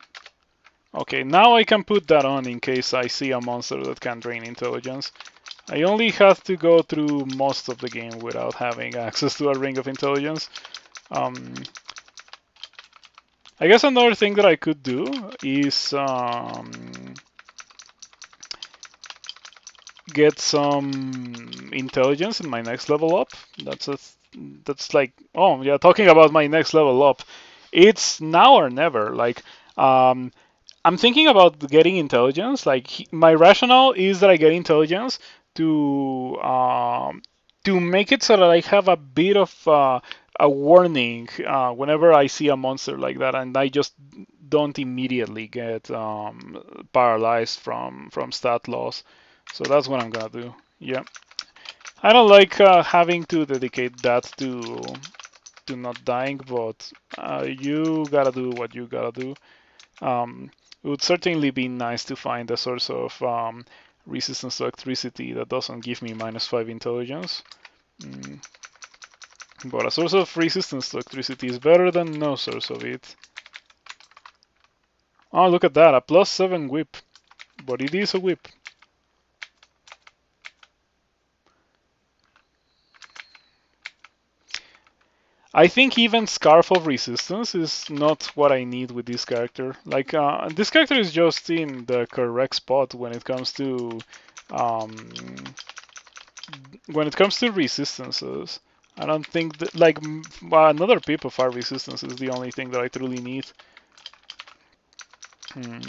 okay, now I can put that on in case I see a monster that can drain intelligence. I only have to go through most of the game without having access to a ring of intelligence. Um, I guess another thing that I could do is get some intelligence in my next level up. That's like, oh yeah, talking about my next level up, it's now or never. Like um, I'm thinking about getting intelligence. Like my rationale is that I get intelligence to make it so that I have a bit of a warning whenever I see a monster like that, and I just don't immediately get paralyzed from stat loss. So that's what I'm gonna do. Yeah, I don't like having to dedicate that to not dying, but you gotta do what you gotta do. It would certainly be nice to find a source of resistance to electricity that doesn't give me -5 intelligence. Mm. But a source of resistance to electricity is better than no source of it. Oh, look at that, a +7 whip. But it is a whip. I think even Scarf of Resistance is not what I need with this character. Like, this character is just in the correct spot um, when it comes to resistances. I don't think that, like, another pip of our resistance is the only thing that I truly need. Hmm.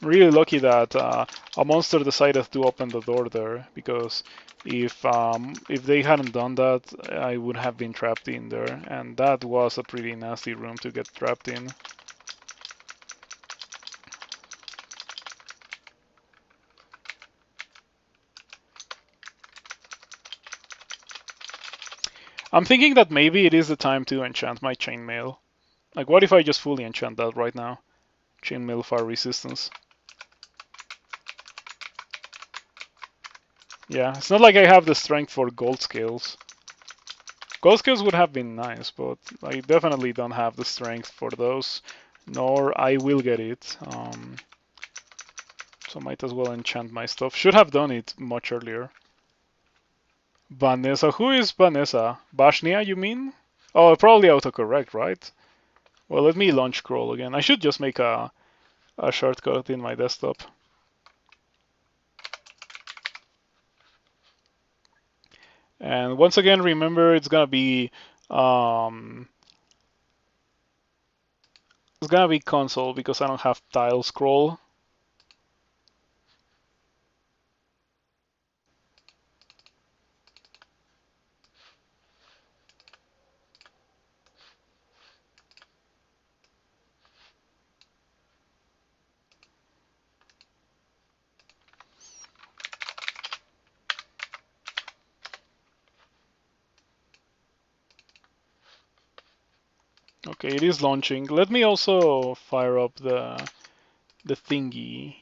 Really lucky that a monster decided to open the door there, because if they hadn't done that, I would have been trapped in there, and that was a pretty nasty room to get trapped in. I'm thinking that maybe it is the time to enchant my chainmail. Like, what if I just fully enchant that right now? Chainmail fire resistance. Yeah, it's not like I have the strength for gold scales. Gold scales would have been nice, but I definitely don't have the strength for those, nor I will get it. So might as well enchant my stuff. Should have done it much earlier. Vanessa, who is Vanessa? Bashnia, you mean? Oh, probably autocorrect, right? Well, let me launch scroll again. I should just make a shortcut in my desktop. And once again, remember um, it's gonna be console because I don't have tile scroll. Okay, it is launching. Let me also fire up the thingy,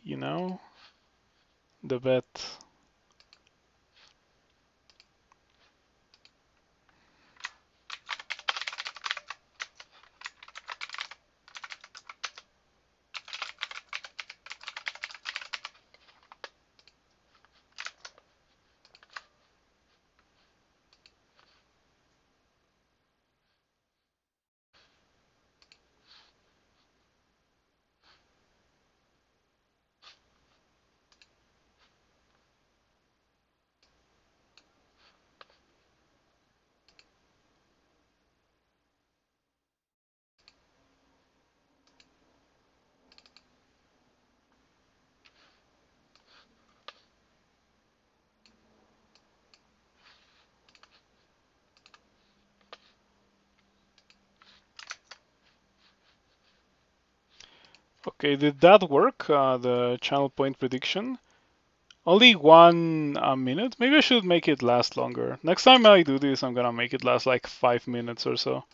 the bet. Okay, did that work? The channel point prediction? Only 1 minute? Maybe I should make it last longer. Next time I do this, I'm gonna make it last like 5 minutes or so.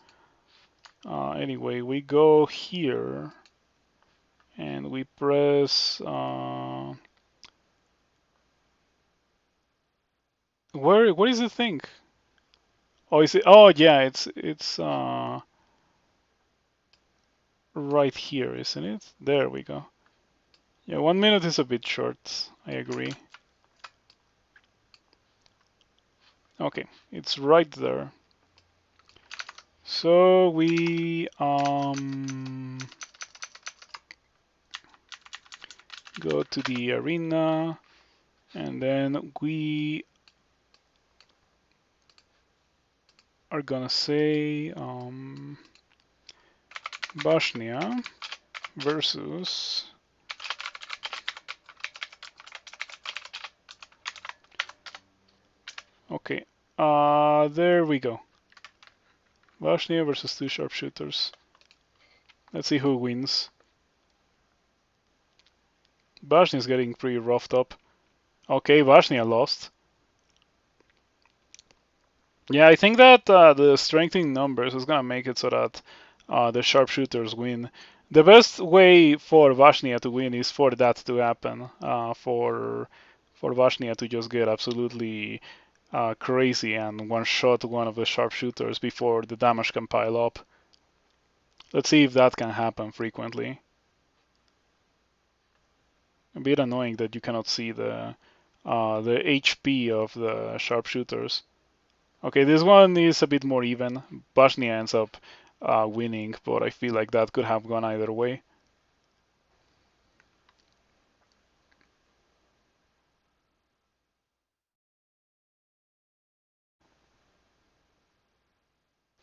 Anyway, we go here and we press. Where is the thing? Oh, is it? Oh, yeah, it's right here, isn't it? There we go. Yeah, 1 minute is a bit short. I agree. Okay, it's right there. So we go to the arena, and then we are gonna say Bosnia versus okay. There we go. Bosnia versus two sharpshooters. Let's see who wins. Bosnia's getting pretty roughed up. Okay, Bosnia lost. Yeah, I think that the strengthening numbers is gonna make it so that the sharpshooters win. The best way for Vashnia to win is for that to happen. For Vashnia to just get absolutely crazy and one shot one of the sharpshooters before the damage can pile up. Let's see if that can happen frequently. A bit annoying that you cannot see the HP of the sharpshooters. Okay, this one is a bit more even. Bosnia ends up winning, but I feel like that could have gone either way.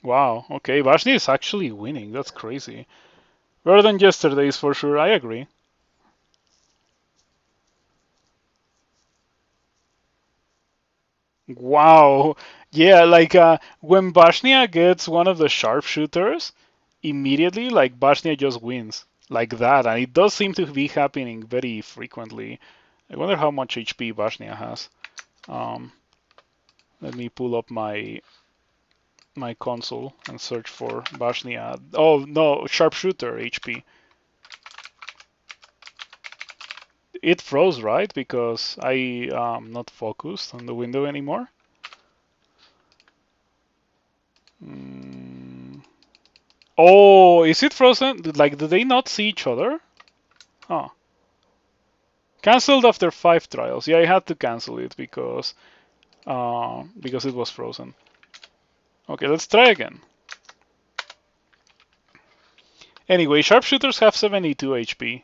Wow, okay, Bosnia is actually winning. That's crazy. Better than yesterday's for sure, I agree. Wow. Yeah, like when Bosnia gets one of the sharpshooters, immediately like Bosnia just wins. Like that, and it does seem to be happening very frequently. I wonder how much HP Bosnia has. Um, Let me pull up my console and search for Bosnia. Oh no, sharpshooter HP. It froze, right? Because I am not focused on the window anymore. Mm. Oh, is it frozen? Like, do they not see each other? Oh. Cancelled after 5 trials. Yeah, I had to cancel it because it was frozen. Okay, let's try again. Anyway, sharpshooters have 72 HP.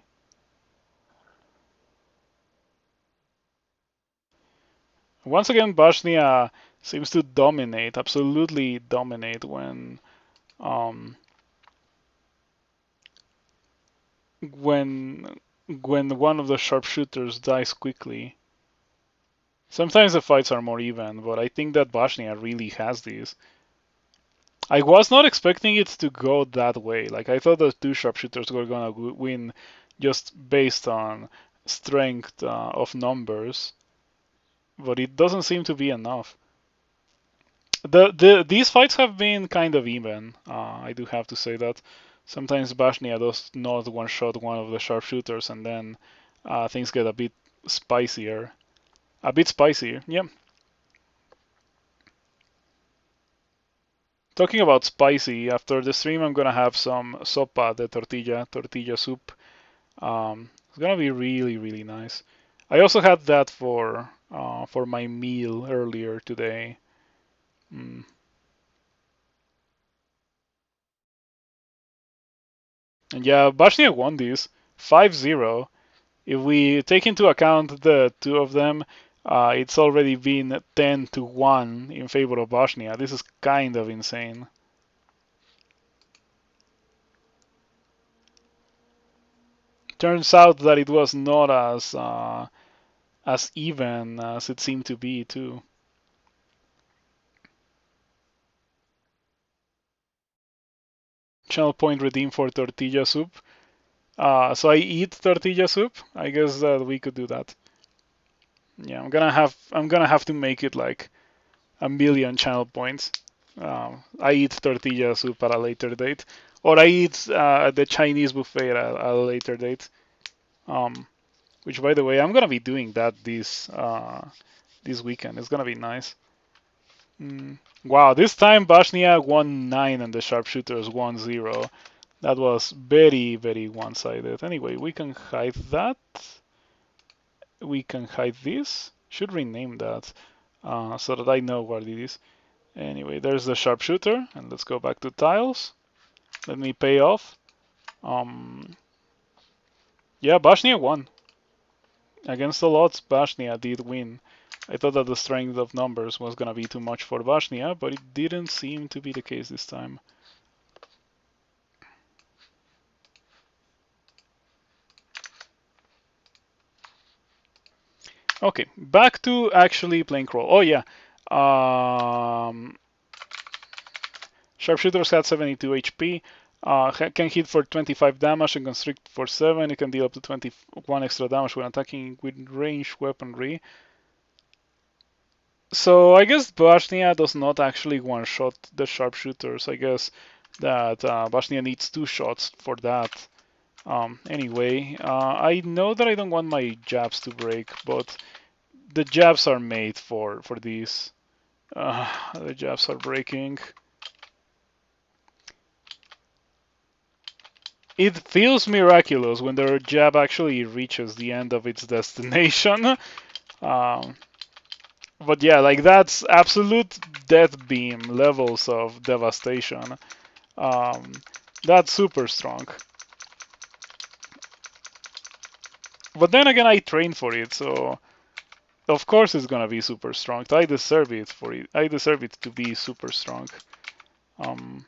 Once again, Bosnia seems to dominate, absolutely dominate um, when when one of the sharpshooters dies quickly. Sometimes the fights are more even, but I think that Bosnia really has these. I was not expecting it to go that way. Like I thought the two sharpshooters were gonna win just based on strength of numbers, but it doesn't seem to be enough. These fights have been kind of even. I do have to say that. Sometimes Bashnia does not one shot one of the sharpshooters, and then things get a bit spicier. A bit spicier, yeah. Talking about spicy, after the stream I'm gonna have some sopa de tortilla soup. It's gonna be really, really nice. I also had that for my meal earlier today. Mm. And yeah, Bosnia won this 5-0. If we take into account the two of them, it's already been 10-1 in favor of Bosnia. This is kind of insane. Turns out that it was not as even as it seemed to be too. Channel point redeemed for tortilla soup. So I eat tortilla soup. I guess that we could do that. Yeah, I'm gonna have to make it like a million channel points. I eat tortilla soup at a later date, or I eat the Chinese buffet at a later date. Um, which, by the way, I'm gonna be doing that this weekend. It's gonna be nice. Mm. Wow, this time Bosnia won 9 and the sharpshooters won 0. That was very, very one-sided. Anyway, we can hide that. We can hide this. Should rename that so that I know what it is. Anyway, there's the sharpshooter, and let's go back to tiles. Let me pay off. Yeah, Bosnia won. Against the odds, Bosnia did win. I thought that the strength of numbers was gonna be too much for Bosnia, but it didn't seem to be the case this time. Okay, back to actually playing crawl. Oh yeah, sharpshooters had 72 HP. Can hit for 25 damage and constrict for 7. It can deal up to 21 extra damage when attacking with ranged weaponry. So I guess Bosnia does not actually one-shot the sharpshooters. I guess that Bosnia needs 2 shots for that. Anyway, I know that I don't want my jabs to break, but the jabs are made for these. The jabs are breaking. It feels miraculous when the jab actually reaches the end of its destination. Um, but yeah, like that's absolute death beam levels of devastation. Um, that's super strong. But then again, I trained for it, so of course it's gonna be super strong. I deserve it for it. I deserve it to be super strong. Um,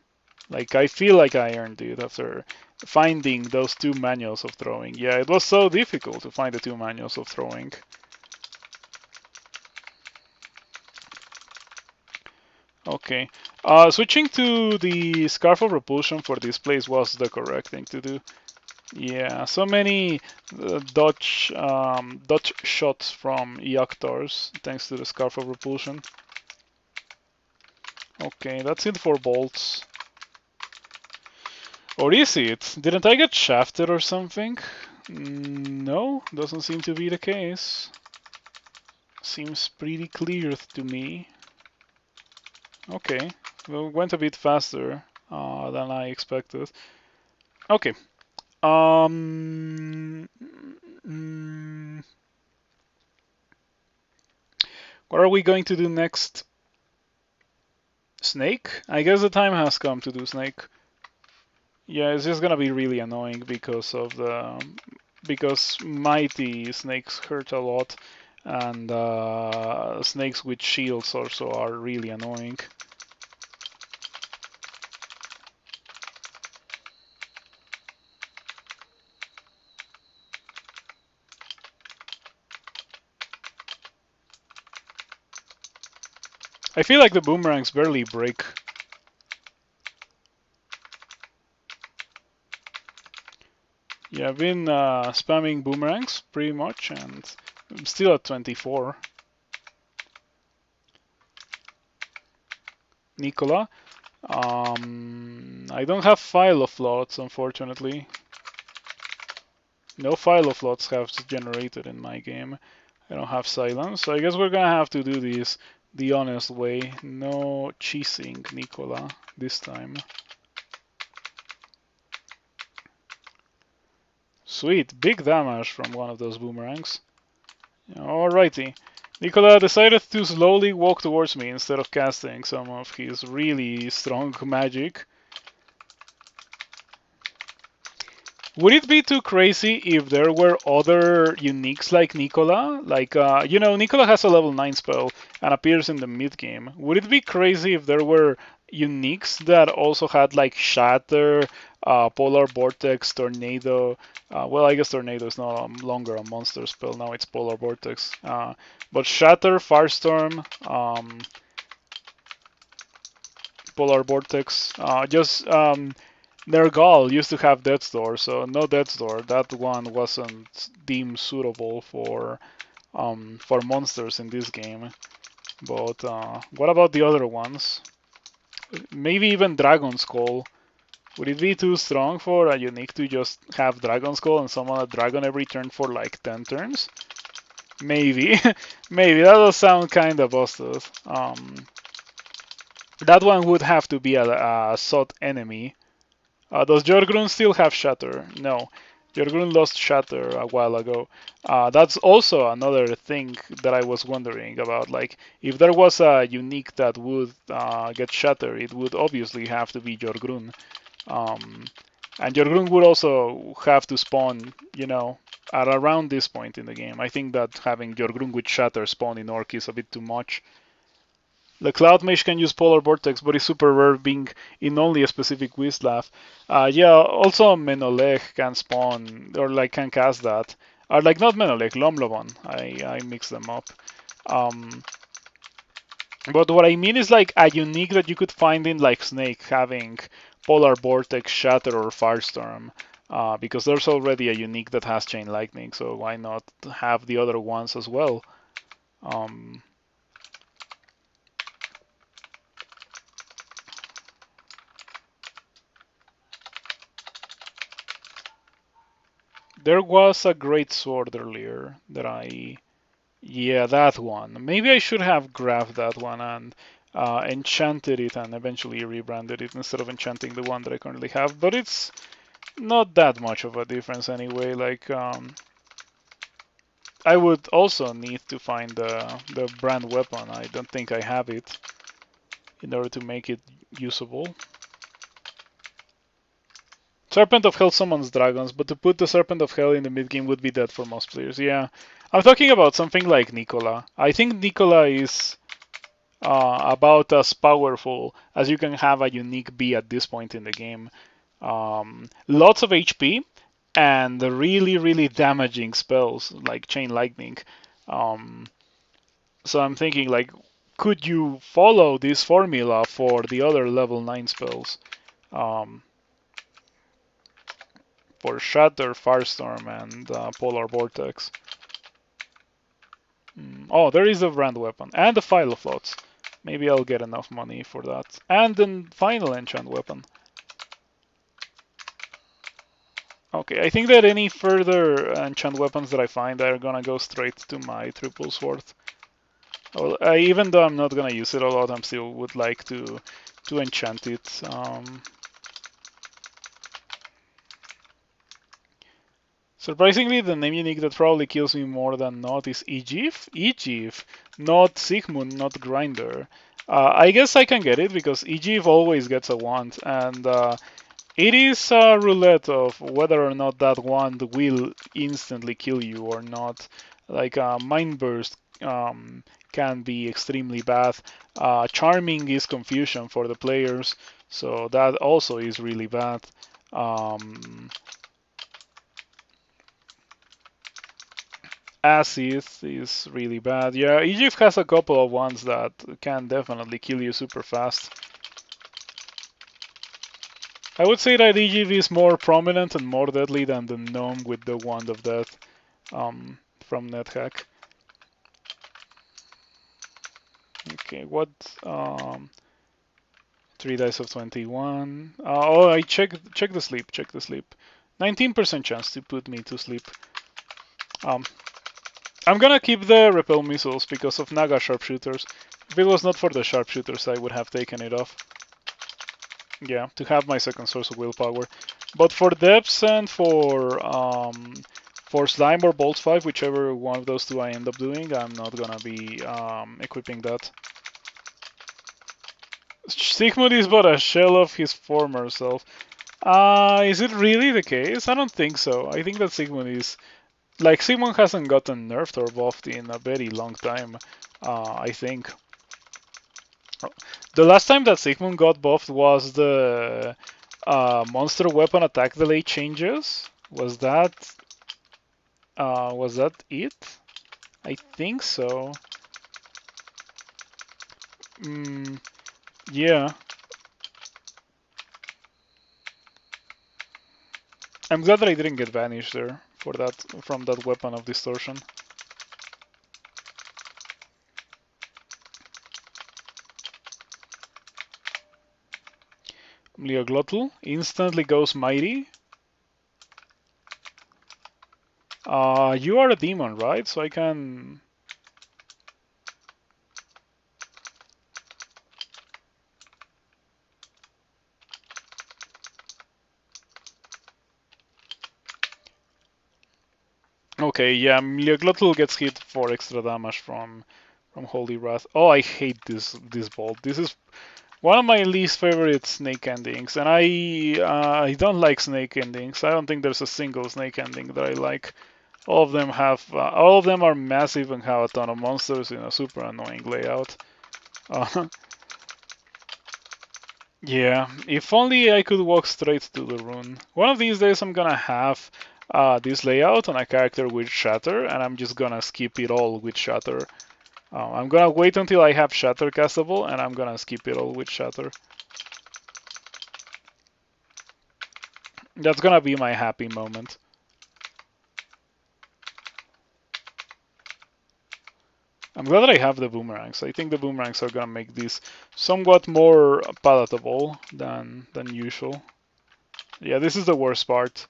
like I feel like I earned it after finding those 2 manuals of throwing. Yeah, it was so difficult to find the 2 manuals of throwing. Okay. Switching to the Scarf of Repulsion for this place was the correct thing to do. Yeah, so many dodge shots from Yaktars thanks to the Scarf of Repulsion. Okay, that's it for bolts. Or is it? Didn't I get shafted or something? No, doesn't seem to be the case. Seems pretty clear to me. Okay, well, went a bit faster than I expected. Okay. What are we going to do next? Snake? I guess the time has come to do snake. Yeah, it's just gonna be really annoying because of the because mighty snakes hurt a lot, and snakes with shields also are really annoying. I feel like the boomerangs barely break. Yeah, I've been spamming boomerangs pretty much, and I'm still at 24. Nicola. I don't have file of lots, unfortunately. No file of lots have generated in my game. I don't have silence, so I guess we're gonna have to do this the honest way. No cheesing, Nicola, this time. Sweet, big damage from one of those boomerangs. Alrighty. Nicola decided to slowly walk towards me instead of casting some of his really strong magic. Would it be too crazy if there were other uniques like Nicola? Like, Nicola has a level 9 spell and appears in the mid game. Would it be crazy if there were uniques that also had like Shatter, Polar Vortex, Tornado? Well, I guess Tornado is no longer a monster spell, now it's Polar Vortex. But Shatter, Firestorm, Polar Vortex, Nergal used to have Death's Door, so no Death's Door. That one wasn't deemed suitable for monsters in this game. But what about the other ones? Maybe even Dragon Skull. Would it be too strong for a unique to just have Dragon Skull and summon a dragon every turn for like 10 turns? Maybe. Maybe. That does sound kind of busted. That one would have to be a sought enemy. Does Jorgrun still have Shatter? No. Jorgrun lost Shatter a while ago. That's also another thing that I was wondering about. Like, if there was a unique that would get Shatter, it would obviously have to be Jorgrun. And Jorgrun would also have to spawn, at around this point in the game. I think that having Jorgrun with Shatter spawn in Orc is a bit too much. The Cloud Mage can use Polar Vortex, but it's super rare being in only a specific Wistlaf. Yeah, also Menolech can spawn, or like can cast that. Or like not Menolech, Lomlobon. I mix them up. But what I mean is like a unique that you could find in like Snake having Polar Vortex, Shatter, or Firestorm. Because there's already a unique that has Chain Lightning, so why not have the other ones as well? There was a great sword earlier that yeah, that one. Maybe I should have grabbed that one and enchanted it and eventually rebranded it instead of enchanting the one that I currently have. But it's not that much of a difference anyway. Like, I would also need to find the brand weapon. I don't think I have it in order to make it usable. Serpent of Hell summons dragons, but to put the Serpent of Hell in the mid game would be dead for most players. Yeah, I'm talking about something like Nicola. I think Nicola is about as powerful as you can have a unique be at this point in the game. Lots of HP and really, really damaging spells like Chain Lightning. So I'm thinking, like, could you follow this formula for the other level 9 spells? For Shatter, Firestorm, and Polar Vortex. Oh, there is a brand weapon and a file of lots. Maybe I'll get enough money for that. And then final enchant weapon. Okay, I think that any further enchant weapons that I find are gonna go straight to my triple sword. Well, even though I'm not gonna use it a lot, I still would like to enchant it. Surprisingly, the name unique that probably kills me more than not is Ejif? Ejif, not Sigmund, not Grinder. I guess I can get it because Ejif always gets a wand, and it is a roulette of whether or not that wand will instantly kill you or not. Like Mind Burst can be extremely bad. Charming is confusion for the players, so that also is really bad. Acid is really bad. Yeah, Egypt has a couple of ones that can definitely kill you super fast. I would say that Egypt is more prominent and more deadly than the gnome with the Wand of Death from NetHack. Okay, what? 3 dice of 21. Oh, I check the sleep. Check the sleep. 19% chance to put me to sleep. I'm gonna keep the repel missiles because of Naga sharpshooters. If it was not for the sharpshooters, I would have taken it off. Yeah, to have my second source of willpower. But for depths and for slime or bolts 5, whichever one of those two I end up doing, I'm not gonna be equipping that. Sigmund is but a shell of his former self. Is it really the case? I don't think so. I think that Sigmund is like Sigmund hasn't gotten nerfed or buffed in a very long time. I think the last time that Sigmund got buffed was the monster weapon attack delay changes. Was that it? I think so. Yeah. I'm glad that I didn't get banished there for that from that weapon of distortion. Leoglotl instantly goes mighty. You are a demon, right? So I can. Okay, yeah, Leoglotl gets hit for extra damage from Holy Wrath. Oh, I hate this bolt. This is one of my least favorite snake endings, and I don't like snake endings. I don't think there's a single snake ending that I like. All of them are massive and have a ton of monsters in a super annoying layout. Uh, yeah, if only I could walk straight to the rune. One of these days I'm gonna have this layout on a character with Shatter, and I'm just gonna skip it all with Shatter. I'm gonna wait until I have Shatter castable, and I'm gonna skip it all with Shatter. That's gonna be my happy moment. I'm glad that I have the boomerangs. I think the boomerangs are gonna make this somewhat more palatable than usual. Yeah, this is the worst part.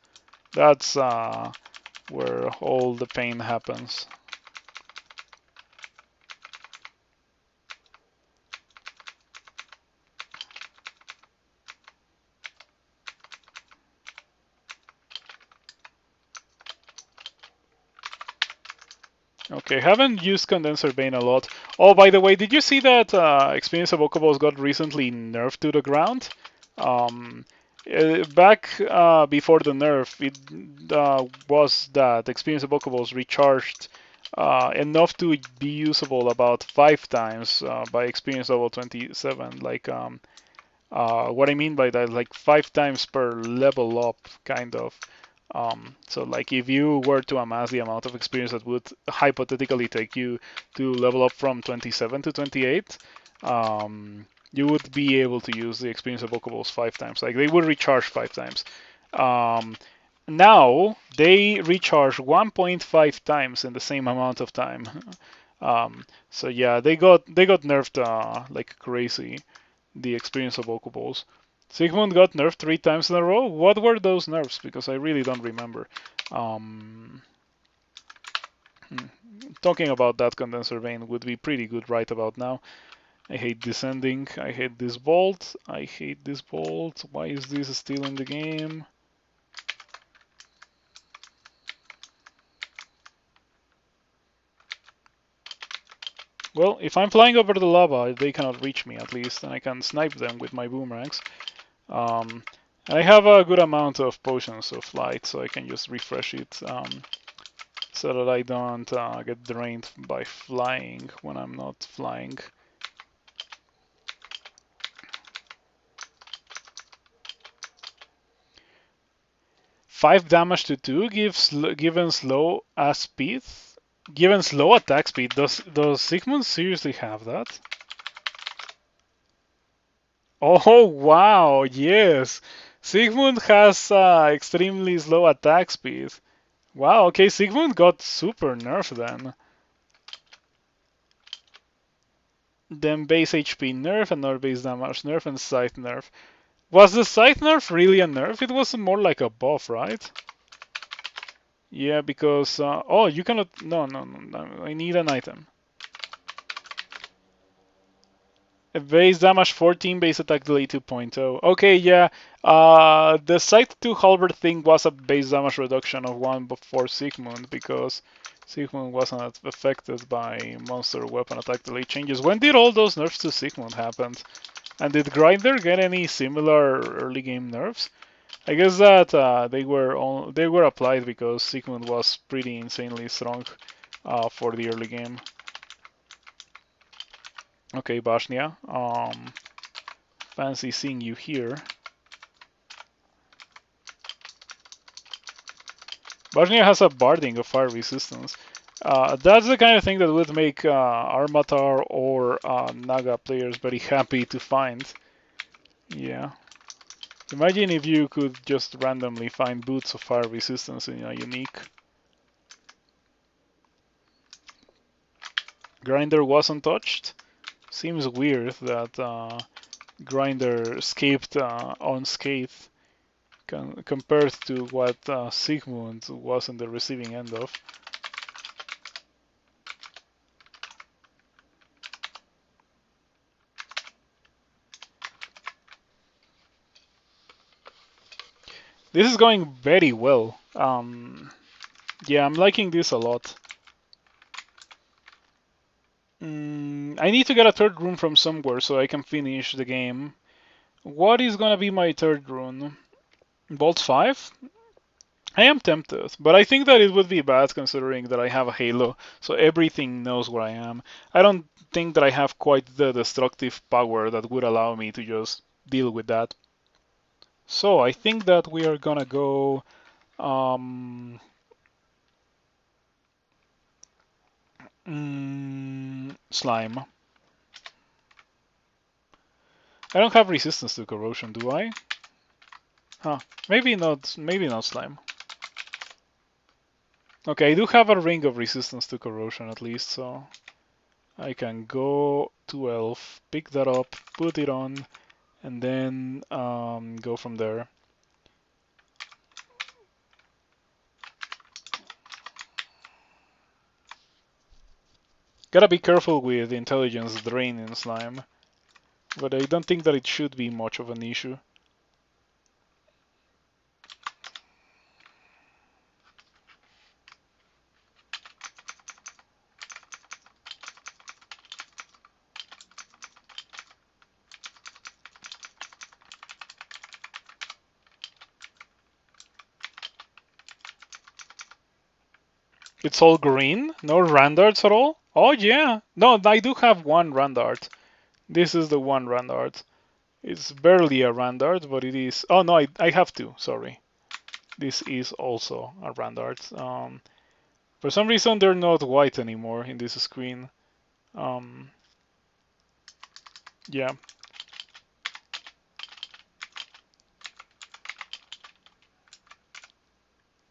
That's where all the pain happens. Okay, haven't used Condenser Bane a lot. Oh, by the way, did you see that Experience of Okobos got recently nerfed to the ground? Back before the nerf, it was that Experience of Okobos recharged enough to be usable about 5 times by Experience level 27. Like, what I mean by that, like 5 times per level up, kind of. So like if you were to amass the amount of experience that would hypothetically take you to level up from 27 to 28, you would be able to use the experience of Pokeballs 5 times. Like they would recharge 5 times. Now they recharge 1.5 times in the same amount of time. So yeah, they got nerfed like crazy. The experience of Pokeballs. Sigmund got nerfed 3 times in a row. What were those nerfs? Because I really don't remember. Um, Talking about that condenser vein would be pretty good right about now. I hate this ending. I hate this bolt. I hate this bolt. Why is this still in the game? Well, if I'm flying over the lava, they cannot reach me at least, and I can snipe them with my boomerangs. And I have a good amount of potions of flight, so I can just refresh it so that I don't get drained by flying when I'm not flying. Five damage to 2 given slow speed. Given slow attack speed. Does Sigmund seriously have that? Oh wow, yes. Sigmund has extremely slow attack speed. Wow, okay, Sigmund got super nerfed then. Then base HP nerf, another base damage nerf, and scythe nerf. Was the scythe nerf really a nerf? It was more like a buff, right? Yeah, because oh, you cannot. No, no, no. I need an item. Base damage 14, base attack delay 2.0. Okay, yeah. The Scythe to Halberd thing was a base damage reduction of 1 before Sigmund because Sigmund wasn't affected by monster weapon attack delay changes. When did all those nerfs to Sigmund happen? And did Grinder get any similar early game nerfs? I guess that they were applied because Sigmund was pretty insanely strong for the early game. Okay, Bosnia. Fancy seeing you here. Bosnia has a barding of fire resistance. That's the kind of thing that would make Armatar or Naga players very happy to find. Yeah. Imagine if you could just randomly find boots of fire resistance in a unique. Grinder wasn't touched. Seems weird that Grinder escaped unscathed compared to what Sigmund was on the receiving end of. This is going very well. Yeah, I'm liking this a lot. I need to get a third rune from somewhere so I can finish the game. What is gonna be my third rune? Bolt 5? I am tempted, but I think that it would be bad considering that I have a Halo, so everything knows where I am. I don't think that I have quite the destructive power that would allow me to just deal with that. So I think that we are gonna go slime. I don't have resistance to corrosion, do I? Huh. Maybe not slime. Okay, I do have a ring of resistance to corrosion at least, so I can go to elf, pick that up, put it on, and then go from there. Gotta be careful with intelligence drain in slime, but I don't think that it should be much of an issue. It's all green? No randarts at all? Oh yeah. No, I do have one randart. This is the one randart. It's barely a randart, but it is. Oh no, I have two. Sorry. This is also a randart. For some reason, they're not white anymore in this screen. Yeah.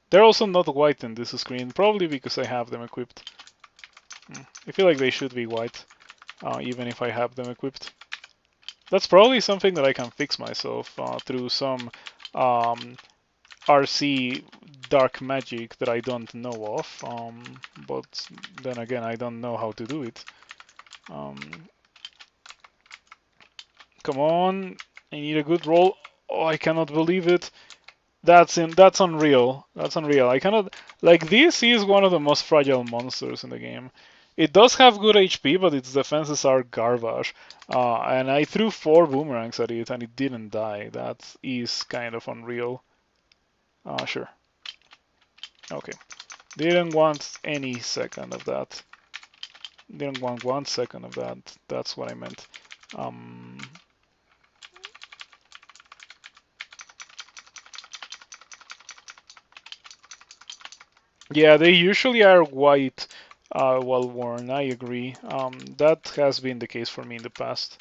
They're also not white in this screen, probably because I have them equipped. I feel like they should be white, even if I have them equipped. That's probably something that I can fix myself through some RC dark magic that I don't know of, but then again, I don't know how to do it. Come on, I need a good roll. Oh, I cannot believe it. That's unreal. That's unreal. I cannot like this is one of the most fragile monsters in the game. It does have good HP, but its defenses are garbage. And I threw 4 boomerangs at it and it didn't die. That is kind of unreal. Sure. Okay. Didn't want any second of that. Didn't want 1 second of that. That's what I meant. Yeah, they usually are white while worn. I agree. That has been the case for me in the past.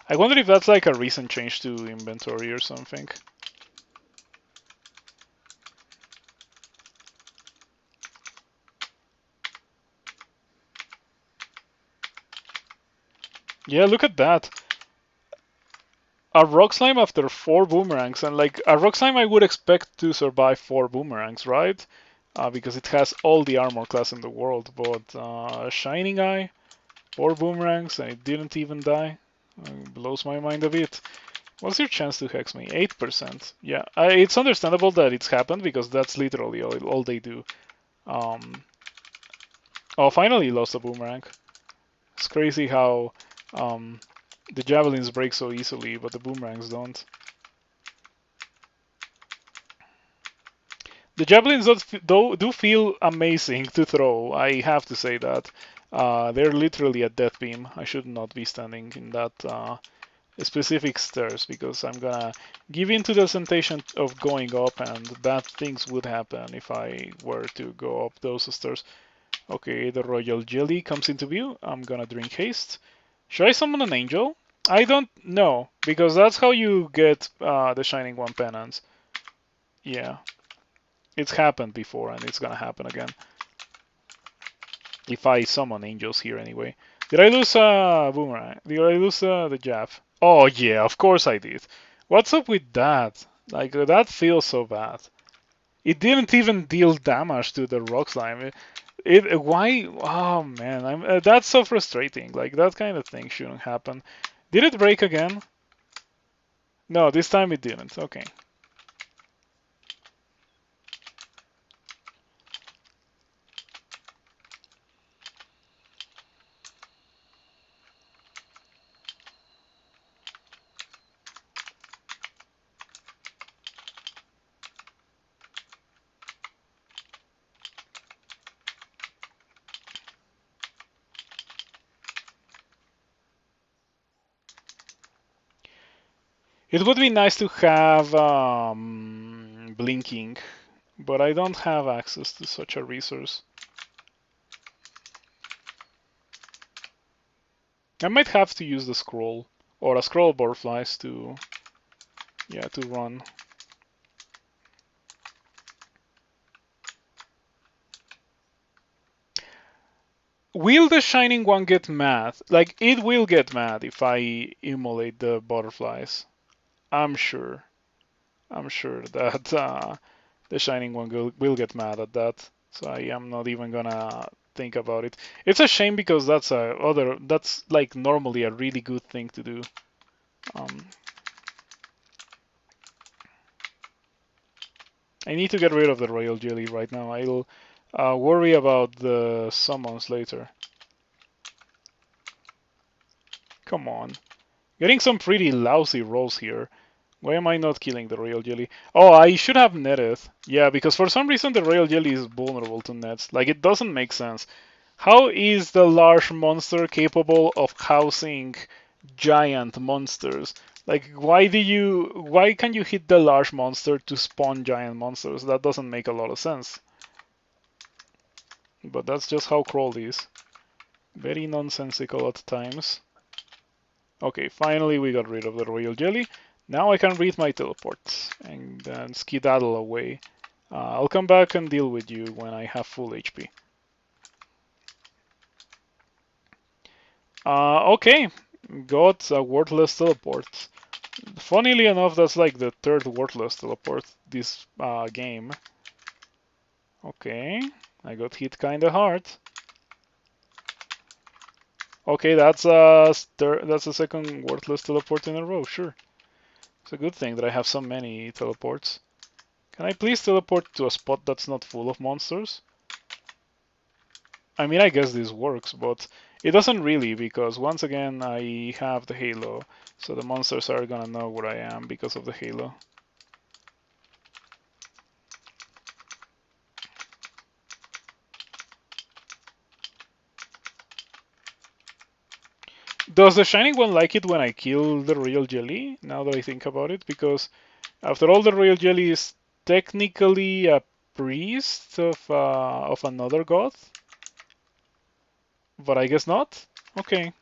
I wonder if that's like a recent change to inventory or something. Yeah, look at that. A rock slime after 4 boomerangs, and like a rock slime I would expect to survive 4 boomerangs, right? Because it has all the armor class in the world. But Shining Eye, 4 boomerangs, and it didn't even die. Blows my mind a bit. What's your chance to hex me? 8%. Yeah, it's understandable that it's happened because that's literally all they do. Um, oh, finally lost a boomerang. It's crazy how um, the javelins break so easily, but the boomerangs don't. The javelins do feel amazing to throw. I have to say that. They're literally a death beam. I should not be standing in that specific stairs because I'm gonna give in to the temptation of going up, and bad things would happen if I were to go up those stairs. Okay, the royal jelly comes into view. I'm gonna drink haste. Should I summon an angel? I don't know because that's how you get the shining one penance. Yeah, it's happened before and it's gonna happen again. If I summon angels here anyway. Did I lose boomerang? Did I lose the jab? Oh yeah, of course I did. What's up with that? Like that feels so bad. It didn't even deal damage to the rock slime. Why? Oh man, that's so frustrating. Like that kind of thing shouldn't happen. Did it break again? No, this time it didn't. Okay. It would be nice to have blinking, but I don't have access to such a resource. I might have to use the scroll or a scroll butterflies to, yeah, to run. Will the shining one get mad? Like it will get mad if I immolate the butterflies. I'm sure. I'm sure that the shining one will get mad at that. So I am not even gonna think about it. It's a shame because that's like normally a really good thing to do. Um, I need to get rid of the royal jelly right now. I'll worry about the summons later. Come on. Getting some pretty lousy rolls here. Why am I not killing the royal jelly? Oh, I should have netted. Yeah, because for some reason the royal jelly is vulnerable to nets. Like, it doesn't make sense. How is the large monster capable of housing giant monsters? Like, why can you hit the large monster to spawn giant monsters? That doesn't make a lot of sense. But that's just how Crawl is. Very nonsensical at times. Okay, finally we got rid of the royal jelly. Now I can read my teleports and then skedaddle away. I'll come back and deal with you when I have full HP. Okay, got a worthless teleport. Funnily enough, that's like the third worthless teleport this game. Okay, I got hit kinda hard. Okay, that's a second worthless teleport in a row, sure. It's a good thing that I have so many teleports. Can I please teleport to a spot that's not full of monsters? I mean, I guess this works, but it doesn't really because once again I have the halo, so the monsters are gonna know where I am because of the halo. Does the Shining One like it when I kill the Royal Jelly, now that I think about it? Because after all, the Royal Jelly is technically a priest of another god, but I guess not? Okay.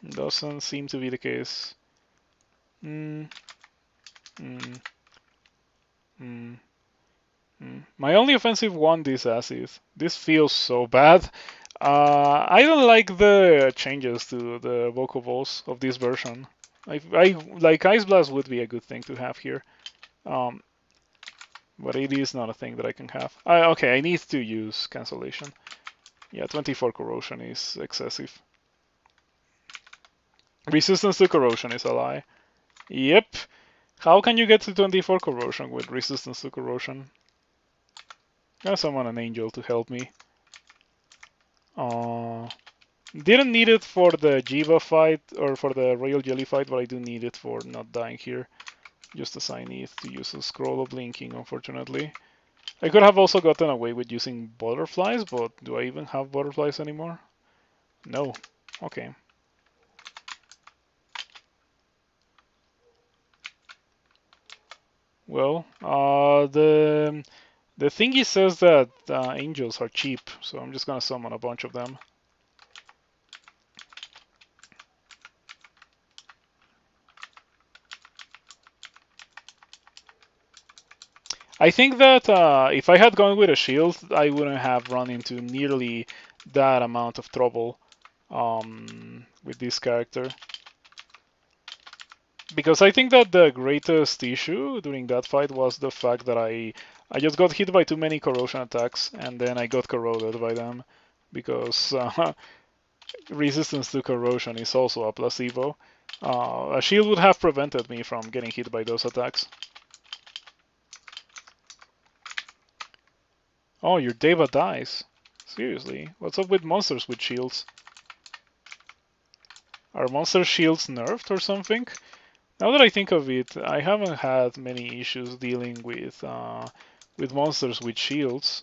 Doesn't seem to be the case. Hmm. Hmm. Hmm. My only offensive one this acid. This feels so bad. I don't like the changes to the vocobles of this version. I like Ice Blast would be a good thing to have here, um, but it is not a thing that I can have. Okay, I need to use cancellation. Yeah, 24 corrosion is excessive. Resistance to corrosion is a lie. Yep. How can you get to 24 corrosion with resistance to corrosion? I summon an angel to help me. Uh, didn't need it for the Jiva fight or for the Royal Jelly fight, but I do need it for not dying here. Just as I need to use a scroll of blinking, unfortunately. I could have also gotten away with using butterflies, but do I even have butterflies anymore? No. Okay. Well, the thingy says that angels are cheap, so I'm just gonna summon a bunch of them. I think that if I had gone with a shield, I wouldn't have run into nearly that amount of trouble with this character. Because I think that the greatest issue during that fight was the fact that I just got hit by too many corrosion attacks, and then I got corroded by them. Because resistance to corrosion is also a placebo. A shield would have prevented me from getting hit by those attacks. Oh, your Deva dies. Seriously, what's up with monsters with shields? Are monster shields nerfed or something? Now that I think of it, I haven't had many issues dealing with monsters with shields.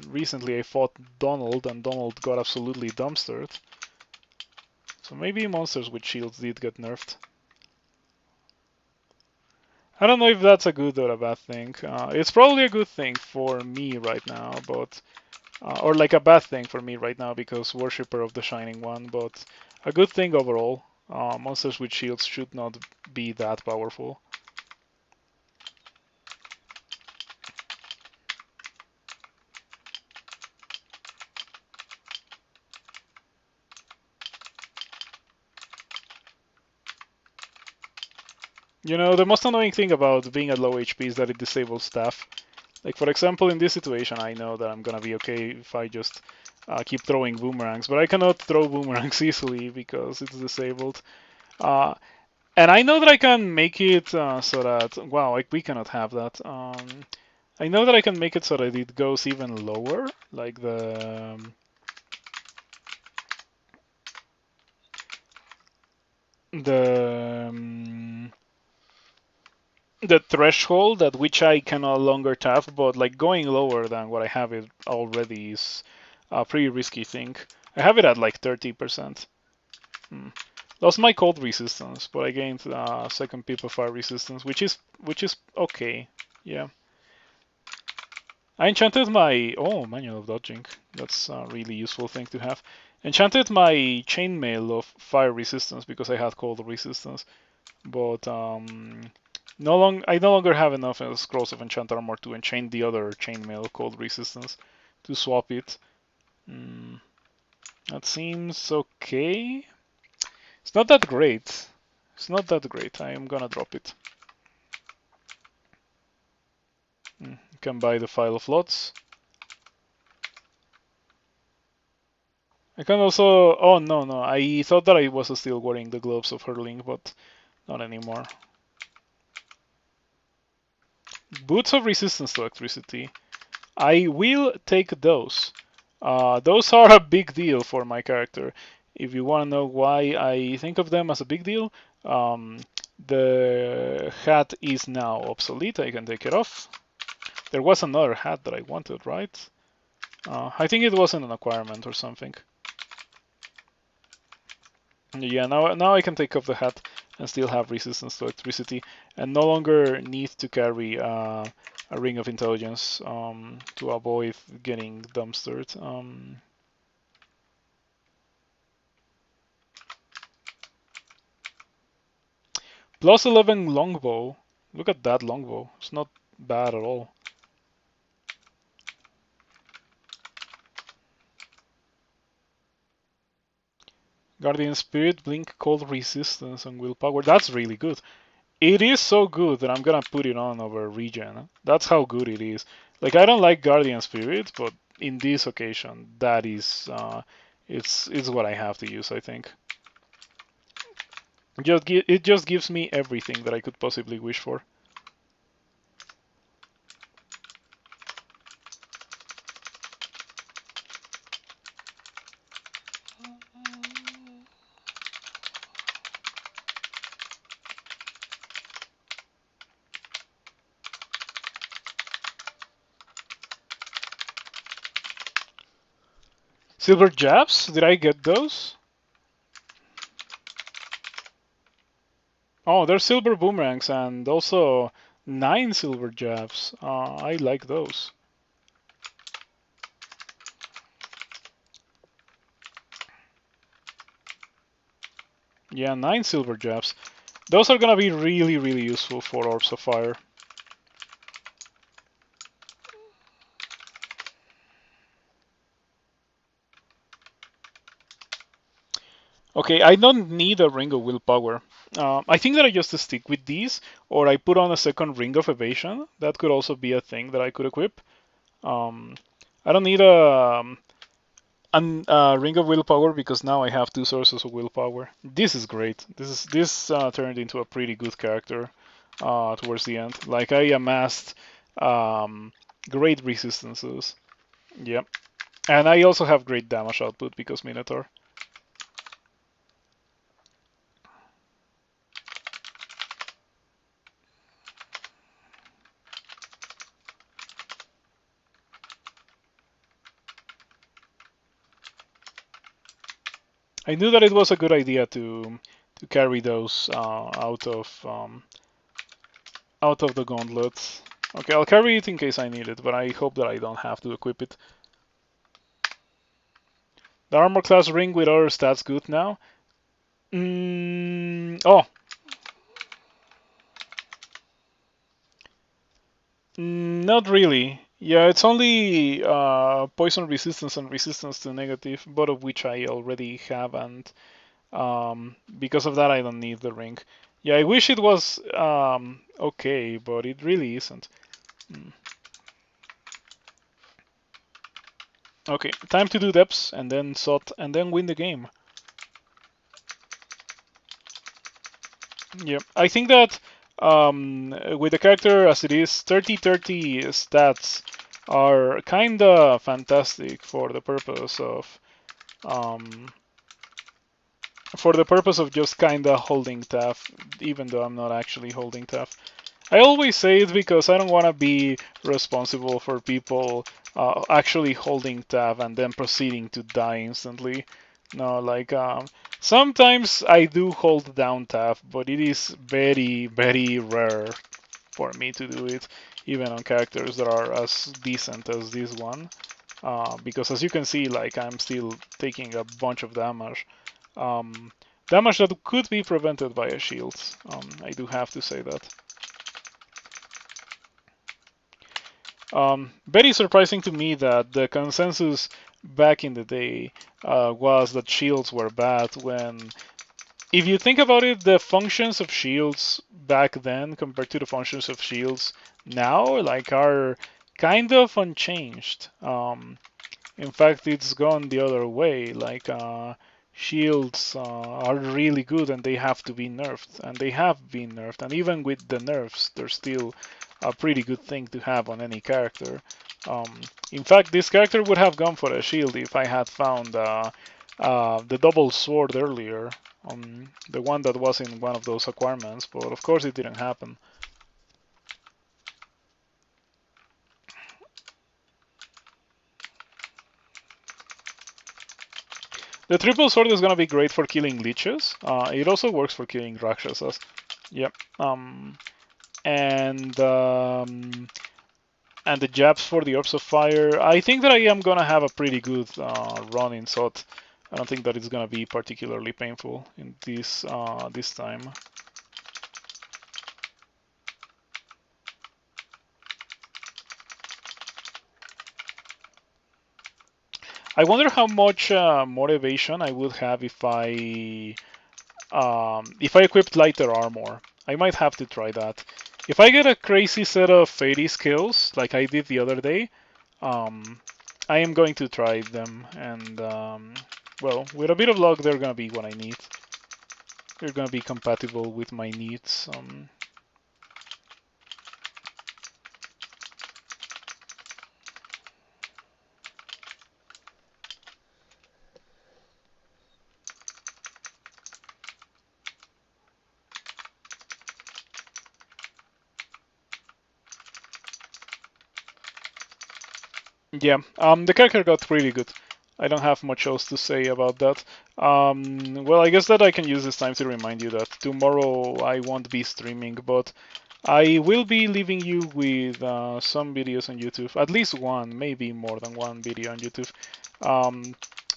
Recently I fought Donald, and Donald got absolutely dumpstered. So maybe monsters with shields did get nerfed. I don't know if that's a good or a bad thing. It's probably a good thing for me right now, but or like a bad thing for me right now because Worshipper of the Shining One, but a good thing overall. Monsters with shields should not be that powerful. You know, the most annoying thing about being at low HP is that it disables staff. Like, for example, in this situation, I know that I'm gonna be okay if I just keep throwing boomerangs, but I cannot throw boomerangs easily because it's disabled. Uh, and I know that I can make it so that, wow, like, we cannot have that. I know that I can make it so that it goes even lower, like the the threshold at which I can no longer tap, but like going lower than what I have it already is a pretty risky thing. I have it at like 30%. Lost my cold resistance, but I gained second pip of fire resistance, which is okay. Yeah. I enchanted my manual of dodging. That's a really useful thing to have. Enchanted my chainmail of fire resistance because I had cold resistance, but I no longer have enough scrolls of enchant armor to enchant the other chainmail cold resistance to swap it. That seems okay. It's not that great. It's not that great. I am gonna drop it. You can buy the file of lots. I can also. Oh no no! I thought that I was still wearing the gloves of hurling, but not anymore. Boots of resistance to electricity. I will take those. Those are a big deal for my character. If you want to know why I think of them as a big deal, the hat is now obsolete. I can take it off. There was another hat that I wanted, right? I think it wasn't an acquirement or something. Yeah, now I can take off the hat and still have resistance to electricity, and no longer need to carry a ring of intelligence to avoid getting dumpstered. Plus 11 longbow. Look at that longbow. It's not bad at all. Guardian Spirit, Blink, Cold Resistance, and Willpower. That's really good. It is so good that I'm gonna put it on over Regen. That's how good it is. Like, I don't like Guardian Spirit, but in this occasion, that is, it's what I have to use, I think. It just gives me everything that I could possibly wish for. Silver Jabs? Did I get those? Oh, there's silver boomerangs and also 9 silver jabs. I like those. Yeah, 9 silver jabs. Those are gonna be really, really useful for Orbs of Fire. Okay, I don't need a Ring of Willpower. I think that I just stick with these, or I put on a second Ring of Evasion. That could also be a thing that I could equip. I don't need a Ring of Willpower because now I have 2 sources of willpower. This is great. This turned into a pretty good character towards the end. Like, I amassed great resistances. Yep. And I also have great damage output because Minotaur. I knew that it was a good idea to carry those out of the gauntlet. Okay, I'll carry it in case I need it, but I hope that I don't have to equip it. The armor class ring with other stats good now. Oh, not really. Yeah, it's only poison resistance and resistance to negative, both of which I already have, and because of that, I don't need the ring. Yeah, I wish it was okay, but it really isn't. Okay, time to do depths, and then SOT, and then win the game. Yep, I think that with the character as it is, 30-30 stats are kinda fantastic um, for the purpose of just kinda holding TAF, even though I'm not actually holding TAF. I always say it because I don't want to be responsible for people actually holding tab and then proceeding to die instantly. No, like sometimes I do hold down tab, but it is very, very rare for me to do it, even on characters that are as decent as this one. Because as you can see, like, I'm still taking a bunch of damage. Um, Damage that could be prevented by a shield. I do have to say that. Very surprising to me that the consensus back in the day was that shields were bad when, if you think about it, the functions of shields back then compared to the functions of shields now, like, are kind of unchanged. In fact, it's gone the other way. Like, shields are really good and they have to be nerfed, and they have been nerfed. And even with the nerfs, they're still a pretty good thing to have on any character. In fact, this character would have gone for a shield if I had found the double sword earlier, the one that was in one of those acquirements, but of course it didn't happen. The triple sword is going to be great for killing leeches. It also works for killing rakshasas. Yep. And and the jabs for the orbs of fire. I think that I am going to have a pretty good run in SOT. I don't think that it's going to be particularly painful in this time. I wonder how much motivation I would have if I equipped lighter armor. I might have to try that. If I get a crazy set of 80 skills, like I did the other day, I am going to try them, and well, with a bit of luck, they're gonna be what I need. They're gonna be compatible with my needs. Yeah, the character got really good. I don't have much else to say about that. Well, I guess that I can use this time to remind you that tomorrow I won't be streaming, but I will be leaving you with some videos on YouTube, at least one, maybe more than one video on YouTube.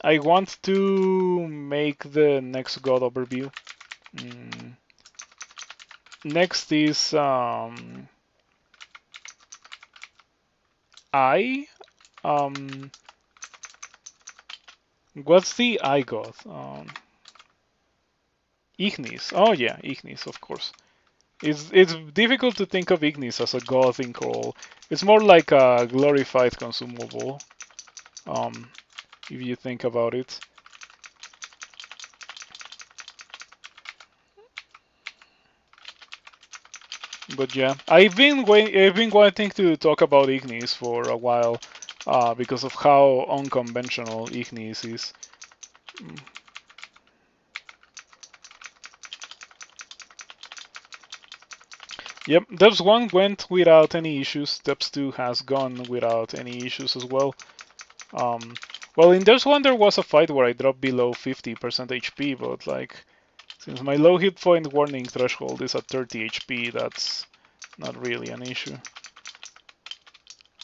I want to make the next God overview. Mm. Next is I. Um, what's the I God? Ignis. Oh yeah, Ignis, of course. It's difficult to think of Ignis as a god in Crawl. It's more like a glorified consumable, um, if you think about it. But yeah, I've been wanting to talk about Ignis for a while, because of how unconventional Ignis is. Mm. Yep, Devs 1 went without any issues. Devs 2 has gone without any issues as well. Um, well, in Devs 1 there was a fight where I dropped below 50% HP, but like, since my low hit point warning threshold is at 30 HP, that's not really an issue.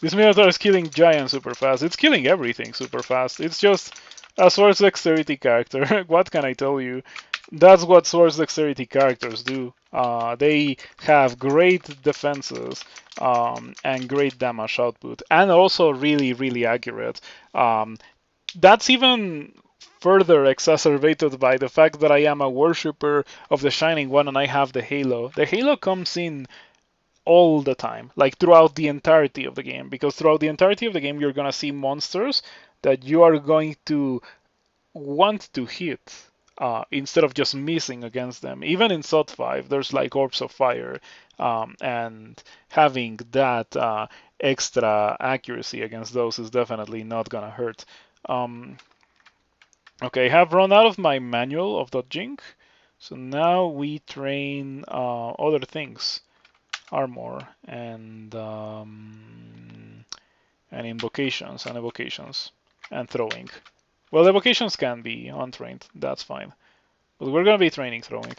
This Minotaur is killing giants super fast. It's killing everything super fast. It's just a Swords Dexterity character. What can I tell you? That's what Swords Dexterity characters do. They have great defenses, and great damage output, and also really, really accurate. That's even further exacerbated by the fact that I am a worshipper of the Shining One and I have the Halo. The Halo comes in all the time, like throughout the entirety of the game, because throughout the entirety of the game you're gonna see monsters that you are going to want to hit, instead of just missing against them. Even in SOT 5, there's like orbs of fire, and having that extra accuracy against those is definitely not gonna hurt. Um, okay, I have run out of my manual of dodging, so now we train other things, armor and invocations and evocations and throwing. Well, evocations can be untrained, that's fine. But we're gonna be training throwing.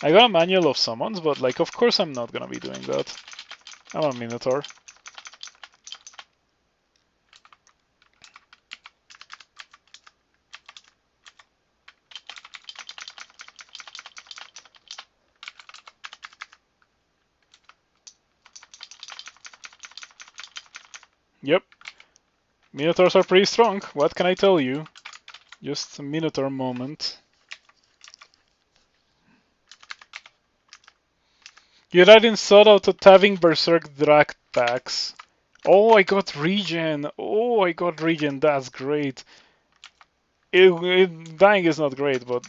I got a manual of summons, but like, of course I'm not gonna be doing that. I'm a Minotaur. Yep, Minotaurs are pretty strong, what can I tell you? Just a Minotaur moment. You died in Sought out of having Berserk Drag packs. Oh, I got regen. Oh, I got regen. That's great. Dying is not great, but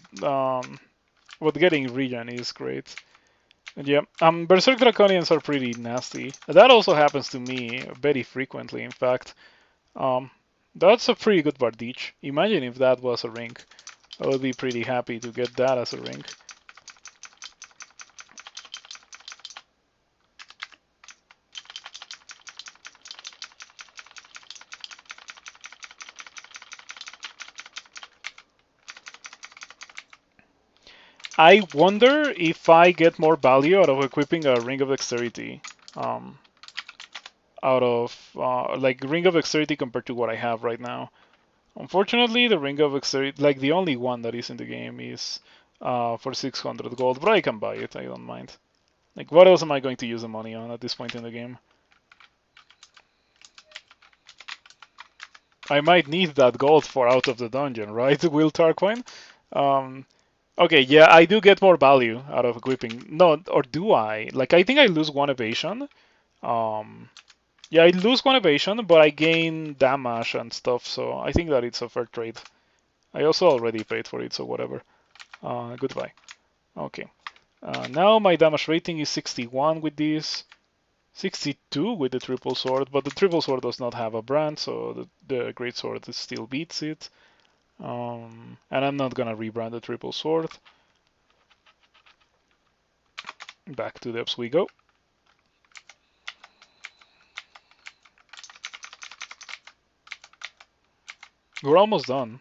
getting regen is great. And yeah, Berserk Draconians are pretty nasty. That also happens to me very frequently, in fact. Um, that's a pretty good Bardich. Imagine if that was a ring. I would be pretty happy to get that as a ring. I wonder if I get more value out of equipping a Ring of Dexterity. Um, out of like Ring of Dexterity compared to what I have right now. Unfortunately, the Ring of Dexterity, like the only one that is in the game, is for 600 gold, but I can buy it. I don't mind. Like, what else am I going to use the money on at this point in the game? I might need that gold for out of the dungeon, right, Will Tarquin? Okay, yeah, I do get more value out of equipping. No, or do I? Like, I think I lose one evasion. Um, yeah, I lose one evasion, but I gain damage and stuff, so I think that it's a fair trade. I also already paid for it, so whatever. Goodbye. Okay. Now my damage rating is 61 with this, 62 with the triple sword, but the triple sword does not have a brand, so the great sword still beats it. And I'm not gonna rebrand the triple sword. Back to depths we go. We're almost done.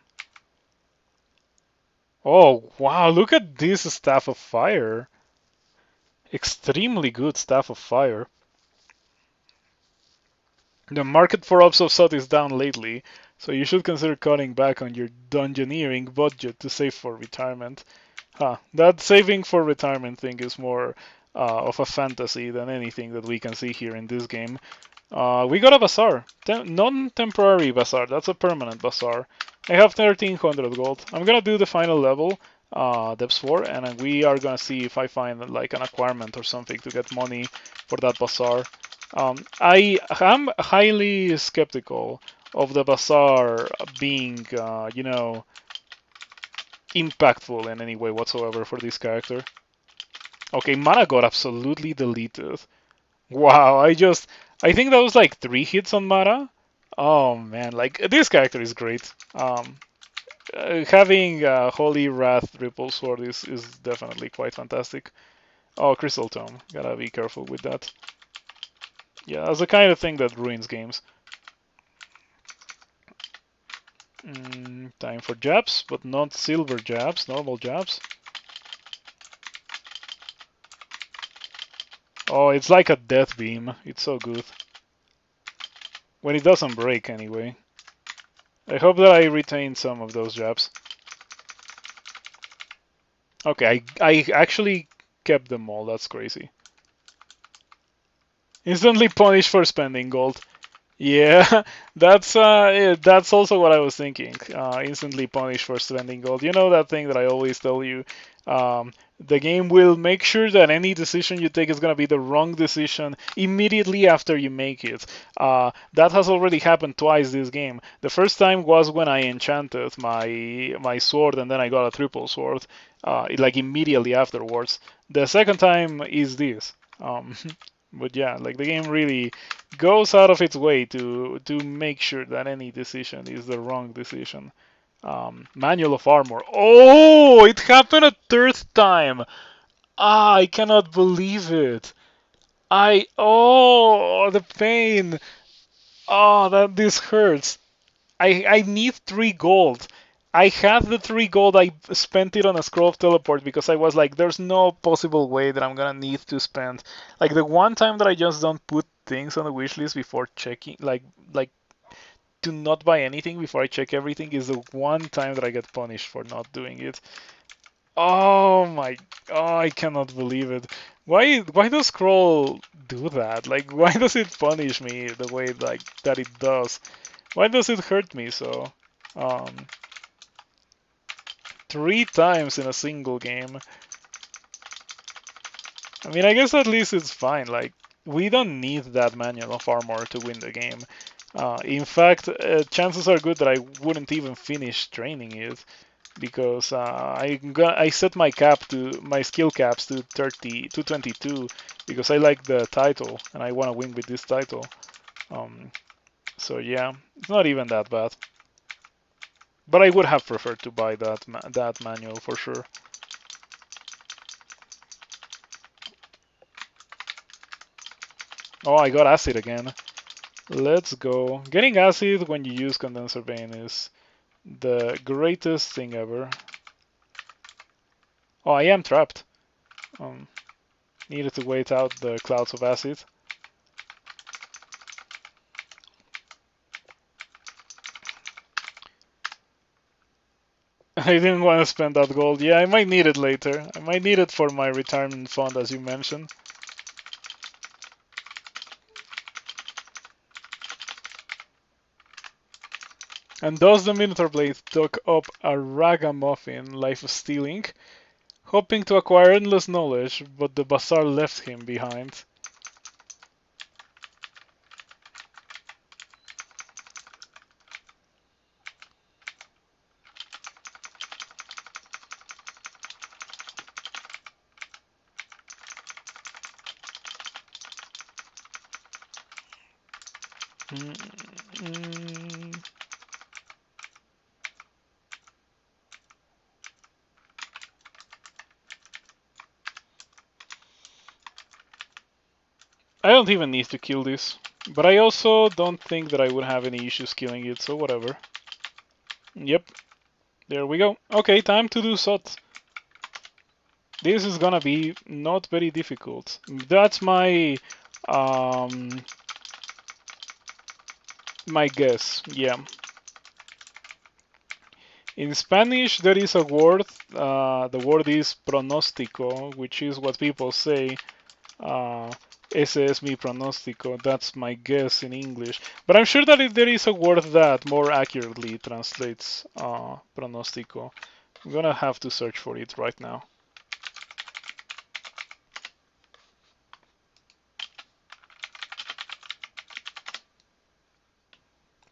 Oh, wow, look at this Staff of Fire. Extremely good Staff of Fire. The market for Ops of Sot is down lately, so you should consider cutting back on your dungeoneering budget to save for retirement. That saving for retirement thing is more of a fantasy than anything that we can see here in this game. We got a bazaar. Non-temporary bazaar. That's a permanent bazaar. I have 1300 gold. I'm gonna do the final level, depths 4, and we are gonna see if I find like an acquirement or something to get money for that bazaar. I am highly skeptical of the bazaar being, impactful in any way whatsoever for this character. Okay, mana got absolutely deleted. Wow, I think that was like 3 hits on Mara. Oh man, like this character is great. Having Holy Wrath Ripple Sword is definitely quite fantastic. Oh, Crystal Tome, gotta be careful with that. Yeah, that's the kind of thing that ruins games. Time for jabs, but not silver jabs, normal jabs. Oh, it's like a death beam. It's so good. When it doesn't break, anyway. I hope that I retain some of those jabs. Okay, I actually kept them all. That's crazy. Instantly punished for spending gold. Yeah, that's also what I was thinking. Instantly punished for spending gold. You know that thing that I always tell you. The game will make sure that any decision you take is gonna be the wrong decision immediately after you make it. That has already happened twice this game. The first time was when I enchanted my sword and then I got a triple sword, like immediately afterwards. The second time is this. But yeah, like the game really goes out of its way to make sure that any decision is the wrong decision. Manual of Armor. Oh, it happened a third time. I cannot believe it. The pain. That this hurts. I need 3 gold. I had the 3 gold. I spent it on a scroll of teleport because I was like, there's no possible way that I'm gonna need to spend. Like the one time that I just don't put things on the wish list before checking, like to not buy anything before I check everything is the one time that I get punished for not doing it. Oh my, oh, I cannot believe it. Why does scroll do that? Like, why does it punish me the way like that it does? Why does it hurt me so? Um, 3 times in a single game. I mean, I guess at least it's fine. Like, we don't need that manual of armor to win the game. In fact, chances are good that I wouldn't even finish training it because I set my skill caps to 22 because I like the title and I want to win with this title. So yeah, it's not even that bad. But I would have preferred to buy that manual for sure. Oh, I got acid again. Let's go. Getting acid when you use condenser vein is the greatest thing ever. Oh, I am trapped. Needed to wait out the clouds of acid. I didn't want to spend that gold. Yeah, I might need it later. I might need it for my retirement fund, as you mentioned. And thus the Minotaur blade took up a ragamuffin life of stealing, hoping to acquire endless knowledge, but the bazaar left him behind. I don't even need to kill this, but I also don't think that I would have any issues killing it, so whatever. Yep, there we go. Okay, time to do SOT. This is gonna be not very difficult. That's my guess. Yeah. In Spanish, there is a word. The word is pronóstico, which is what people say. Ese es mi pronóstico. That's my guess in English. But I'm sure that there is a word that more accurately translates pronóstico. I'm gonna have to search for it right now.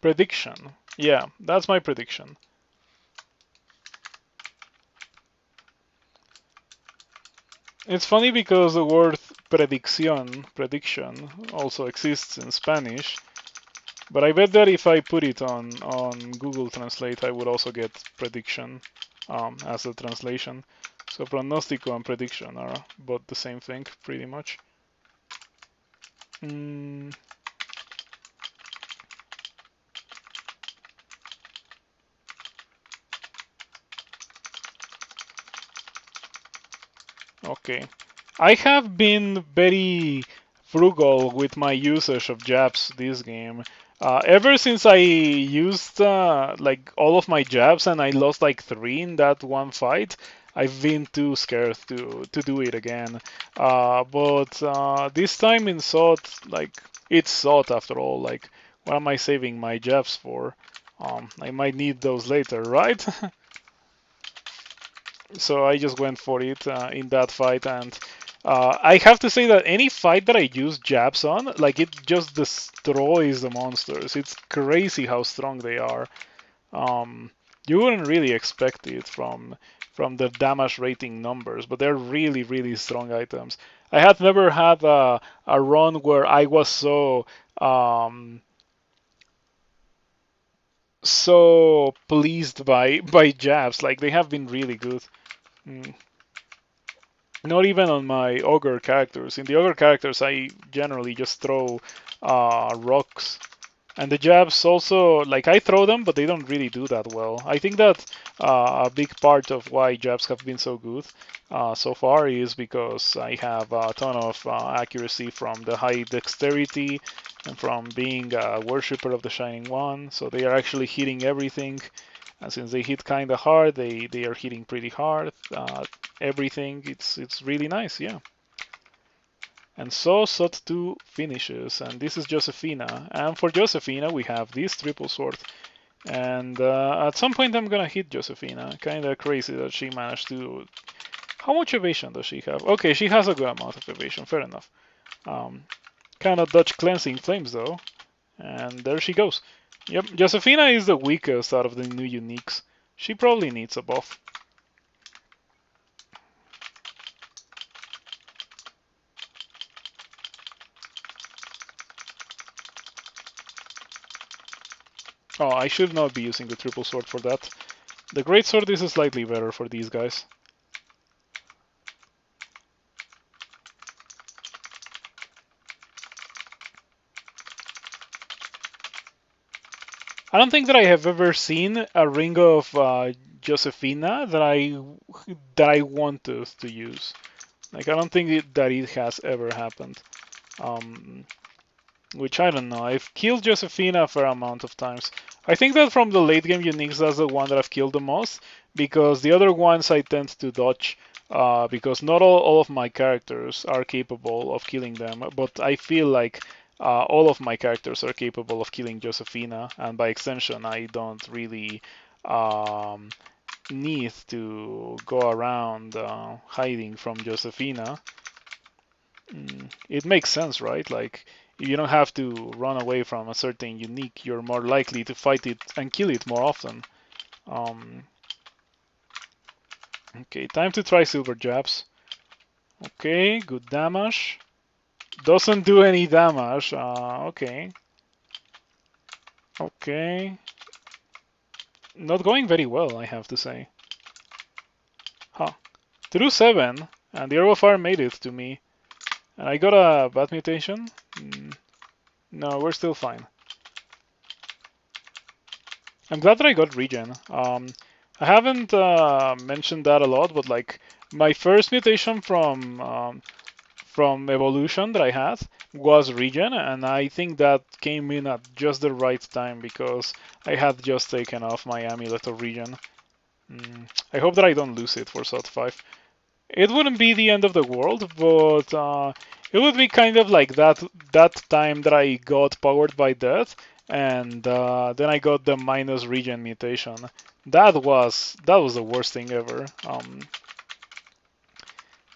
Prediction. Yeah, that's my prediction. It's funny because the word prediction, also exists in Spanish, but I bet that if I put it on Google Translate, I would also get prediction as a translation. So pronóstico and prediction are both the same thing, pretty much. Okay. I have been very frugal with my usage of jabs this game. Ever since I used like all of my jabs and I lost like 3 in that one fight, I've been too scared to do it again. But this time in SOT, like it's SOT after all. Like what am I saving my jabs for? I might need those later, right? So I just went for it in that fight, and I have to say that any fight that I use jabs on, like it just destroys the monsters. It's crazy how strong they are. You wouldn't really expect it from the damage rating numbers, but they're really really strong items. I had never had a run where I was so pleased by jabs. Like they have been really good. Mm. Not even on my ogre characters. In the ogre characters, I generally just throw rocks. And the jabs also, like I throw them, but they don't really do that well. I think that a big part of why jabs have been so good so far is because I have a ton of accuracy from the high dexterity and from being a worshipper of the Shining One. So they are actually hitting everything. And since they hit kind of hard, they are hitting pretty hard. Everything, it's really nice, yeah. And so SOT 2 finishes, and this is Josephina. And for Josephina, we have this triple sword. And at some point, I'm gonna hit Josephina. Kind of crazy that she managed to. How much evasion does she have? Okay, she has a good amount of evasion. Fair enough. Cannot dodge cleansing flames though. And there she goes. Yep, Josephina is the weakest out of the new uniques. She probably needs a buff. Oh, I should not be using the triple sword for that. The great sword is slightly better for these guys. I don't think that I have ever seen a ring of Josephina that I want to use. Like I don't think that it has ever happened. Which I don't know. I've killed Josephina a fair amount of times. I think that from the late game uniques, that's the one that I've killed the most, because the other ones I tend to dodge, because not all of my characters are capable of killing them, but I feel like all of my characters are capable of killing Josephina, and by extension, I don't really need to go around hiding from Josephina. It makes sense, right? Like, if you don't have to run away from a certain unique, you're more likely to fight it and kill it more often. Okay, time to try silver jabs. Okay, good damage. Doesn't do any damage. Okay. Okay. Not going very well, I have to say. Huh. Through 7, and the Herb of Fire made it to me. And I got a bad mutation? No, we're still fine. I'm glad that I got regen. I haven't mentioned that a lot, but like my first mutation from evolution that I had was regen, and I think that came in at just the right time because I had just taken off my amulet of regen. I hope that I don't lose it for SOT 5. It wouldn't be the end of the world, but it would be kind of like that time that I got powered by death, and then I got the minus regen mutation. That was the worst thing ever.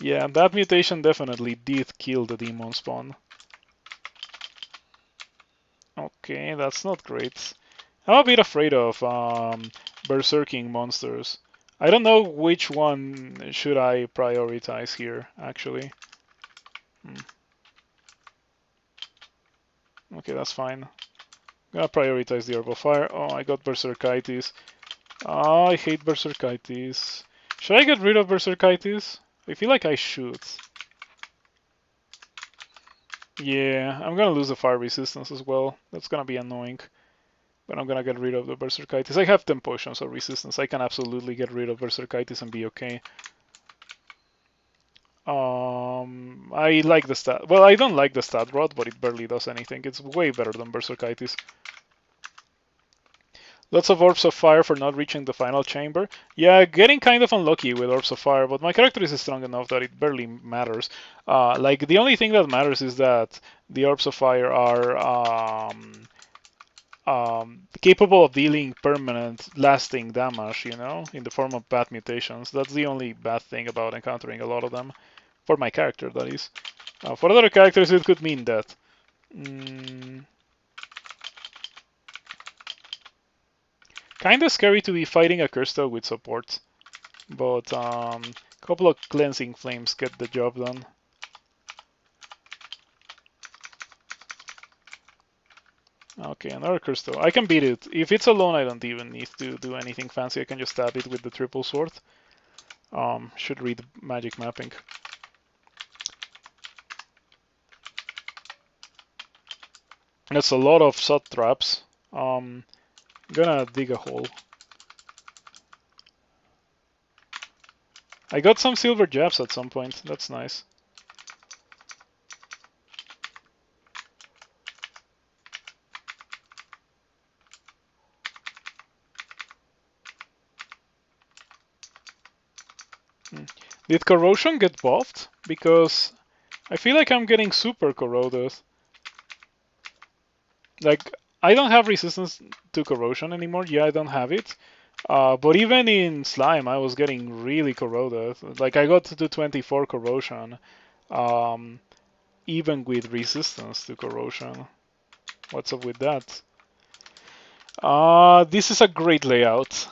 Yeah, that mutation definitely did kill the demon spawn. Okay, that's not great. I'm a bit afraid of berserking monsters. I don't know which one should I prioritize here, actually. Okay, that's fine. I'm gonna prioritize the Orb of Fire. Oh, I got Berserkitis. Oh, I hate Berserkitis. Should I get rid of Berserkitis? I feel like I should. Yeah, I'm gonna lose the fire resistance as well. That's gonna be annoying. But I'm gonna get rid of the Berserkitis. I have 10 potions of resistance. I can absolutely get rid of Berserkitis and be okay. I like the stat. Well, I don't like the stat rod, but it barely does anything. It's way better than Berserkitis. Lots of Orbs of Fire for not reaching the final chamber. Yeah, getting kind of unlucky with Orbs of Fire, but my character is strong enough that it barely matters. Like, the only thing that matters is that the Orbs of Fire are capable of dealing permanent, lasting damage, you know, in the form of bad mutations. That's the only bad thing about encountering a lot of them. For my character, that is. For other characters, it could mean death. Kinda scary to be fighting a Crystal with support, but a couple of cleansing flames get the job done. Okay, another Crystal. I can beat it. If it's alone, I don't even need to do anything fancy. I can just stab it with the triple sword. Should read magic mapping. That's a lot of sod traps. Gonna dig a hole. I got some silver jabs at some point. That's nice. Did corrosion get buffed? Because I feel like I'm getting super corroded. Like, I don't have resistance to corrosion anymore. Yeah, I don't have it. But even in slime, I was getting really corroded. Like, I got to 24 corrosion, even with resistance to corrosion. What's up with that? This is a great layout.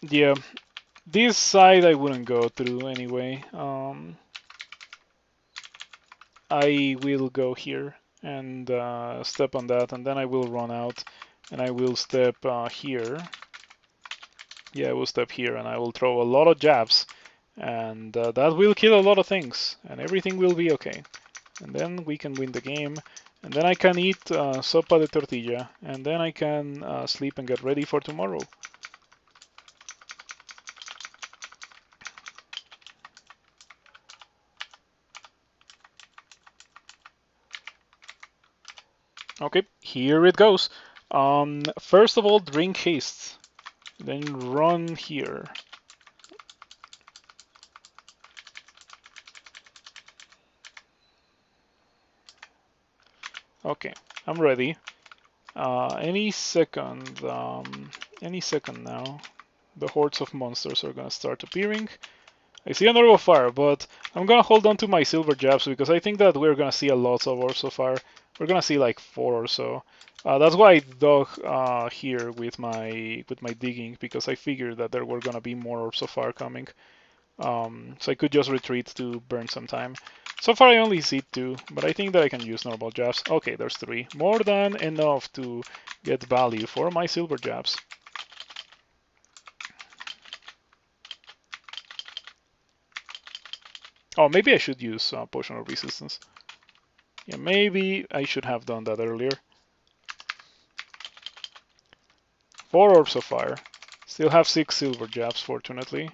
Yeah, this side I wouldn't go through anyway. I will go here and step on that, and then I will run out, and I will step here. Yeah, I will step here, and I will throw a lot of jabs, and that will kill a lot of things, and everything will be okay. And then we can win the game, and then I can eat sopa de tortilla, and then I can sleep and get ready for tomorrow. Okay, here it goes. First of all, drink haste, then run here. Okay, I'm ready. Any second now, the hordes of monsters are gonna start appearing. I see an orb of fire, but I'm gonna hold on to my silver jabs because I think that we're gonna see a lot of orbs of fire. We're gonna see like 4 or so. That's why I dug here with my digging, because I figured that there were gonna be more orbs of fire coming. So I could just retreat to burn some time. So far I only see 2, but I think that I can use normal jabs. Okay, there's 3. More than enough to get value for my silver jabs. Oh, maybe I should use Potion of Resistance. Yeah, maybe I should have done that earlier. 4 Orbs of Fire. Still have 6 silver jabs, fortunately.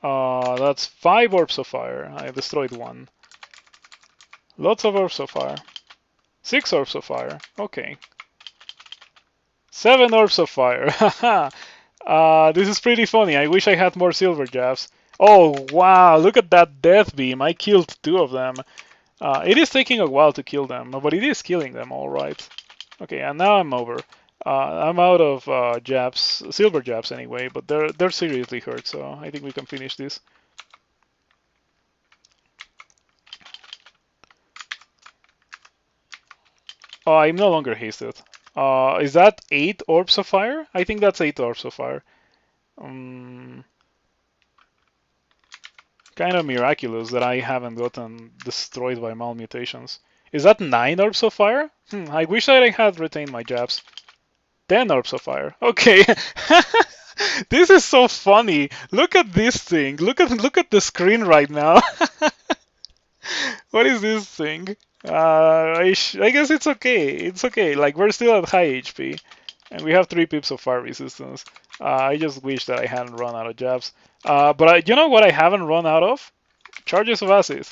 That's 5 Orbs of Fire. I destroyed 1. Lots of Orbs of Fire. 6 Orbs of Fire. Okay. 7 Orbs of Fire. Haha. This is pretty funny. I wish I had more silver jabs. Oh, wow. Look at that death beam. I killed 2 of them. It is taking a while to kill them, but it is killing them all right. Okay, and now I'm over. I'm out of jabs, silver jabs anyway, but they're seriously hurt, so I think we can finish this. Oh, I'm no longer hasted. Is that 8 orbs of fire? I think that's 8 orbs of fire. Kind of miraculous that I haven't gotten destroyed by malmutations. Is that 9 orbs of fire? I wish that I had retained my jabs. 10 orbs of fire. Okay. This is so funny. Look at this thing. Look at the screen right now. What is this thing? I guess it's okay. It's okay. Like, we're still at high HP. And we have 3 pips of fire resistance. I just wish that I hadn't run out of jabs. But you know what I haven't run out of? Charges of acid.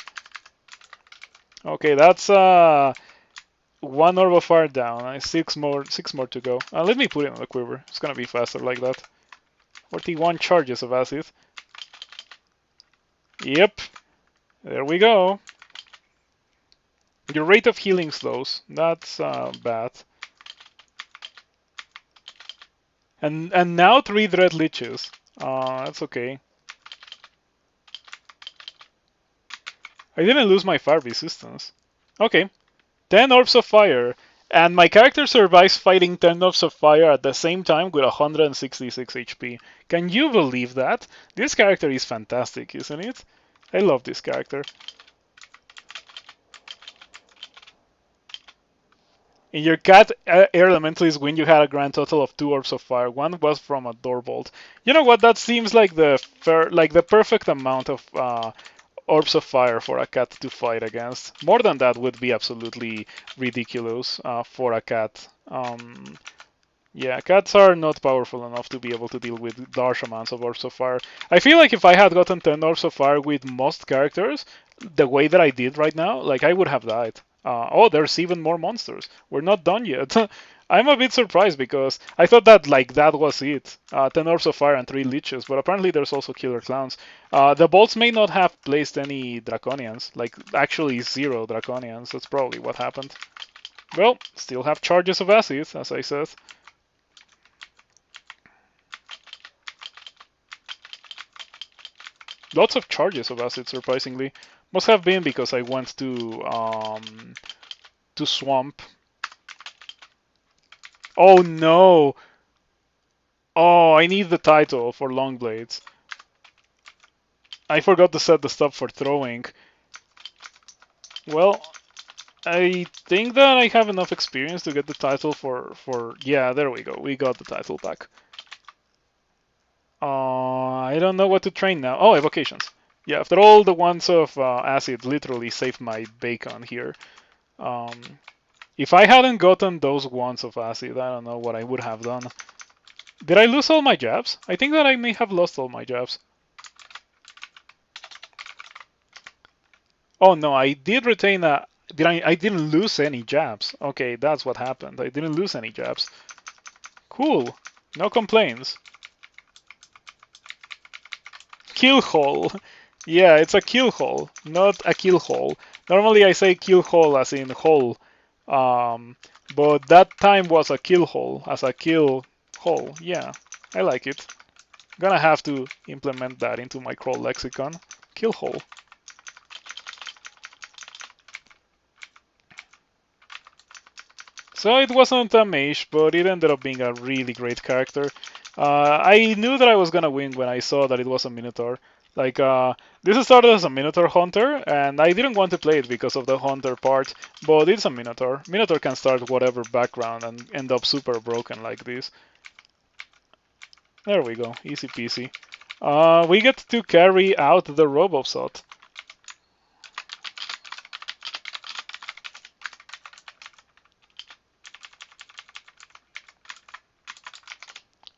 Okay, that's 1 orb of fire down. 6 more to go. Let me put it on the quiver. It's gonna be faster like that. 41 charges of acid. Yep. There we go. Your rate of healing slows. That's bad. And now 3 dread liches. That's okay. I didn't lose my fire resistance. Okay. 10 orbs of fire. And my character survives fighting 10 orbs of fire at the same time with 166 HP. Can you believe that? This character is fantastic, isn't it? I love this character. In your cat air elementals win, you had a grand total of 2 orbs of fire. 1 was from a door bolt. You know what? That seems like the perfect amount of orbs of fire for a cat to fight against. More than that would be absolutely ridiculous for a cat. Yeah, cats are not powerful enough to be able to deal with large amounts of orbs of fire. I feel like if I had gotten 10 orbs of fire with most characters, the way that I did right now, like, I would have died. Oh, there's even more monsters. We're not done yet. I'm a bit surprised because I thought that, like, that was it. 10 orbs of fire and 3 leeches, but apparently there's also killer clowns. The bolts may not have placed any draconians, like, actually 0 draconians. That's probably what happened. Well, still have charges of acid, as I said. Lots of charges of acid, surprisingly. Must have been because I went to swamp. Oh no! Oh, I need the title for long blades. I forgot to set the stop for throwing. Well, I think that I have enough experience to get the title for yeah, there we go. We got the title back. I don't know what to train now. Oh, evocations. Yeah, after all the ones of acid literally saved my bacon here. If I hadn't gotten those ones of acid, I don't know what I would have done. Did I lose all my jabs? I think that I may have lost all my jabs. Oh no, I did retain a... I didn't lose any jabs. Okay, that's what happened. I didn't lose any jabs. Cool. No complaints. Kill hole. Yeah, it's a kill hole, not a kill hole. Normally I say kill hole as in hole, um, but that time was a kill hole as a kill hole. Yeah, I like it. Gonna have to implement that into my crawl lexicon. Kill hole. So it wasn't a mage, but it ended up being a really great character. I knew that I was gonna win when I saw that it was a Minotaur. Like, this started as a Minotaur Hunter, and I didn't want to play it because of the Hunter part, but it's a Minotaur. Minotaur can start whatever background and end up super broken like this. There we go, easy peasy. We get to carry out the Robosot.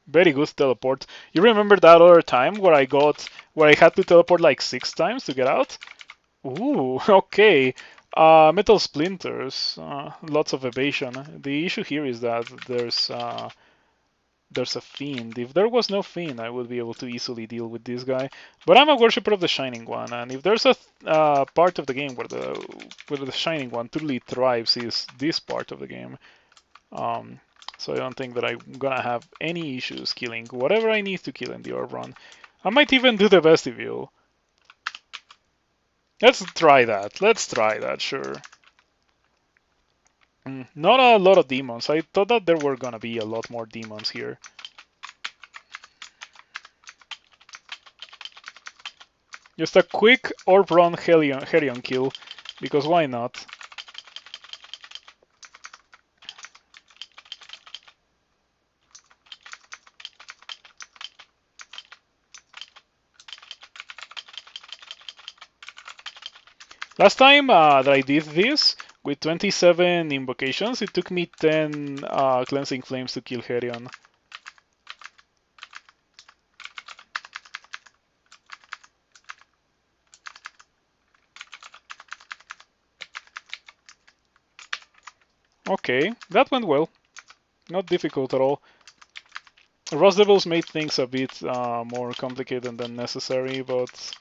Very good teleport. You remember that other time where I had to teleport like 6 times to get out? Ooh, okay. Metal splinters, lots of evasion. The issue here is that there's a fiend. If there was no fiend, I would be able to easily deal with this guy. But I'm a worshipper of the Shining One, and if there's a part of the game where the Shining One truly thrives, is this part of the game. Um, so I don't think that I'm gonna have any issues killing whatever I need to kill in the orb run. I might even do the vestibule. Let's try that. Let's try that, sure. Not a lot of demons. I thought that there were gonna be a lot more demons here. Just a quick orb run Helion kill, because why not? Last time that I did this, with 27 invocations, it took me 10 cleansing flames to kill Helion. Okay, that went well. Not difficult at all. Rust Devils made things a bit more complicated than necessary, but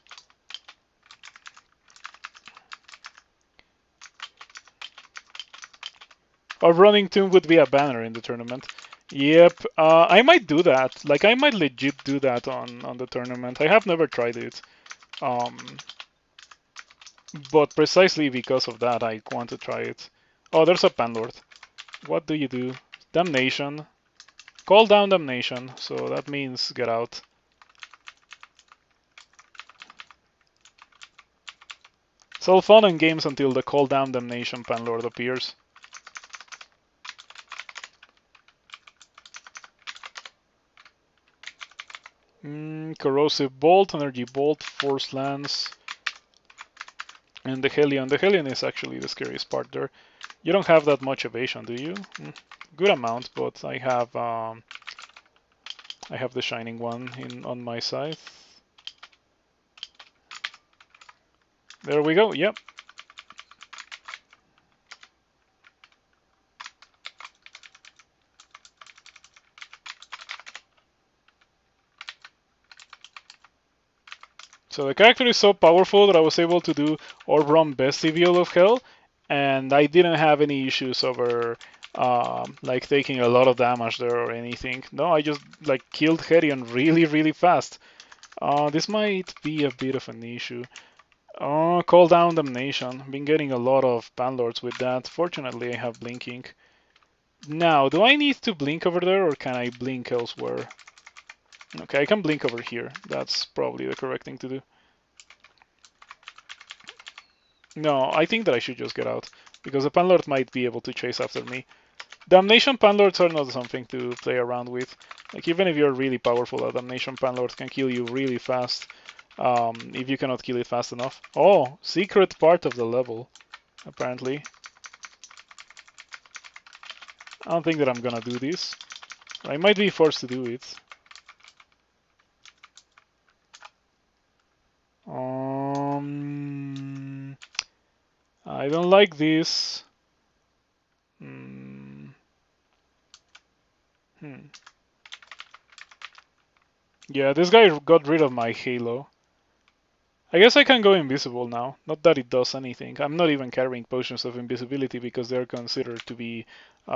a running tomb would be a banner in the tournament. Yep, I might do that. Like, I might legit do that on the tournament. I have never tried it. Um, but precisely because of that, I want to try it. Oh, there's a Panlord. What do you do? Damnation. Call down Damnation, so that means get out. It's all fun and games until the Call down Damnation Panlord appears. Corrosive Bolt, Energy Bolt, Force Lance, and the Hellion. The Hellion is actually the scariest part there. You don't have that much evasion, do you? Good amount, but I have the Shining One on my side. There we go. Yep. So the character is so powerful that I was able to do Orb Run Vestibule of Hell, and I didn't have any issues over like taking a lot of damage there or anything. No, I just like killed Herion really fast. This might be a bit of an issue. Call down Damnation. Been getting a lot of Panlords with that. Fortunately, I have blinking. Now, do I need to blink over there or can I blink elsewhere? Okay, I can blink over here. That's probably the correct thing to do. No, I think that I should just get out, because the Panlord might be able to chase after me. Damnation Panlords are not something to play around with. Like, even if you're really powerful, a Damnation Panlord can kill you really fast if you cannot kill it fast enough. Oh, secret part of the level, apparently. I don't think that I'm gonna do this. I might be forced to do it. I don't like this. Yeah, this guy got rid of my halo. I guess I can go invisible now. Not that it does anything. I'm not even carrying potions of invisibility because they're considered to be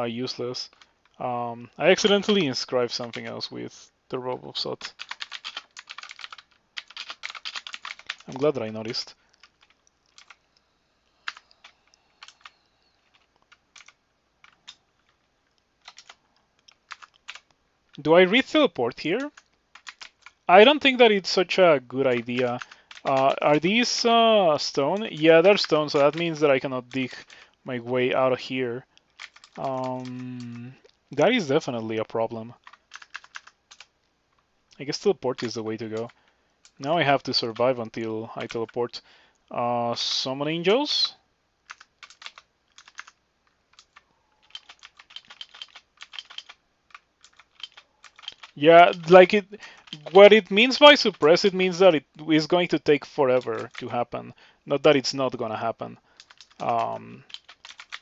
useless. I accidentally inscribed something else with the Robe of Sot. I'm glad that I noticed. Do I re-teleport here? I don't think that it's such a good idea. Are these stone? Yeah, they're stone, so that means that I cannot dig my way out of here. That is definitely a problem. I guess teleport is the way to go. Now I have to survive until I teleport. Summon angels? Yeah, like it. What it means by suppress, it means that it is going to take forever to happen. Not that it's not gonna happen. Um,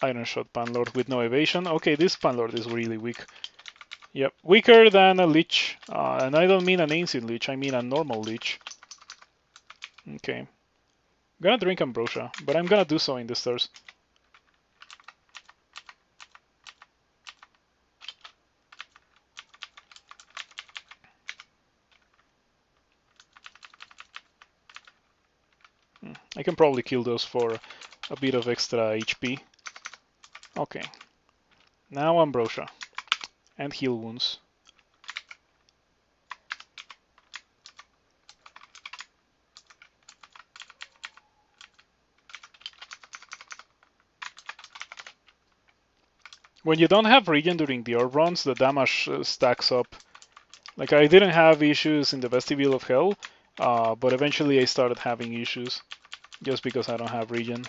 Iron Shot Panlord with no evasion. Okay, this Panlord is really weak. Yep, weaker than a Lich. And I don't mean an ancient Lich, I mean a normal Lich. Okay. I'm gonna drink Ambrosia, but I'm gonna do so in the stairs. I can probably kill those for a bit of extra HP. Okay. Now Ambrosia. And heal wounds. When you don't have regen during the orb runs, the damage stacks up. Like, I didn't have issues in the Vestibule of Hell, but eventually I started having issues just because I don't have regen.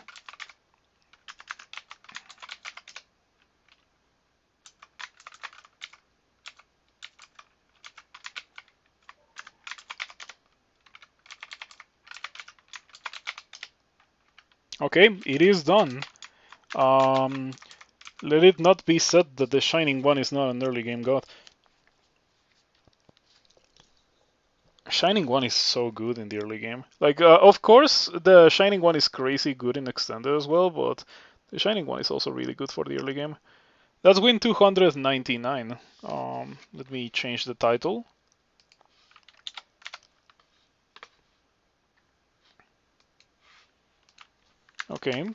Okay, it is done. Let it not be said that the Shining One is not an early game god. Shining One is so good in the early game. Like, of course, the Shining One is crazy good in extended as well, but the Shining One is also really good for the early game. That's win 299. Let me change the title. Okay.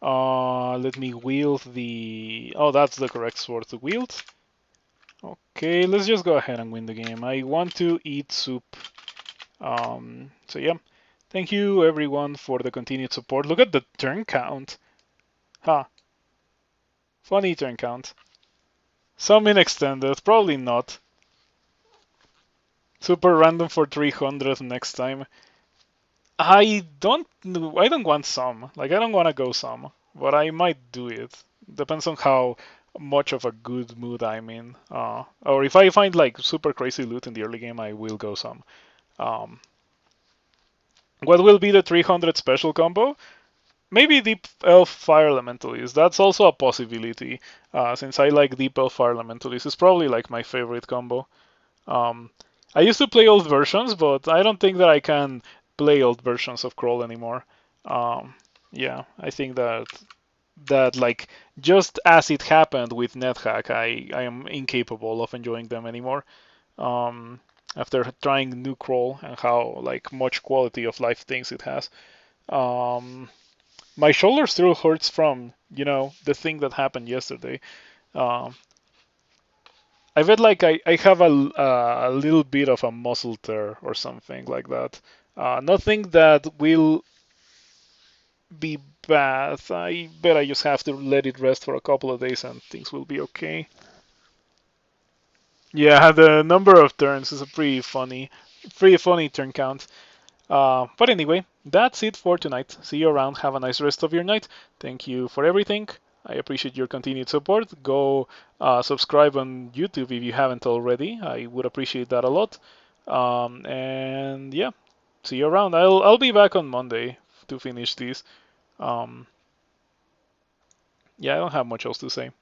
Let me wield the... Oh, that's the correct sword to wield. Okay, let's just go ahead and win the game. I want to eat soup. So yeah, thank you everyone for the continued support. Look at the turn count. Ha, funny turn count. Some in extended, probably not. Super random for 300 next time. I don't want some. Like, I don't want to go some, but I might do it. Depends on how much of a good mood I'm in. Or if I find like super crazy loot in the early game, I will go some. Um, what will be the 300 special combo? Maybe Deep Elf Fire Elementalist. That's also a possibility. Since I like Deep Elf Fire Elementalist, it's probably like my favorite combo. Um, I used to play old versions, but I don't think that I can play old versions of Crawl anymore. Um, yeah, I think that like just as it happened with NetHack, I am incapable of enjoying them anymore. After trying new Crawl and how like much quality of life things it has. Um, my shoulder still hurts from the thing that happened yesterday. Um, I feel like I have a little bit of a muscle tear or something like that. Nothing that will be bad. I bet I just have to let it rest for a couple of days and things will be okay. Yeah, the number of turns is a pretty funny turn count. But anyway, that's it for tonight. See you around. Have a nice rest of your night. Thank you for everything. I appreciate your continued support. Go subscribe on YouTube if you haven't already. I would appreciate that a lot. And yeah, see you around. I'll be back on Monday to finish this. Um, yeah, I don't have much else to say.